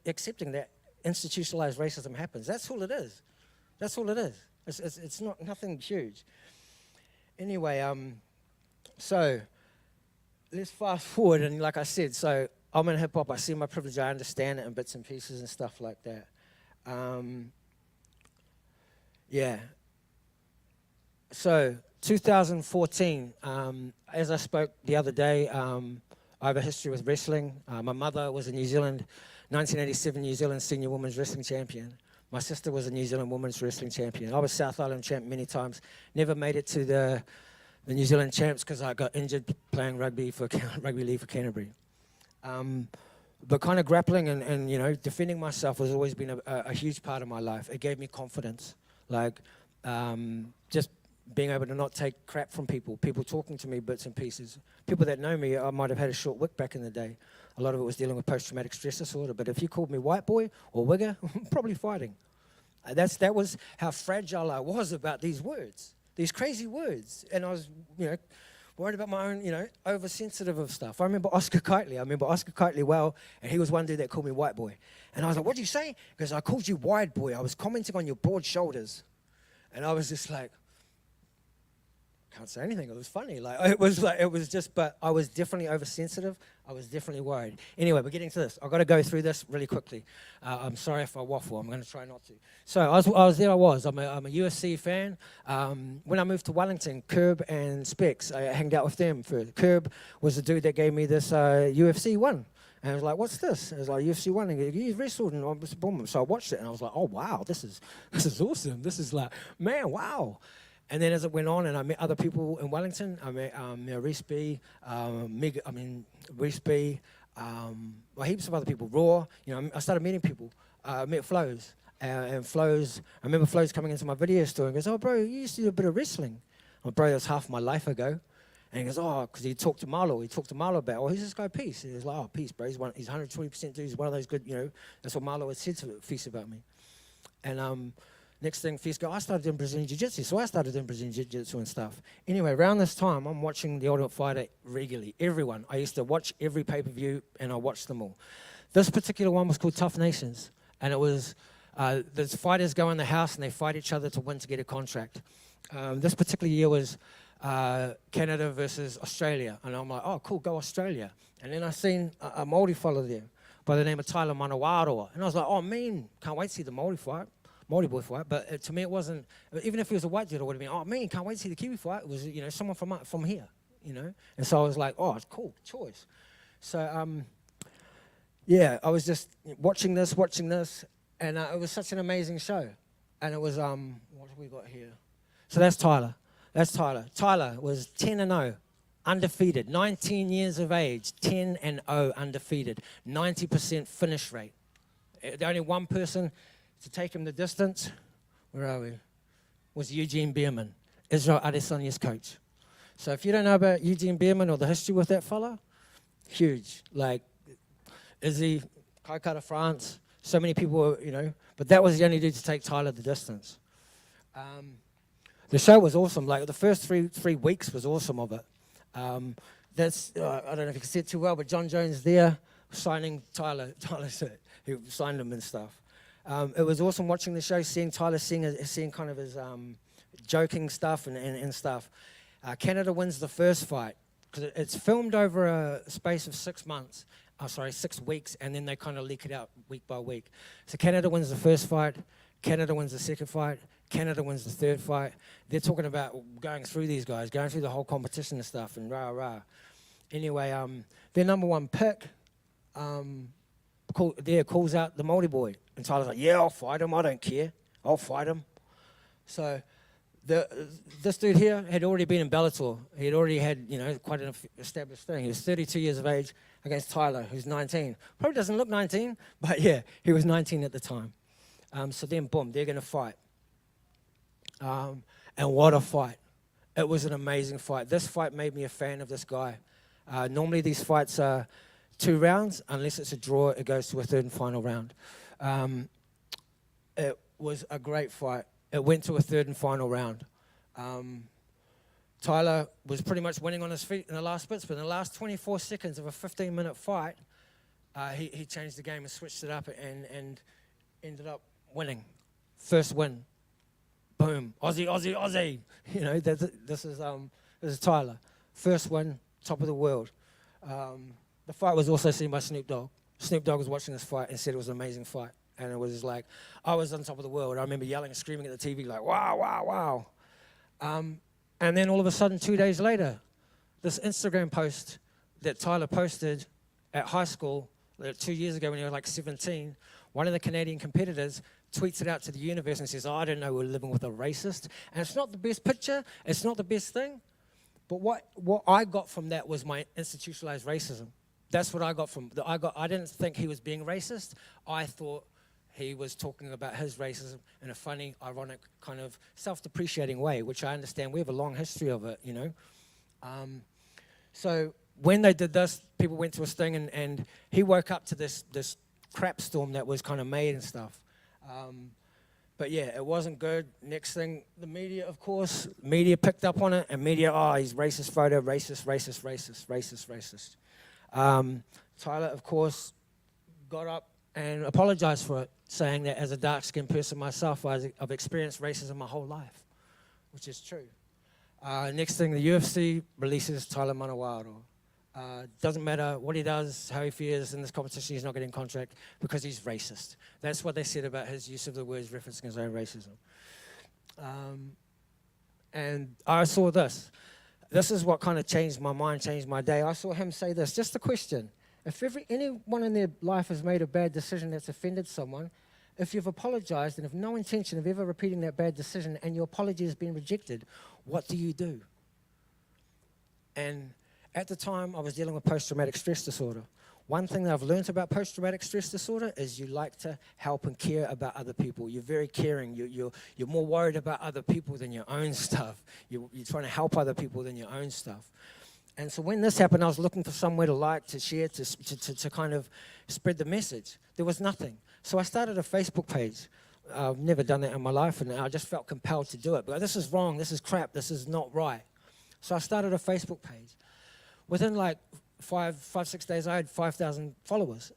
[SPEAKER 14] accepting that institutionalized racism happens. That's all it is. That's all it is. It's not nothing huge. Anyway, so let's fast forward, and like I said, so I'm in hip hop. I see my privilege. I understand it in bits and pieces and stuff like that. Yeah. So 2014, as I spoke the other day, I have a history with wrestling. My mother was a New Zealand 1987 New Zealand senior women's wrestling champion. My sister was a New Zealand women's wrestling champion. I was South Island champ many times. Never made it to the New Zealand champs because I got injured playing rugby league for Canterbury. But kind of grappling and you know, defending myself has always been a huge part of my life. It gave me confidence. Like, just being able to not take crap from people talking to me bits and pieces. People that know me, I might have had a short wick back in the day. A lot of it was dealing with post-traumatic stress disorder. But if you called me white boy or wigger, probably fighting. That was how fragile I was about these words, these crazy words. And I was, you know, worried about my own, you know, oversensitive of stuff. I remember Oscar Kitely well, and he was one dude that called me white boy. And I was like, what'd you say? Because I called you wide boy. I was commenting on your broad shoulders. And I was just like, can't say anything. It was funny. It was just, but I was definitely oversensitive. I was definitely worried. Anyway, we're getting to this. I've got to go through this really quickly. I'm sorry if I waffle. I'm going to try not to. So I was there. I'm a UFC fan. When I moved to Wellington, Curb and Specs, I hanged out with them. Curb was the dude that gave me this UFC 1. And I was like, what's this? And it was like, UFC 1. And he wrestled, and I was boom. So I watched it, and I was like, oh, wow, this is awesome. This is like, man, wow. And then as it went on, and I met other people in Wellington. I met Reese B, Reese B, heaps of other people. Raw, you know, I started meeting people. I met Flows, and Flows. I remember Flows coming into my video store and goes, "Oh, bro, you used to do a bit of wrestling." Well, bro, that was half my life ago. And he goes, "Oh," because he talked to Marlo. He talked to Marlo about, "Oh, who's this guy, Peace?" And he was like, "Oh, Peace, bro. He's 120% dude. He's one of those good, you know." That's what Marlo had said to Peace about me. And Next thing, Fierce go, I started doing Brazilian Jiu-Jitsu, so I started doing Brazilian Jiu-Jitsu and stuff. Anyway, around this time, I'm watching The Ultimate Fighter regularly, everyone. I used to watch every pay-per-view, and I watched them all. This particular one was called Tough Nations, and it was, the fighters go in the house, and they fight each other to win to get a contract. This particular year was Canada versus Australia, and I'm like, oh, cool, go Australia. And then I seen a Māori fella there by the name of Tyler Manawaroa, and I was like, oh, man, can't wait to see the Māori boy fight, but to me it wasn't, even if he was a white dude, I would have been, oh, man, can't wait to see the Kiwi fight. It was, someone from here, and so I was like, oh, cool, choice. So, yeah, I was just watching this, and it was such an amazing show. And it was, what have we got here? So that's Tyler. Tyler was 10-0, undefeated, 19 years of age, 10-0, undefeated, 90% finish rate. The only one person to take him the distance, where are we, was Eugene Bierman, Israel Adesanya's coach. So if you don't know about Eugene Bierman or the history with that fella, huge. Like, Izzy, Kaikara France, so many people, but that was the only dude to take Tyler the distance. The show was awesome. Like, the first three weeks was awesome of it. I don't know if you can see it too well, but John Jones there signing Tyler. He signed him and stuff. It was awesome watching the show, seeing Tyler, seeing kind of his joking stuff and stuff. Canada wins the first fight because it's filmed over a space of 6 months. 6 weeks, and then they kind of leak it out week by week. So Canada wins the first fight, Canada wins the second fight, Canada wins the third fight. They're talking about going through these guys, going through the whole competition and stuff, and rah. Anyway, their number one pick calls out the Māori boy. And Tyler's like, yeah, I'll fight him. I don't care. I'll fight him. So this dude here had already been in Bellator. He had already had, quite an established thing. He was 32 years of age against Tyler, who's 19. Probably doesn't look 19, but yeah, he was 19 at the time. So then, boom, they're going to fight. And what a fight. It was an amazing fight. This fight made me a fan of this guy. Normally these fights are 2 rounds. Unless it's a draw, it goes to a third and final round. It was a great fight. It went to a third and final round. Tyler was pretty much winning on his feet in the last bits, but in the last 24 seconds of a 15-minute fight, he changed the game and switched it up and ended up winning. First win. Boom. Aussie. This is Tyler. First win, top of the world. The fight was also seen by Snoop Dogg. Snoop Dogg was watching this fight and said it was an amazing fight. And it was like, I was on top of the world. I remember yelling and screaming at the TV like, wow. And then all of a sudden, 2 days later, this Instagram post that Tyler posted at high school 2 years ago when he was like 17, one of the Canadian competitors tweets it out to the universe and says, I didn't know we were living with a racist. And it's not the best picture. It's not the best thing. But what I got from that was my institutionalized racism. That's what I got from I didn't think he was being racist. I thought he was talking about his racism in a funny, ironic, kind of self-depreciating way, which I understand. We have a long history of it, So when they did this, people went to his thing, and he woke up to this crap storm that was kind of made and stuff. But yeah, it wasn't good. Next thing, the media, of course, picked up on it, and he's racist photo, racist. Tyler, of course, got up and apologized for it, saying that as a dark-skinned person myself, I've experienced racism my whole life, which is true. Next thing, the UFC releases Tyler Manawaroa. Doesn't matter what he does, how he feels in this competition, he's not getting a contract because he's racist. That's what they said about his use of the words referencing his own racism. And I saw this. This is what kind of changed my mind, changed my day. I saw him say this, just a question. If anyone in their life has made a bad decision that's offended someone, if you've apologized and have no intention of ever repeating that bad decision and your apology has been rejected, what do you do? And at the time, I was dealing with post-traumatic stress disorder. One thing that I've learned about post-traumatic stress disorder is you like to help and care about other people. You're very caring. You're more worried about other people than your own stuff. You're trying to help other people than your own stuff. And so when this happened, I was looking for somewhere to like, to share, to kind of spread the message. There was nothing. So I started a Facebook page. I've never done that in my life, and I just felt compelled to do it. But this is wrong, this is crap, this is not right. So I started a Facebook page. Within like 6 days, I had 5,000 followers.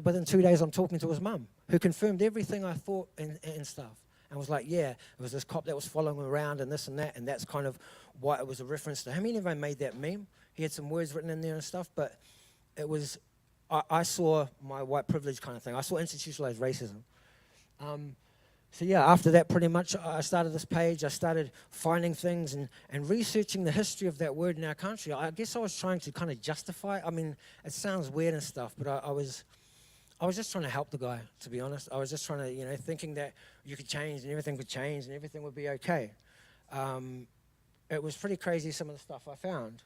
[SPEAKER 14] Within 2 days, I'm talking to his mum, who confirmed everything I thought and stuff. And was like, yeah, it was this cop that was following him around and this and that, and that's kind of why it was a reference to him. He never made that meme. He had some words written in there and stuff, but it was, I saw my white privilege kind of thing. I saw institutionalized racism. So yeah, after that, pretty much, I started this page. I started finding things and researching the history of that word in our country. I guess I was trying to kind of justify it. I mean, it sounds weird and stuff, but I was just trying to help the guy, to be honest. I was just trying to, thinking that you could change and everything would change and everything would be okay. It was pretty crazy, some of the stuff I found.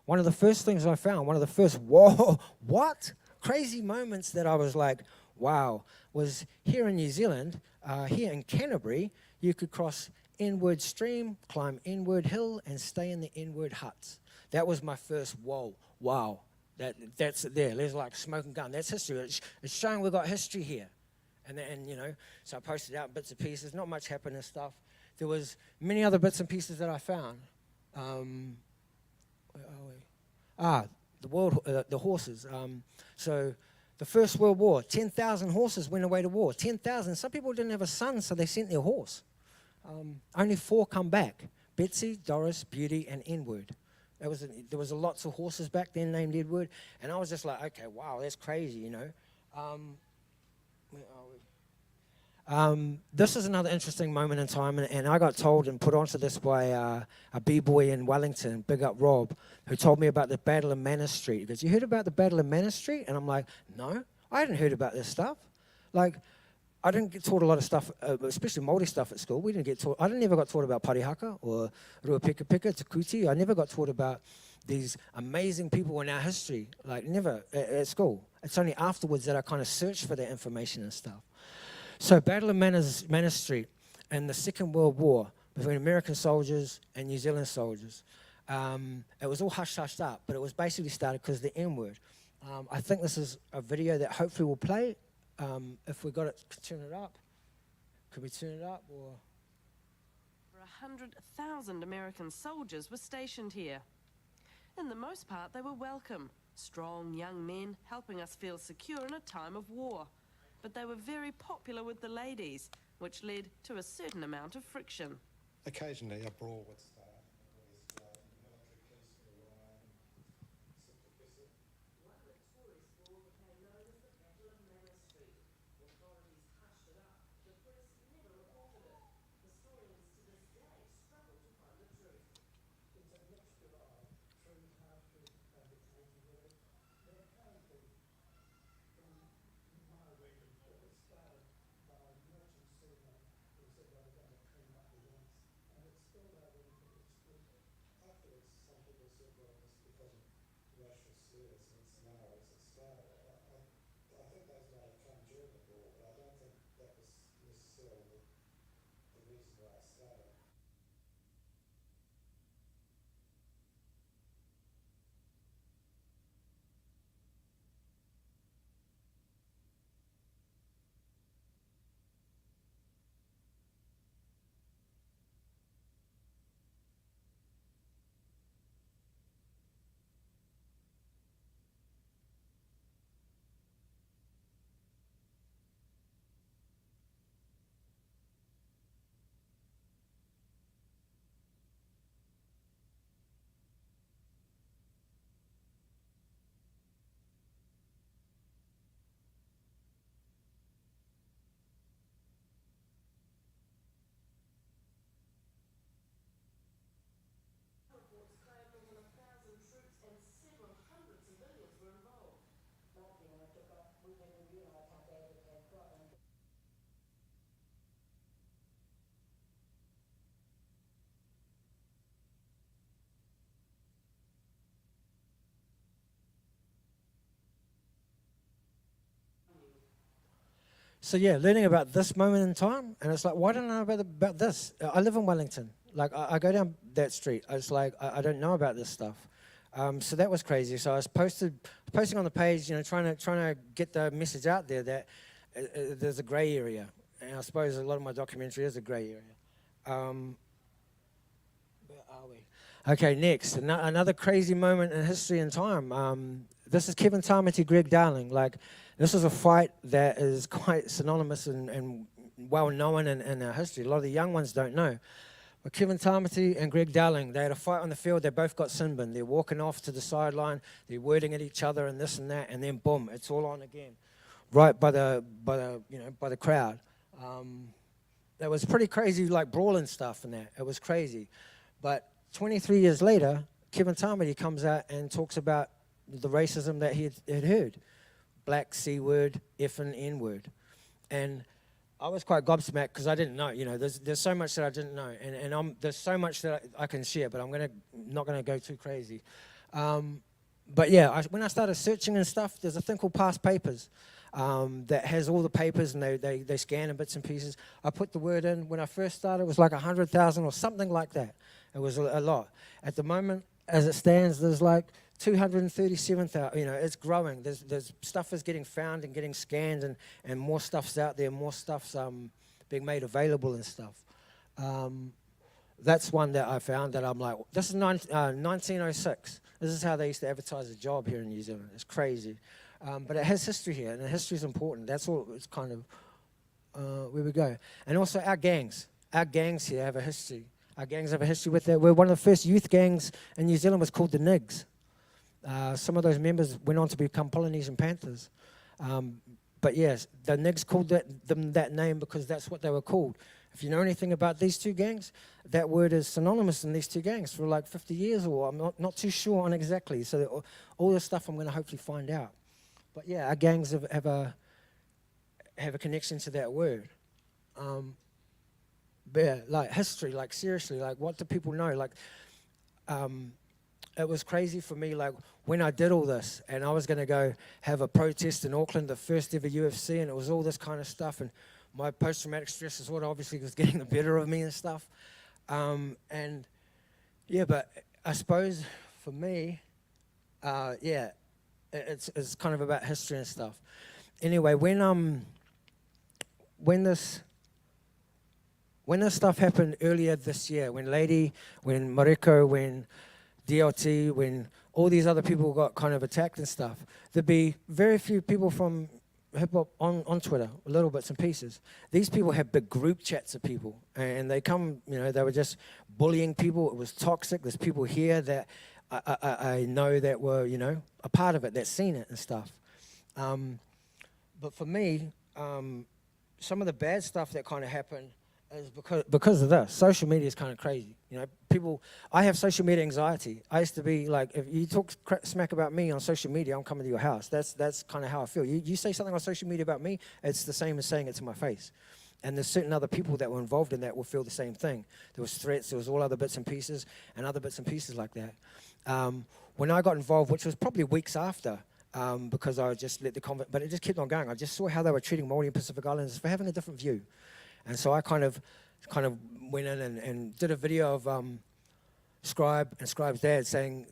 [SPEAKER 14] One of the first things I found, one of the first, whoa, what? Crazy moments that I was like, wow, was here in New Zealand, here in Canterbury, you could cross N-word stream, climb N-word hill, and stay in the N-word huts. That was my first, whoa, wow. That's it there. There's like smoking gun. That's history. It's showing we've got history here. And so I posted out bits and pieces. Not much happened and stuff. There was many other bits and pieces that I found. Where are we? The horses. So the First World War, 10,000 horses went away to war. 10,000. Some people didn't have a son, so they sent their horse. Only 4 come back. Betsy, Doris, Beauty, and N-word. There was lots of horses back then named Edward, and I was just like, okay, wow, that's crazy, Where are we? This is another interesting moment in time, and I got told and put onto this by a b-boy in Wellington, big up Rob, who told me about the Battle of Manor Street. He goes, you heard about the Battle of Manor Street? And I'm like, no, I hadn't heard about this stuff. Like, I didn't get taught a lot of stuff, especially Māori stuff at school. I never got taught about parihaka or ruapekapeka, takuti. I never got taught about these amazing people in our history, like never at school. It's only afterwards that I kind of searched for that information and stuff. So Battle of Manor Street and the Second World War between American soldiers and New Zealand soldiers. It was all hushed up, but it was basically started because of the N-word. I think this is a video that hopefully will play. If we got it, turn it up. Could we turn it up or?
[SPEAKER 15] Over 100,000 American soldiers were stationed here. In the most part, they were welcome. Strong young men helping us feel secure in a time of war. But they were very popular with the ladies, which led to a certain amount of friction.
[SPEAKER 16] Occasionally a brawl would start.
[SPEAKER 14] So yeah, learning about this moment in time, and it's like, why don't I know about this? I live in Wellington. Like, I go down that street. It's like, I don't know about this stuff. So that was crazy. So I was posting on the page, trying to get the message out there that there's a grey area, and I suppose a lot of my documentary is a grey area. Where are we? Okay, next, another crazy moment in history and time. This is Kevin Tamati, Greg Darling. Like, this is a fight that is quite synonymous and well known in our history. A lot of the young ones don't know. But Kevin Tamati and Greg Darling, they had a fight on the field. They both got sin bin. They're walking off to the sideline. They're wording at each other and this and that, and then boom, it's all on again, right by the crowd. That was pretty crazy, like brawling stuff and that. It was crazy. But 23 years later, Kevin Tamati comes out and talks about the racism that he had heard. Black C word, effing N word. And I was quite gobsmacked because I didn't know. You know, there's so much that I didn't know. And there's so much that I can share, but I'm not going to go too crazy. But yeah, when I started searching and stuff, there's a thing called Past Papers that has all the papers, and they scan in bits and pieces. I put the word in. When I first started, it was like 100,000 or something like that. It was a lot. At the moment, as it stands, there's like 237,000. You know, it's growing. There's stuff is getting found and getting scanned, and more stuff's out there. More stuff's being made available and stuff. That's one that I found that I'm like, this is 1906. This is how they used to advertise a job here in New Zealand. It's crazy. But it has history here, and the history is important. That's all. It's kind of where we go. And also our gangs. Our gangs here have a history. Our gangs have a history with that. We're one of the first youth gangs in New Zealand was called the Nigs. Some of those members went on to become Polynesian Panthers. But yes, the Nigs called them that name because that's what they were called. If you know anything about these two gangs, that word is synonymous in these two gangs for like 50 years, or I'm not too sure on exactly. So all this stuff I'm going to hopefully find out. But yeah, our gangs have a connection to that word. But yeah, like history, like seriously, like what do people know? Like, it was crazy for me, like when I did all this and I was going to go have a protest in Auckland, the first ever UFC, and it was all this kind of stuff, and my post-traumatic stress disorder obviously was getting the better of me and stuff. And yeah, but I suppose for me, yeah, it's kind of about history and stuff. Anyway, when this stuff happened earlier this year, when Lady, when Mariko, when DLT, when all these other people got kind of attacked and stuff, there'd be very few people from hip-hop on Twitter, little bits and pieces. These people had big group chats of people, and they come, you know, they were just bullying people. It was toxic. There's people here that I know that were, you know, a part of it, that seen it and stuff. But for me, some of the bad stuff that kind of happened is because of this. Social media is kind of crazy. You know, people, I have social media anxiety. I used to be like, if you talk smack about me on social media, I'm coming to your house. That's kind of how I feel. You say something on social media about me, it's the same as saying it to my face. And there's certain other people that were involved in that will feel the same thing. There was threats, there was all other bits and pieces, and other bits and pieces like that. When I got involved, which was probably weeks after, because I just let the comment, but it just kept on going. I just saw how they were treating Māori and Pacific Islanders for having a different view. And so I kind of went in and did a video of Scribe and Scribe's dad saying,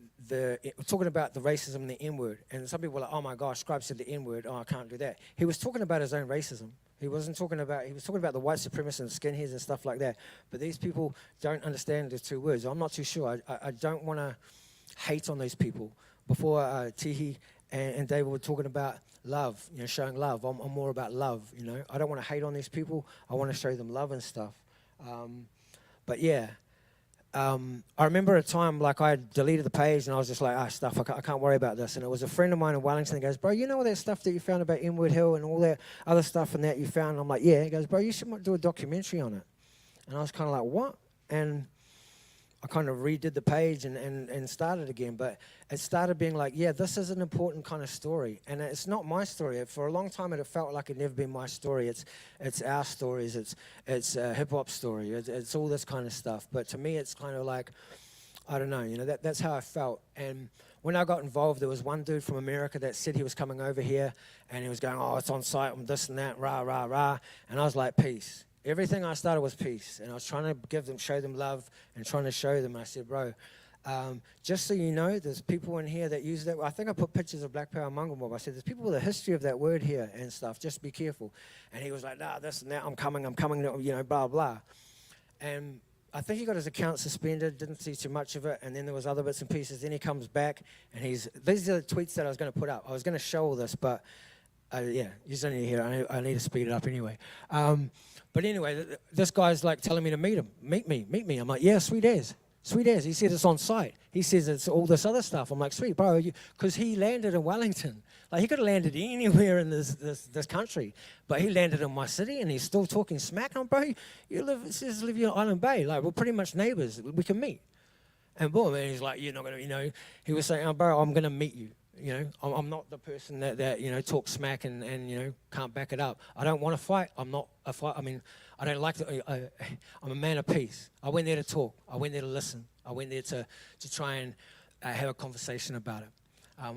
[SPEAKER 14] talking about the racism and the N-word. And some people were like, oh my gosh, Scribe said the N-word, oh, I can't do that. He was talking about his own racism. He was talking about the white supremacists and skinheads and stuff like that. But these people don't understand the two words. I'm not too sure. I don't want to hate on those people. Before Tihei and David were talking about love, you know, showing love. I'm more about love, you know. I don't want to hate on these people. I want to show them love and stuff. But yeah, I remember a time like I deleted the page and I was just like, stuff, I can't worry about this. And it was a friend of mine in Wellington that goes, bro, you know all that stuff that you found about N-Word Hill and all that other stuff and that you found? And I'm like, yeah. He goes, bro, you should do a documentary on it. And I was kind of like, what? And I kind of redid the page and started again. But it started being like, yeah, this is an important kind of story. And it's not my story. For a long time, it felt like it never been my story. It's our stories. It's a hip-hop story. It's all this kind of stuff. But to me, it's kind of like, I don't know, you know, that's how I felt. And when I got involved, there was one dude from America that said he was coming over here. And he was going, oh, it's on site, and this and that, rah, rah, rah. And I was like, peace. Everything I started was peace, and I was trying to show them love, and trying to show them. I said, bro, Just so you know, there's people in here that use that. I think I put pictures of Black Power and Mongrel Mob. I said, there's people with a history of that word here and stuff. Just be careful. And he was like, nah, this and that. I'm coming, you know, blah, blah. And I think he got his account suspended, didn't see too much of it, and then there was other bits and pieces. Then he comes back, and these are the tweets that I was going to put up. I was going to show all this, but yeah, you don't need to hear it. I need to speed it up anyway. But anyway, this guy's like telling me to meet him. Meet me. I'm like, yeah, sweet as. Sweet as. He said it's on site. He says it's all this other stuff. I'm like, sweet, bro, because he landed in Wellington. Like, he could have landed anywhere in this country, but he landed in my city, and he's still talking smack. I'm, bro, it says live in Island Bay. Like, we're pretty much neighbors. We can meet. And boom, and he's like, you're not going to, you know, he was saying, oh, bro, I'm going to meet you. You know, I'm not the person that you know, talks smack and, you know, can't back it up. I don't want to fight. I'm not a fight. I mean, I don't like to, I'm a man of peace. I went there to talk. I went there to listen. I went there to try and have a conversation about it.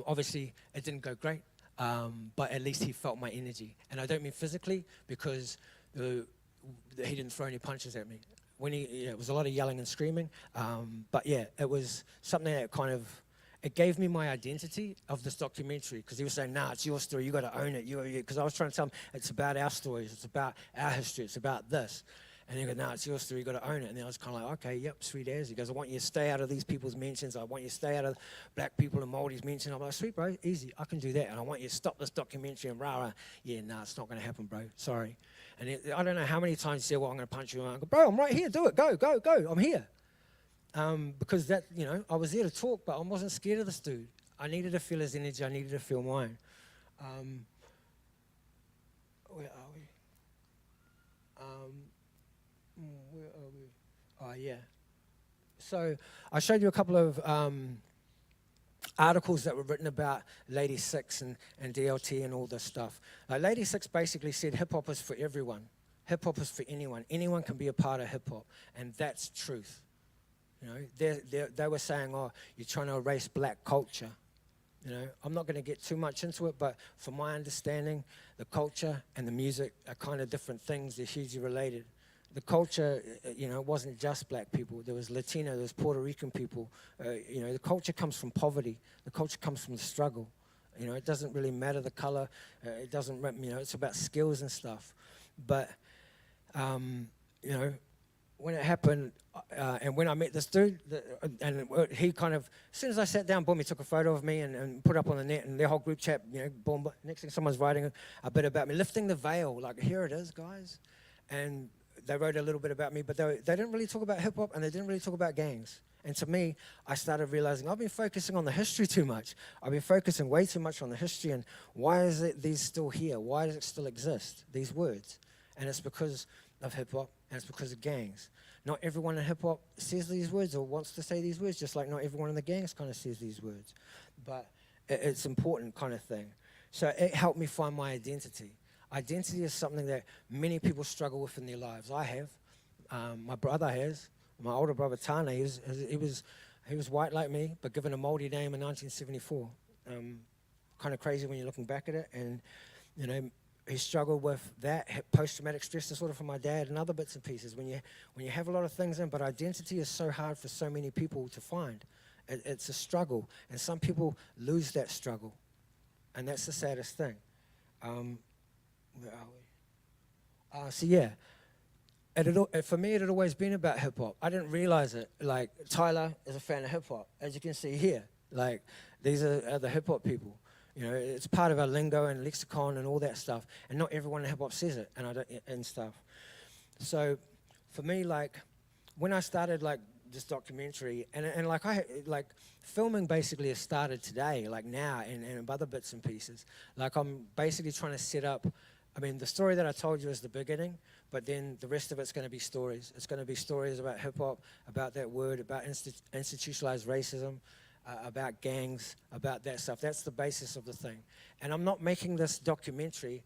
[SPEAKER 14] Obviously, it didn't go great, but at least he felt my energy. And I don't mean physically, because he didn't throw any punches at me. When it was a lot of yelling and screaming. But yeah, it was something that kind of, it gave me my identity of this documentary, because he was saying, nah, it's your story, you got to own it. Because I was trying to tell him, it's about our stories, it's about our history, it's about this. And he goes, nah, it's your story, you got to own it. And then I was kind of like, okay, yep, sweet as. He goes, I want you to stay out of these people's mentions. I want you to stay out of black people and Māoris mentions. I'm like, sweet, bro, easy, I can do that. And I want you to stop this documentary and rah, rah. Yeah, nah, it's not going to happen, bro, sorry. And I don't know how many times he said, well, I'm going to punch you. And I go, bro, I'm right here, do it, go, I'm here. Because that, you know, I was there to talk, but I wasn't scared of this dude. I needed to feel his energy, I needed to feel mine. Where are we? Where are we? Oh, yeah. So I showed you a couple of articles that were written about Lady Six and DLT and all this stuff. Lady Six basically said hip-hop is for everyone. Hip-hop is for anyone. Anyone can be a part of hip-hop, and that's truth. You know, they were saying, oh, you're trying to erase black culture. You know, I'm not going to get too much into it, but from my understanding, the culture and the music are kind of different things. They're hugely related. The culture, you know, wasn't just black people. There was Latino, there was Puerto Rican people. You know, the culture comes from poverty. The culture comes from the struggle. You know, it doesn't really matter the color. It doesn't, you know, it's about skills and stuff. But, you know, when it happened, and when I met this dude, and he kind of, as soon as I sat down, boom, he took a photo of me and put it up on the net, and their whole group chat, you know, boom, next thing someone's writing a bit about me, lifting the veil, like, here it is, guys. And they wrote a little bit about me, but they didn't really talk about hip-hop, and they didn't really talk about gangs. And to me, I started realizing I've been focusing on the history too much. I've been focusing way too much on the history, and why is it these still here? Why does it still exist, these words? And it's because of hip-hop, and it's because of gangs. Not everyone in hip-hop says these words or wants to say these words, just like not everyone in the gangs kind of says these words. But it's important kind of thing. So it helped me find my identity. Identity is something that many people struggle with in their lives. I have. My brother has. My older brother, Tane, he was white like me, but given a Māori name in 1974. Kind of crazy when you're looking back at it. And, you know, he struggled with that, post-traumatic stress disorder from my dad and other bits and pieces. When you have a lot of things in, but identity is so hard for so many people to find. It's a struggle, and some people lose that struggle, and that's the saddest thing. Where are we? So yeah, for me it had always been about hip-hop. I didn't realize it. Like, Tyler is a fan of hip-hop, as you can see here. Like, these are the hip-hop people. You know, it's part of our lingo and lexicon and all that stuff. And not everyone in hip-hop says it and stuff. So for me, like, when I started, like, this documentary, and like, filming basically has started today, like now, and other bits and pieces. Like, I'm basically trying to set up, I mean, the story that I told you is the beginning, but then the rest of it's going to be stories. It's going to be stories about hip-hop, about that word, about institutionalized racism, about gangs, about that stuff. That's the basis of the thing. And I'm not making this documentary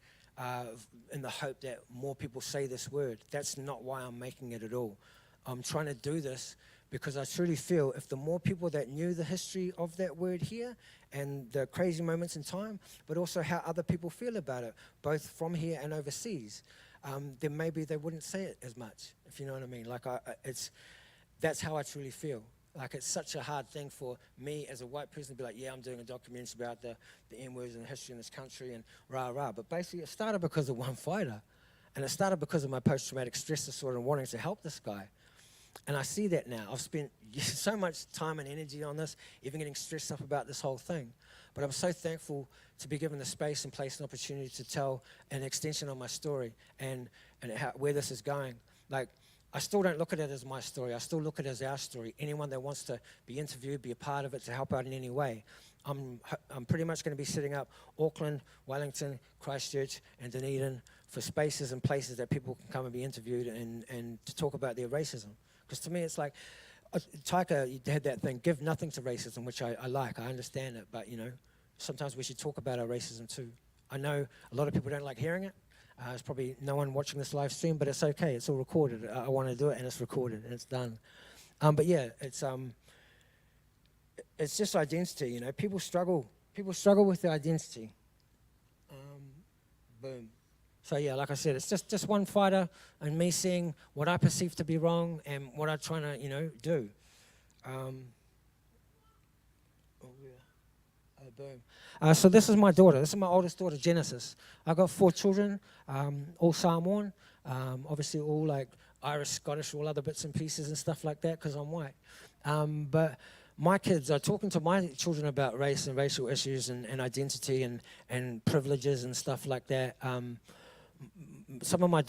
[SPEAKER 14] in the hope that more people say this word. That's not why I'm making it at all. I'm trying to do this because I truly feel if the more people that knew the history of that word here and the crazy moments in time, but also how other people feel about it, both from here and overseas, then maybe they wouldn't say it as much, if you know what I mean. Like, that's how I truly feel. Like, it's such a hard thing for me as a white person to be like, yeah, I'm doing a documentary about the N-words and the history in this country and rah. But basically, it started because of one fighter. And it started because of my post-traumatic stress disorder and wanting to help this guy. And I see that now. I've spent so much time and energy on this, even getting stressed up about this whole thing. But I'm so thankful to be given the space and place and opportunity to tell an extension of my story and where this is going. Like, I still don't look at it as my story. I still look at it as our story. Anyone that wants to be interviewed, be a part of it, to help out in any way. I'm pretty much going to be setting up Auckland, Wellington, Christchurch, and Dunedin for spaces and places that people can come and be interviewed and to talk about their racism. Because to me, it's like, Taika had that thing, give nothing to racism, which I like. I understand it, but, you know, sometimes we should talk about our racism too. I know a lot of people don't like hearing it. There's probably no one watching this live stream, but it's okay. It's all recorded. I want to do it, and it's recorded, and it's done. But yeah, it's just identity. You know, people struggle. People struggle with their identity. Boom. So yeah, like I said, it's just one fighter and me seeing what I perceive to be wrong and what I'm trying to, you know, do. Boom. So this is my daughter. This is my oldest daughter, Genesis. I got 4 children, all Samoan, obviously all like Irish, Scottish, all other bits and pieces and stuff like that because I'm white. But my kids are talking to my children about race and racial issues and identity and privileges and stuff like that. Some of my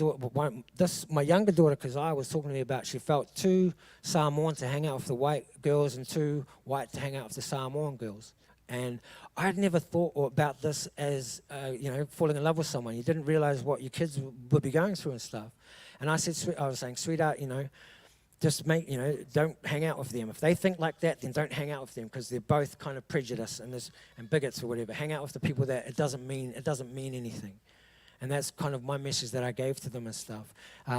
[SPEAKER 14] my younger daughter, Kazai, was talking to me about she felt too Samoan to hang out with the white girls and too white to hang out with the Samoan girls. And I had never thought about this as, you know, falling in love with someone. You didn't realize what your kids would be going through and stuff. And I was saying, sweetheart, you know, just don't hang out with them. If they think like that, then don't hang out with them because they're both kind of prejudiced and bigots or whatever. Hang out with the people that it doesn't mean anything. And that's kind of my message that I gave to them and stuff.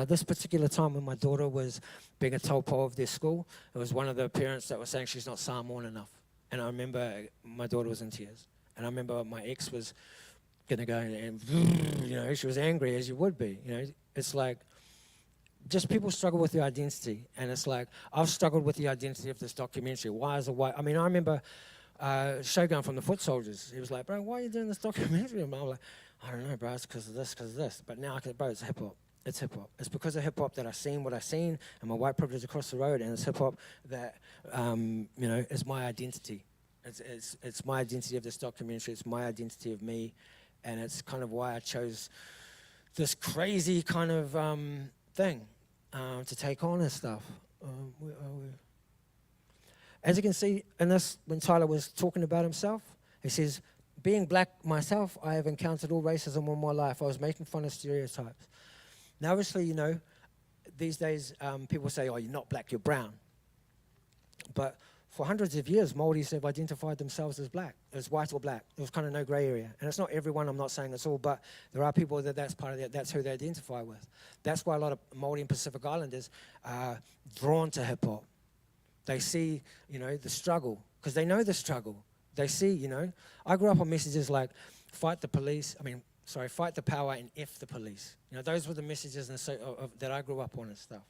[SPEAKER 14] This particular time when my daughter was being a taupo of their school, it was one of the parents that was saying she's not Samoan enough. And I remember my daughter was in tears. And I remember my ex was going to go and, you know, she was angry as you would be. You know, it's like, just people struggle with their identity. And it's like, I've struggled with the identity of this documentary. Why is a white, I mean, I remember Shogun from the Foot Soldiers. He was like, bro, why are you doing this documentary? And I was like, I don't know, bro, it's because of this. But now I can, bro, it's hip hop. It's hip hop. It's because of hip hop that I've seen what I've seen and my white privilege across the road, and it's hip hop that you know, is my identity. It's my identity of this documentary. It's my identity of me, and it's kind of why I chose this crazy kind of thing to take on and stuff. Where are we? As you can see in this, when Tyler was talking about himself, he says, being black myself, I have encountered all racism all my life. I was making fun of stereotypes. Now, obviously, you know, these days people say, oh, you're not black, you're brown. But for hundreds of years, Māoris have identified themselves as black, as white or black. There was kind of no grey area. And it's not everyone, I'm not saying it's all, but there are people that's part of that, that's who they identify with. That's why a lot of Māori and Pacific Islanders are drawn to hip-hop. They see, you know, the struggle, because they know the struggle. They see, you know, I grew up on messages like fight the power and F the police. You know, those were the messages that I grew up on and stuff.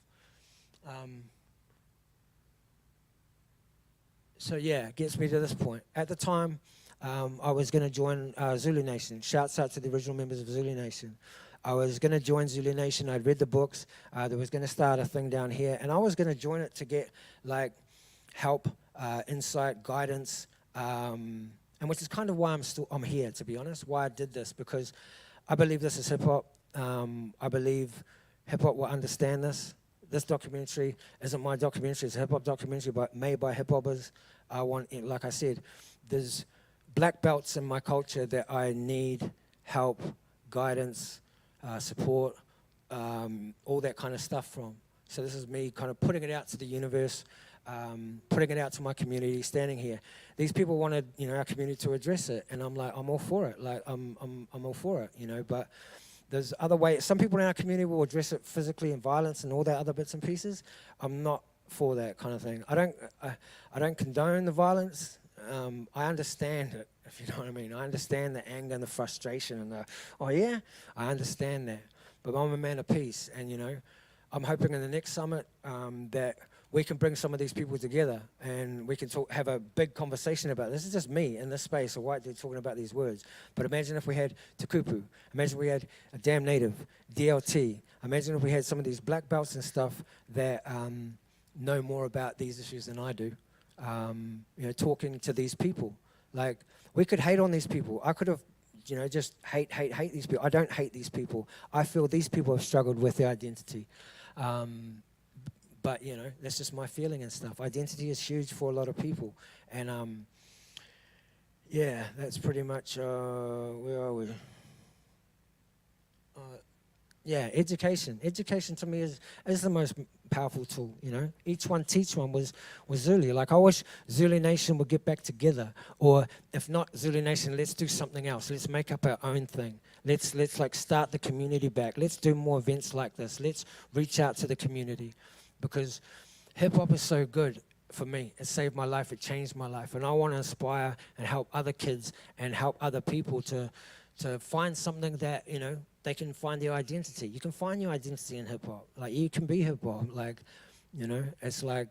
[SPEAKER 14] So yeah, it gets me to this point. At the time, I was going to join Zulu Nation. Shouts out to the original members of Zulu Nation. I was going to join Zulu Nation. I'd read the books. There was going to start a thing down here. And I was going to join it to get, like, help, insight, guidance, and which is kind of why I'm here, to be honest, why I did this, because I believe this is hip-hop. I believe hip-hop will understand this. This documentary isn't my documentary, it's a hip-hop documentary made by hip-hoppers. I want, like I said, there's black belts in my culture that I need help, guidance, support, all that kind of stuff from. So this is me kind of putting it out to the universe, putting it out to my community, standing here. These people wanted, you know, our community to address it, and I'm like, I'm all for it. Like, I'm all for it, you know. But there's other ways. Some people in our community will address it physically and violence and all that other bits and pieces. I'm not for that kind of thing. I don't condone the violence. I understand it, if you know what I mean. I understand the anger and the frustration and the, oh yeah, I understand that. But I'm a man of peace, and you know, I'm hoping in the next summit that we can bring some of these people together and we can have a big conversation about this. This is just me in this space, a white dude talking about these words. But imagine if we had Tukupu. Imagine we had a damn native, DLT. Imagine if we had some of these black belts and stuff that know more about these issues than I do, talking to these people. Like, we could hate on these people. I could have, just hate these people. I don't hate these people. I feel these people have struggled with their identity. But, that's just my feeling and stuff. Identity is huge for a lot of people. And, that's pretty much, where are we? Education. Education to me is the most powerful tool, Each one teach one was Zulu. Like, I wish Zulu Nation would get back together. Or if not Zulu Nation, let's do something else. Let's make up our own thing. Let's like start the community back. Let's do more events like this. Let's reach out to the community. Because hip-hop is so good for me. It saved my life. It changed my life. And I want to inspire and help other kids and help other people to find something that, they can find their identity. You can find your identity in hip-hop. Like, you can be hip-hop. Like, it's like,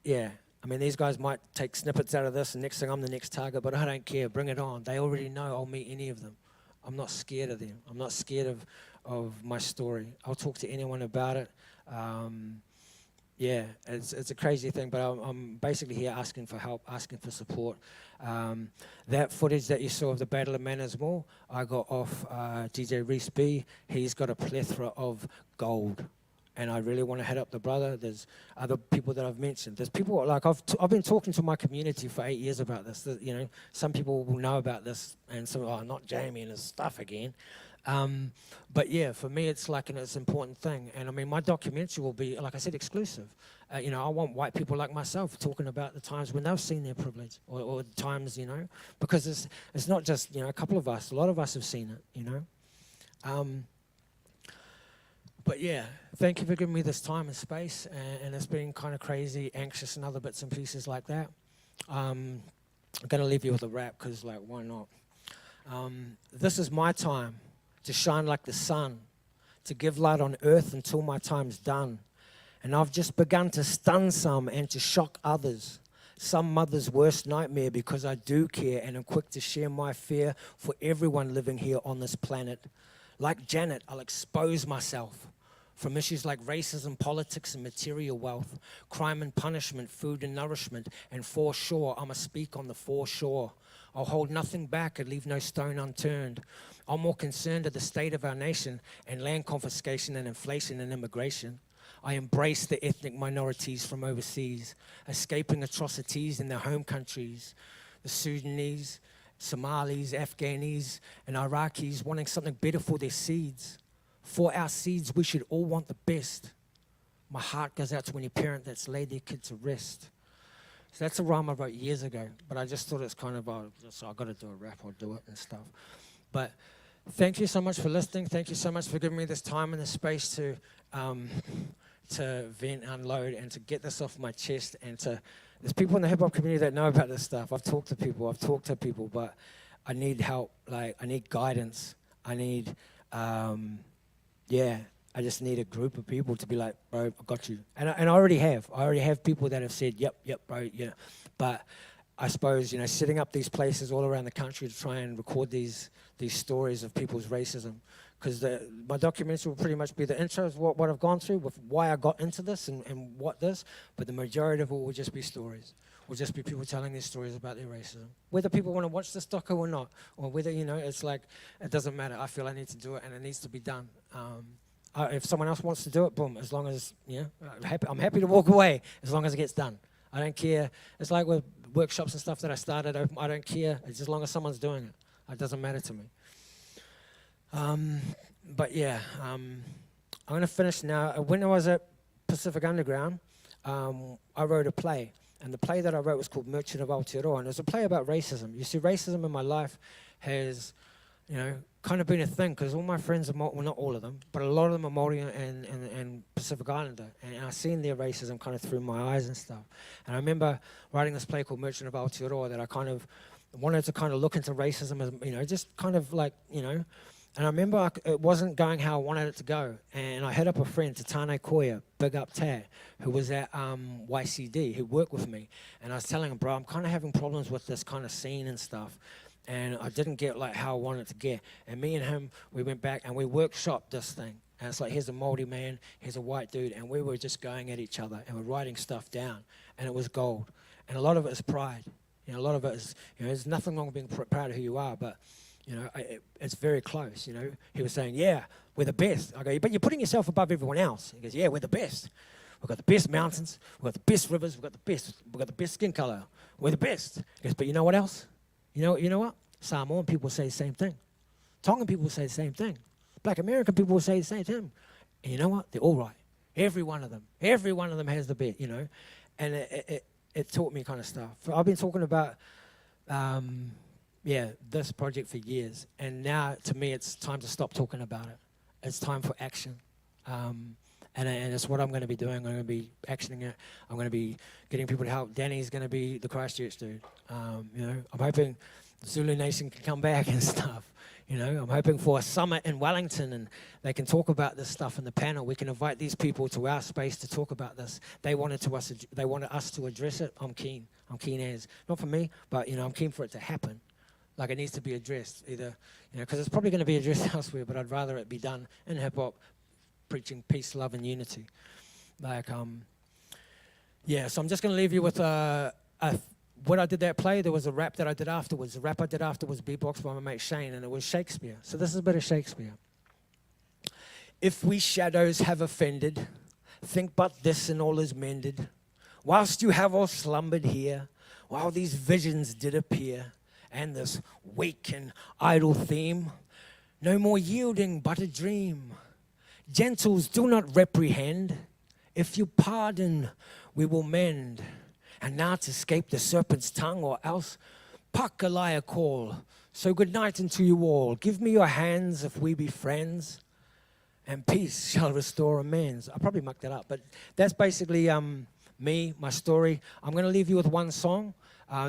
[SPEAKER 14] I mean, these guys might take snippets out of this, and next thing I'm the next target, but I don't care. Bring it on. They already know I'll meet any of them. I'm not scared of them. I'm not scared of my story. I'll talk to anyone about it. It's a crazy thing, but I'm basically here asking for help, asking for support. That footage that you saw of the Battle of Manners Mall, I got off DJ Reese B. He's got a plethora of gold, and I really want to hit up the brother. There's other people that I've mentioned. There's people, like, I've been talking to my community for 8 years about this. Some people will know about this, and some, not Jamie and his stuff again. But for me, it's like it's an important thing. And I mean, my documentary will be, like I said, exclusive. I want white people like myself talking about the times when they've seen their privilege, or times, because it's not just, a couple of us. A lot of us have seen it, But thank you for giving me this time and space. And it's been kind of crazy, anxious, and other bits and pieces like that. I'm going to leave you with a rap, because, like, why not? This is my time to shine like the sun, to give light on earth until my time's done. And I've just begun to stun some and to shock others. Some mother's worst nightmare, because I do care and am quick to share my fear for everyone living here on this planet. Like Janet, I'll expose myself from issues like racism, politics, and material wealth, crime and punishment, food and nourishment, and for sure, I'ma speak on the foreshore. I'll hold nothing back and leave no stone unturned. I'm more concerned with the state of our nation and land confiscation and inflation and immigration. I embrace the ethnic minorities from overseas, escaping atrocities in their home countries. The Sudanese, Somalis, Afghanis, and Iraqis wanting something better for their seeds. For our seeds, we should all want the best. My heart goes out to any parent that's laid their kid to rest. So that's a rhyme I wrote years ago, but I just thought it's kind of, so I've got to do a rap, I'll do it and stuff. But thank you so much for listening. Thank you so much for giving me this time and this space to vent, unload, and to get this off my chest. And there's people in the hip-hop community that know about this stuff. I've talked to people, but I need help. Like, I need guidance. I need, I just need a group of people to be like, bro, I got you. And I already have. I already have people that have said, yep, bro, But I suppose, setting up these places all around the country to try and record these stories of people's racism. Because my documentary will pretty much be the intro of what I've gone through, with why I got into this and what this. But the majority of it will just be stories. Will just be people telling their stories about their racism. Whether people want to watch this doco or not, or whether, it's like, it doesn't matter. I feel I need to do it, and it needs to be done. If someone else wants to do it, boom, as long as, I'm happy to walk away as long as it gets done. I don't care. It's like with workshops and stuff that I started, I don't care. It's as long as someone's doing it. It doesn't matter to me. I'm going to finish now. When I was at Pacific Underground, I wrote a play. And the play that I wrote was called Merchant of Aotearoa. And it was a play about racism. You see, racism in my life has, kind of been a thing, because all my friends are, well, not all of them, but a lot of them are Māori and Pacific Islander. And I've seen their racism kind of through my eyes and stuff. And I remember writing this play called Merchant of Aotearoa that I kind of wanted to kind of look into racism as, just kind of like, And I remember it wasn't going how I wanted it to go. And I hit up a friend, Tatane Koya, big up Tat, who was at YCD, who worked with me. And I was telling him, bro, I'm kind of having problems with this kind of scene and stuff. And I didn't get like how I wanted it to get. And me and him, we went back and we workshopped this thing. And it's like, here's a Māori man, here's a white dude. And we were just going at each other and we're writing stuff down. And it was gold. And a lot of it is pride. You know, a lot of it is, you know, there's nothing wrong with being proud of who you are, but you know, it's very close, you know. He was saying, yeah, we're the best. I go, but you're putting yourself above everyone else. He goes, yeah, we're the best. We've got the best mountains. We've got the best rivers. We've got the best skin color. We're the best. He goes, but you know what else? You know what? Samoan people say the same thing. Tongan people say the same thing. Black American people will say the same thing. And you know what? They're all right. Every one of them. Every one of them has the best, you know. And it taught me kind of stuff. I've been talking about this project for years, and now to me it's time to stop talking about it. It's time for action, and it's what I'm going to be doing. I'm going to be actioning it. I'm going to be getting people to help. Danny's going to be the Christchurch dude. You know, I'm hoping the Zulu Nation can come back and stuff. You know, I'm hoping for a summit in Wellington and they can talk about this stuff in the panel. We can invite these people to our space to talk about this. They wanted us to address it. I'm keen. I'm keen as. Not for me, but, you know, I'm keen for it to happen. Like, it needs to be addressed either, you know, because it's probably going to be addressed elsewhere, but I'd rather it be done in hip-hop, preaching peace, love, and unity. Like, so I'm just going to leave you with what I did that play. There was a rap that I did afterwards. The rap I did after was beatbox by my mate Shane, and it was Shakespeare. So this is a bit of Shakespeare. If we shadows have offended, think but this and all is mended. Whilst you have all slumbered here, while these visions did appear, and this weak and idle theme, no more yielding but a dream. Gentles, do not reprehend. If you pardon, we will mend. And now to escape the serpent's tongue, or else Pakalaya call. So good night unto you all. Give me your hands if we be friends, and peace shall restore amends. I probably mucked that up, but that's basically me, my story. I'm going to leave you with one song.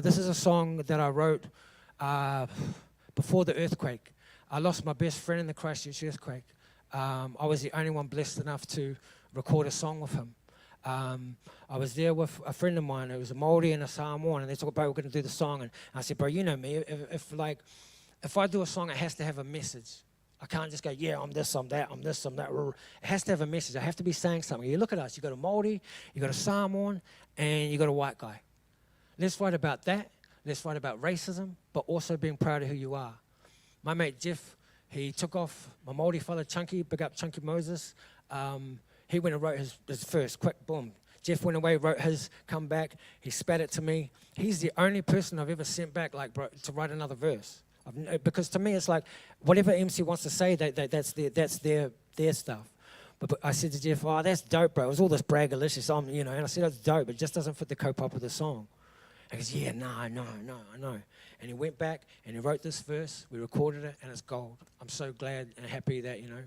[SPEAKER 14] This is a song that I wrote before the earthquake. I lost my best friend in the Christchurch earthquake. I was the only one blessed enough to record a song with him. I was there with a friend of mine who was a Māori and a Samoan, and they talked about we're going to do the song, and I said, bro, you know me, if I do a song, it has to have a message. I can't just go, yeah, I'm this, I'm that, I'm this, I'm that. It has to have a message. I have to be saying something. You look at us, you got a Māori, you got a Samoan, and you got a white guy. Let's write about that. Let's write about racism, but also being proud of who you are. My mate Jeff, he took off. My Māori fella Chunky, big up Chunky Moses. He went and wrote his first, quick, boom. Jeff went away, wrote his, come back. He spat it to me. He's the only person I've ever sent back, like, bro, to write another verse. Because to me, it's like, whatever MC wants to say, that's their stuff. But I said to Jeff, oh, that's dope, bro. It was all this braggalicious, you know. And I said, that's dope. It just doesn't fit the co-pop of the song. He goes, yeah, no, I know. And he went back and he wrote this verse. We recorded it, and it's gold. I'm so glad and happy that, you know,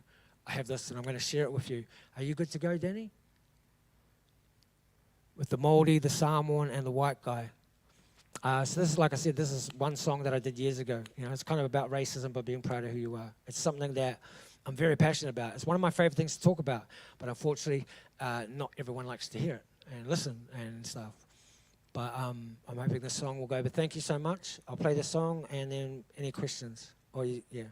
[SPEAKER 14] I have this and I'm going to share it with you. Are you good to go, Danny? With the Māori, the Samoan, and the white guy. So this is, like I said, this is one song that I did years ago. You know, it's kind of about racism, but being proud of who you are. It's something that I'm very passionate about. It's one of my favorite things to talk about, but unfortunately, not everyone likes to hear it and listen and stuff. But I'm hoping this song will go. But thank you so much. I'll play this song, and then any questions? Yeah.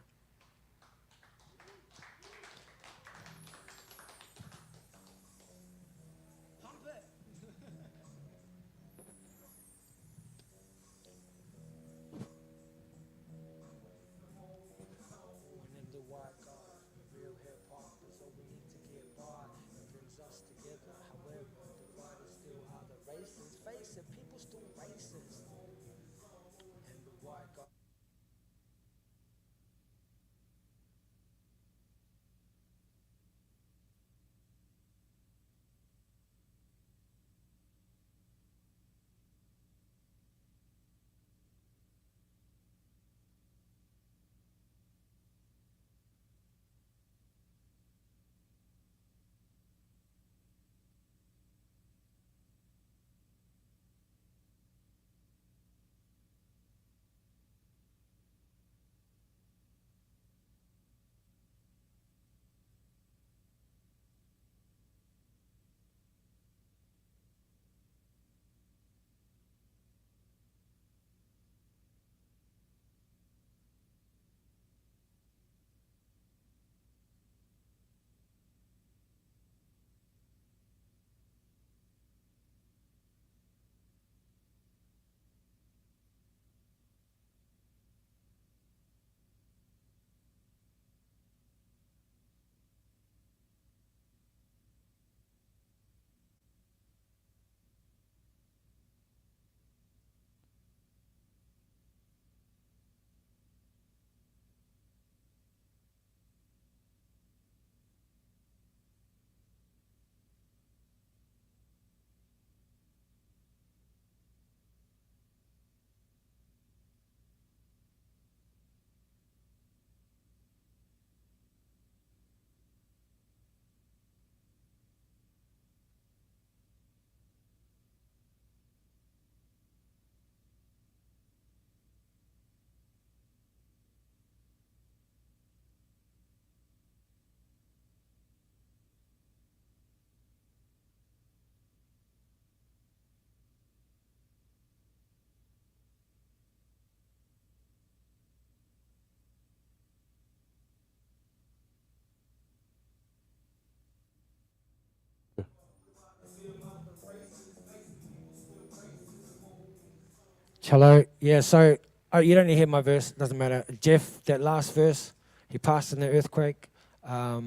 [SPEAKER 14] Hello. Yeah, so you don't need to hear my verse, doesn't matter. Jeff, that last verse, he passed in the earthquake. I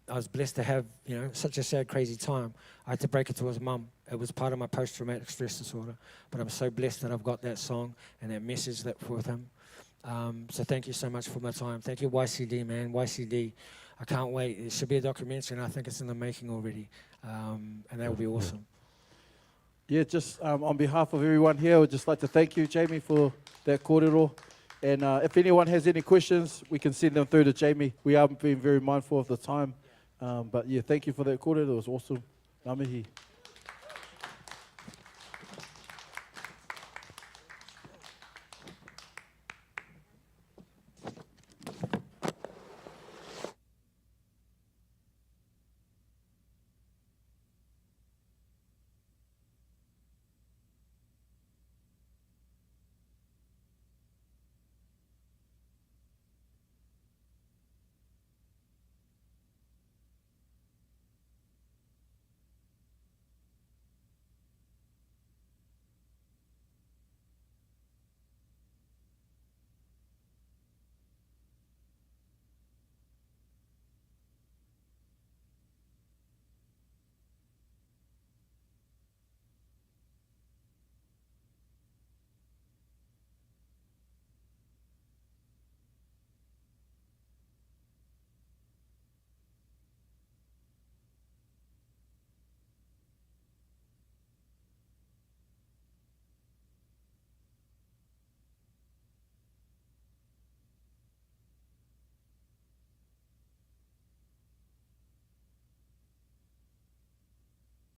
[SPEAKER 14] was blessed to have, such a sad, crazy time. I had to break it to his mum. It was part of my post-traumatic stress disorder. But I'm so blessed that I've got that song and that message that with him. So thank you so much for my time. Thank you, YCD, man. YCD. I can't wait. It should be a documentary, and I think it's in the making already. And that would be awesome.
[SPEAKER 13] Yeah, just on behalf of everyone here, I would just like to thank you, Jamie, for that kōrero. And if anyone has any questions, we can send them through to Jamie. We are being very mindful of the time. But yeah, thank you for that kōrero. It was awesome. Ngā mihi.